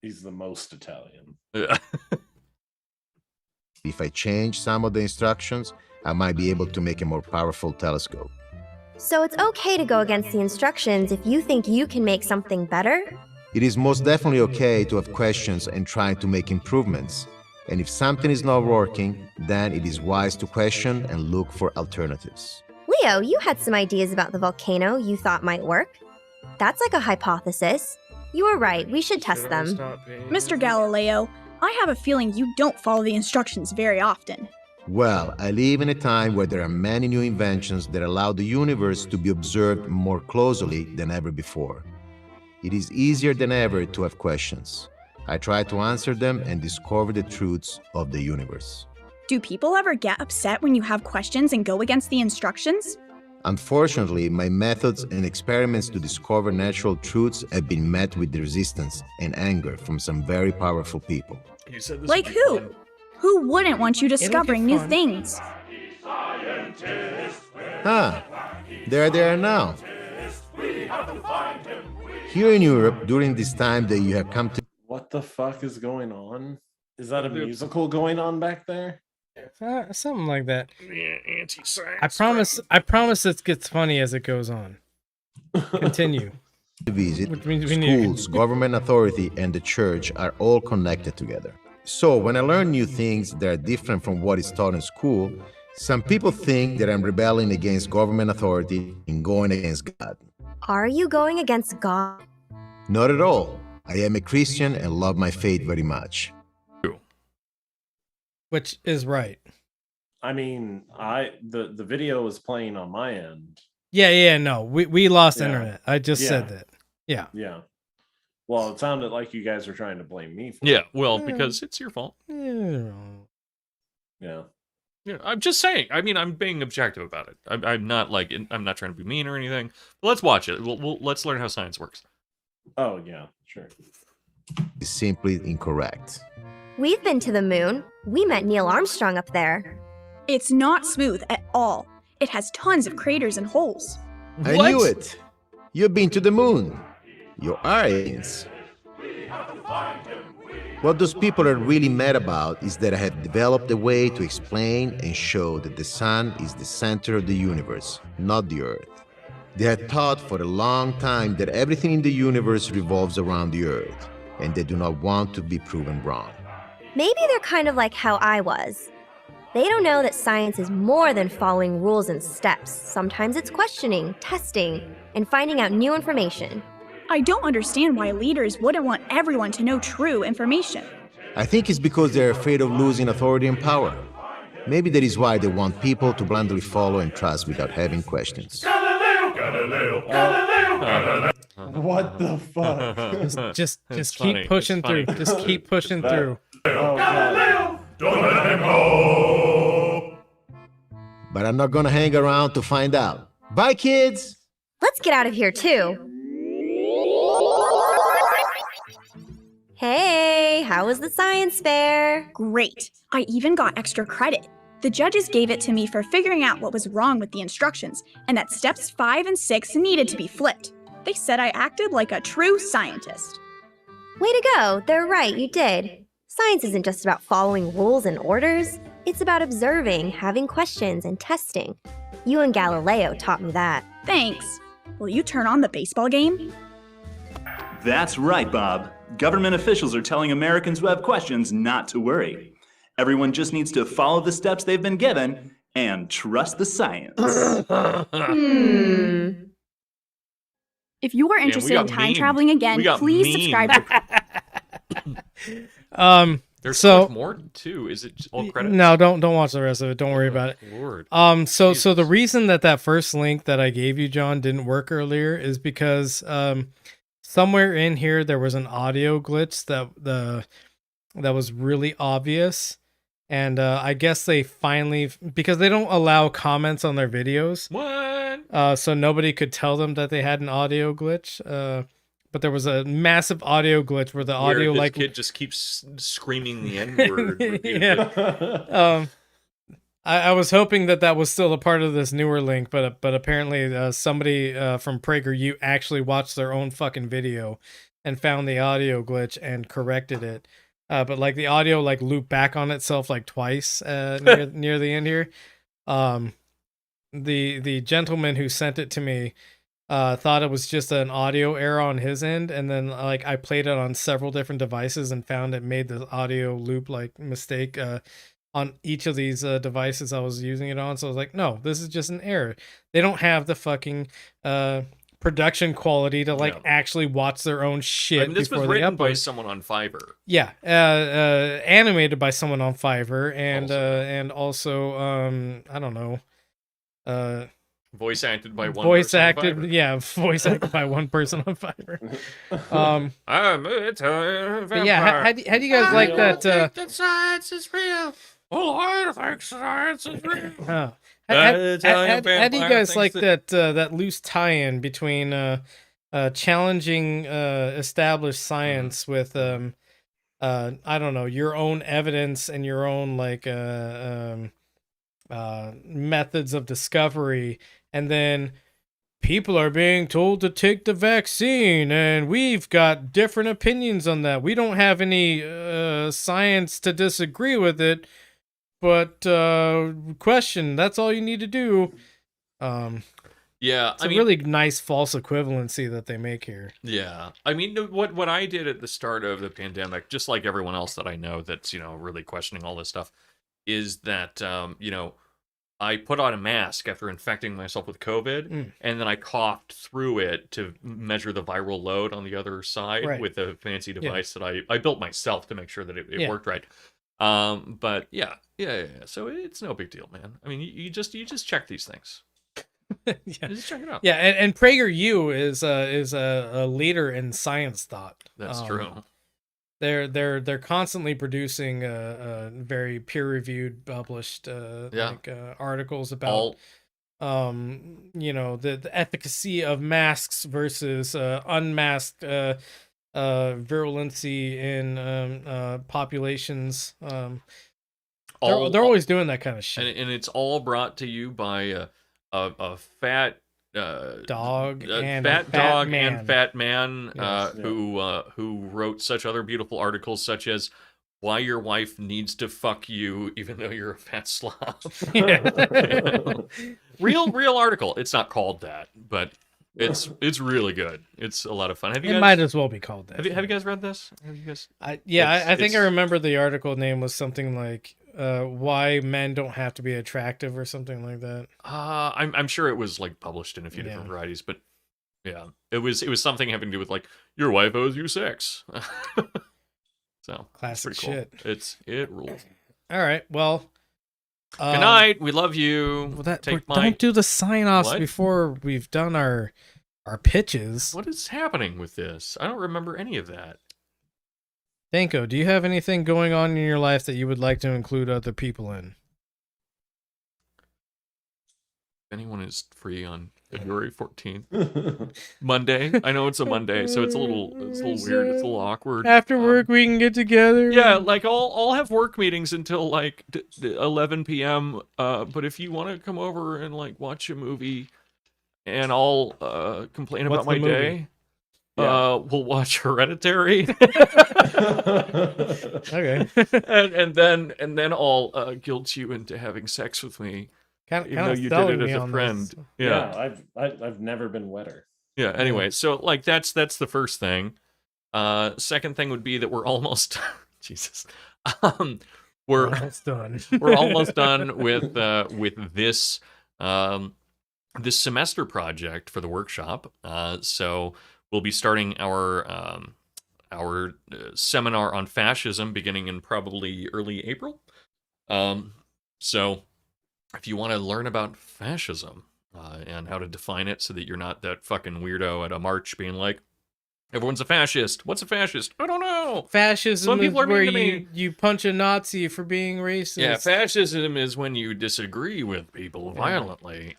He's the most Italian. Yeah. if I change some of the instructions, I might be able to make a more powerful telescope. So it's okay to go against the instructions if you think you can make something better? It is most definitely okay to have questions and try to make improvements. And if something is not working, then it is wise to question and look for alternatives. Leo, you had some ideas about the volcano you thought might work. That's like a hypothesis. You were right, we should test them. Mr. Galileo, I have a feeling you don't follow the instructions very often. Well, I live in a time where there are many new inventions that allow the universe to be observed more closely than ever before. It is easier than ever to have questions. I try to answer them and discover the truths of the universe. Do people ever get upset when you have questions and go against the instructions? Unfortunately, my methods and experiments to discover natural truths have been met with resistance and anger from some very powerful people. You said this Like would be who? fun. Who wouldn't want you discovering new fun. things? There they are now. Here in Europe, during this time that you have come to What the fuck is going on? Is that a musical going on back there? Something like that. Yeah, anti-science. I promise it gets funny as it goes on. Continue. visit, Which means we need- schools, government authority, and the church are all connected together. So when I learn new things that are different from what is taught in school, some people think that I'm rebelling against government authority and going against God. Are you going against God? Not at all. I am a Christian and love my faith very much. Which is right. I mean, the video was playing on my end. Yeah, no. We lost Yeah. internet. I just Yeah. said that. Yeah. Yeah. Well, it sounded like you guys were trying to blame me for Yeah, well, because it's your fault. Yeah. Yeah, I'm just saying. I mean, I'm being objective about it. I'm not like I'm not trying to be mean or anything. But let's watch it. Let's learn how science works. Oh, yeah, sure. It's simply incorrect. We've been to the moon. We met Neil Armstrong up there. It's not smooth at all. It has tons of craters and holes. I knew it. You've been to the moon. You are aliens. What those people are really mad about is that I have developed a way to explain and show that the sun is the center of the universe, not the earth. They had thought for a long time that everything in the universe revolves around the earth, and they do not want to be proven wrong. Maybe they're kind of like how I was. They don't know that science is more than following rules and steps. Sometimes it's questioning, testing, and finding out new information. I don't understand why leaders wouldn't want everyone to know true information. I think it's because they're afraid of losing authority and power. Maybe that is why they want people to blindly follow and trust without having questions. What the fuck? Just It's keep funny. pushing It's through. funny. Just keep pushing through. Oh, God. But I'm not gonna hang around to find out. Bye, kids! Let's get out of here, too. Hey, how was the science fair? Great. I even got extra credit. The judges gave it to me for figuring out what was wrong with the instructions and that steps 5 and 6 needed to be flipped. They said I acted like a true scientist. Way to go. They're right, you did. Science isn't just about following rules and orders. It's about observing, having questions, and testing. You and Galileo taught me that. Thanks. Will you turn on the baseball game? That's right, Bob. Government officials are telling Americans who have questions not to worry. Everyone just needs to follow the steps they've been given and trust the science. If you are interested in got time mean. traveling again, We got please mean. subscribe to There's So- so much more too. Is it just all credits? No, don't watch the rest of it. Don't worry about it. Lord. So the reason that first link that I gave you, John, didn't work earlier is because somewhere in here there was an audio glitch that was really obvious, and I guess they finally, because they don't allow comments on their videos, What? so nobody could tell them that they had an audio glitch. but there was a massive audio glitch where the audio this like kid just keeps screaming the N-word. yeah. I was hoping that was still a part of this newer link, but apparently somebody from PragerU actually watched their own fucking video and found the audio glitch and corrected it. But like the audio like looped back on itself like twice near the end here. The gentleman who sent it to me thought it was just an audio error on his end, and then like I played it on several different devices and found it made the audio loop like mistake on each of these devices I was using it on. So I was like, no, this is just an error. They don't have the fucking production quality to like actually watch their own shit. I mean, this was written by someone on Fiverr. Yeah, animated by someone on Fiverr, and also I don't know, voice acted by one. Voice acted by one person on Fiverr. It's a vampire. Yeah, how do you guys like that? That science is real. Oh, I think science is real. How do you guys like that loose tie-in between challenging established science with I don't know, your own evidence and your own like methods of discovery, and then people are being told to take the vaccine and we've got different opinions on that. We don't have any science to disagree with it, but question, that's all you need to do. Yeah, it's a really nice false equivalency that they make here. Yeah, I mean, what I did at the start of the pandemic, just like everyone else that I know that's, you know, really questioning all this stuff, is that, you know, I put on a mask after infecting myself with COVID, and then I coughed through it to measure the viral load on the other side with a fancy device that I built myself to make sure that it worked right. But yeah. So it's no big deal, man. I mean, you just check these things. Yeah. Just check it out. Yeah, and PragerU is a leader in science thought. That's true. They're constantly producing very peer-reviewed, published articles about you know, the efficacy of masks versus unmasked virulency in populations. They're always doing that kind of shit, and it's all brought to you by a fat dog and fat man Yes. who wrote such other beautiful articles, such as why your wife needs to fuck you even though you're a fat slob. real article. It's not called that, but it's really good. It's a lot of fun. It might as well be called that. Have you guys read this? Have you guys? I think I remember the article name was something like why men don't have to be attractive or something like that. I'm sure it was like published in a few different varieties, but yeah, it was something having to do with like your wife owes you sex. So classic cool. shit. It rules. All right, well. Good night. We love you. Well, don't do the sign-offs before we've done our pitches. What is happening with this? I don't remember any of that. Danko, do you have anything going on in your life that you would like to include other people in? If anyone is free on February 14th, Monday. I know it's a Monday, so it's a little weird. It's a little awkward. After work, we can get together. Yeah, like I'll have work meetings until like 11 p.m. But if you want to come over and like watch a movie, and I'll complain about my day. We'll watch Hereditary. Okay. and then I'll guilt you into having sex with me. Even though you did it as a friend. Yeah, I've never been wetter. Yeah, anyway, so like that's the first thing. Second thing would be that we're almost Jesus. We're almost done. We're almost done with this this semester project for the workshop. So we'll be starting our seminar on fascism beginning in probably early April. So if you want to learn about fascism and how to define it so that you're not that fucking weirdo at a march being like, everyone's a fascist. What's a fascist? I don't know. Fascism Some people is are where mean to me. you punch a Nazi for being racist. Yeah, fascism is when you disagree with people violently.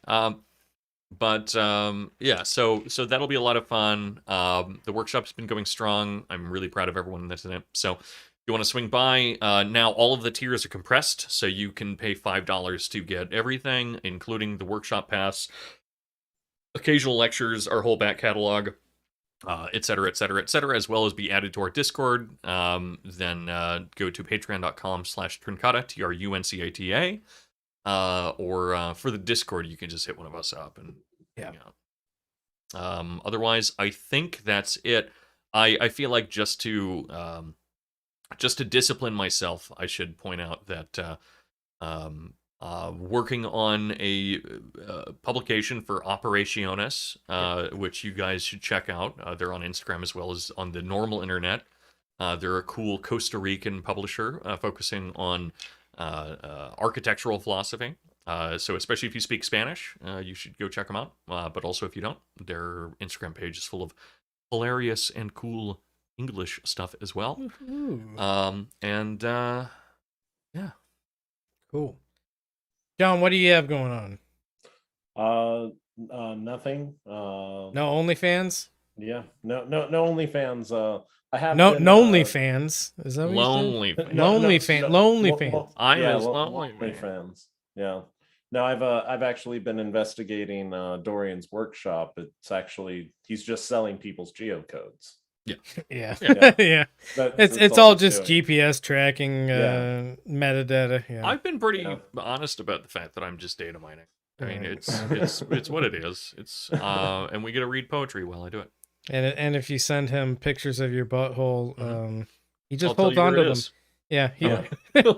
But yeah, so that'll be a lot of fun. The workshop's been going strong. I'm really proud of everyone that's in it. So if you want to swing by, now all of the tiers are compressed, so you can pay $5 to get everything, including the workshop pass, occasional lectures, our whole back catalog, et cetera, et cetera, et cetera, as well as be added to our Discord. Then go to patreon.com/Truncata, TRUNCATA. Or for the Discord, you can just hit one of us up and Yeah. Otherwise, I think that's it. I feel like just to discipline myself, I should point out that working on a publication for Operaciones, which you guys should check out. They're on Instagram as well as on the normal internet. They're a cool Costa Rican publisher focusing on architectural philosophy. So especially if you speak Spanish, you should go check them out. But also if you don't, their Instagram page is full of hilarious and cool English stuff as well. Yeah. Cool. John, what do you have going on? Nothing. No OnlyFans? Yeah. No OnlyFans. I have No, been, lonely fans. Is that what Lonely you said? fans. Lonely fans. Lonely fans. I yeah, was lonely lonely. fans. Yeah. No, I've actually been investigating Dorian's workshop. It's actually he's just selling people's geocodes. Yeah. Yeah. Yeah. That's It's all he's just doing. GPS tracking, Yeah. metadata. Yeah. I've been pretty Yeah. honest about the fact that I'm just data mining. I mean, Right. it's what it is. It's and we get to read poetry while I do it. And if you send him pictures of your butthole, he I'll just tell holds you on where to it them. is. Yeah,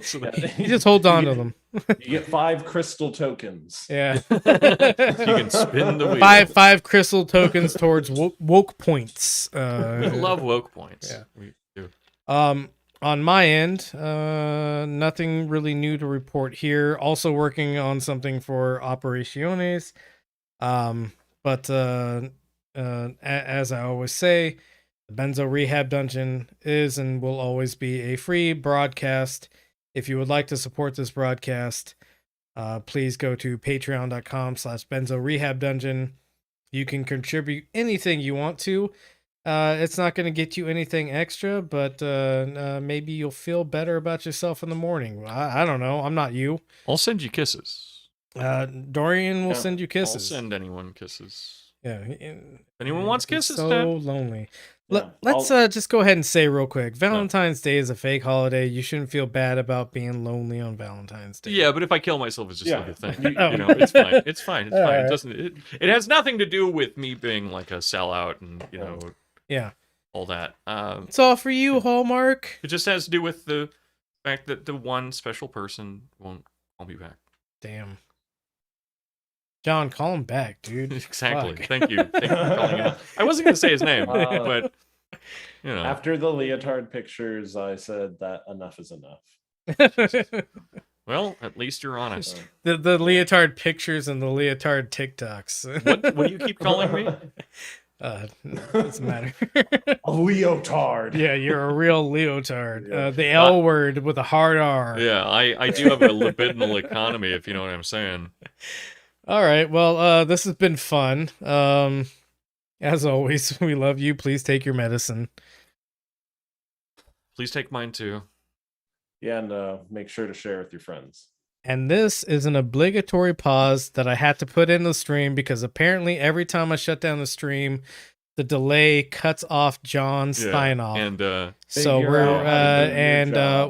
So that- he just holds on to them. You get 5 crystal tokens. Yeah. You can spin the wheel. Five crystal tokens towards woke points. We love woke points. Yeah. We do. On my end, nothing really new to report here. Also working on something for Operaciones. But as I always say, the Benzo Rehab Dungeon is and will always be a free broadcast. If you would like to support this broadcast, please go to patreon.com/BenzoRehabDungeon. You can contribute anything you want to. It's not going to get you anything extra, but maybe you'll feel better about yourself in the morning. I don't know. I'm not you. I'll send you kisses. Dorian will send you kisses. I'll send anyone kisses. Yeah. Anyone wants It's kisses, so Dad? lonely. Yeah. Let's just go ahead and say real quick, Valentine's Day is a fake holiday. You shouldn't feel bad about being lonely on Valentine's Day. Yeah, but if I kill myself, it's just like a thing. Oh. You know, it's fine. It's fine. It's All fine. right. It doesn't. It has nothing to do with me being like a sellout and Yeah. all that. It's all for you, Hallmark. It just has to do with the fact that the one special person won't be back. Damn. John, call him back, dude. Exactly. Fuck. Thank you. Thank you for calling it out. I wasn't going to say his name, but you know. After the leotard pictures, I said that enough is enough. Well, at least you're honest. the leotard pictures and the leotard TikToks. What do you keep calling me? Doesn't matter. A leotard. Yeah, you're a real leotard. Yeah. The L word with a hard R. Yeah, I do have a libidinal economy, if you know what I'm saying. All right. Well, this has been fun. As always, we love you. Please take your medicine. Please take mine too. Yeah, and make sure to share with your friends. And this is an obligatory pause that I had to put in the stream because apparently every time I shut down the stream, the delay cuts off John's sign off. And so Figure we're out how to do your job.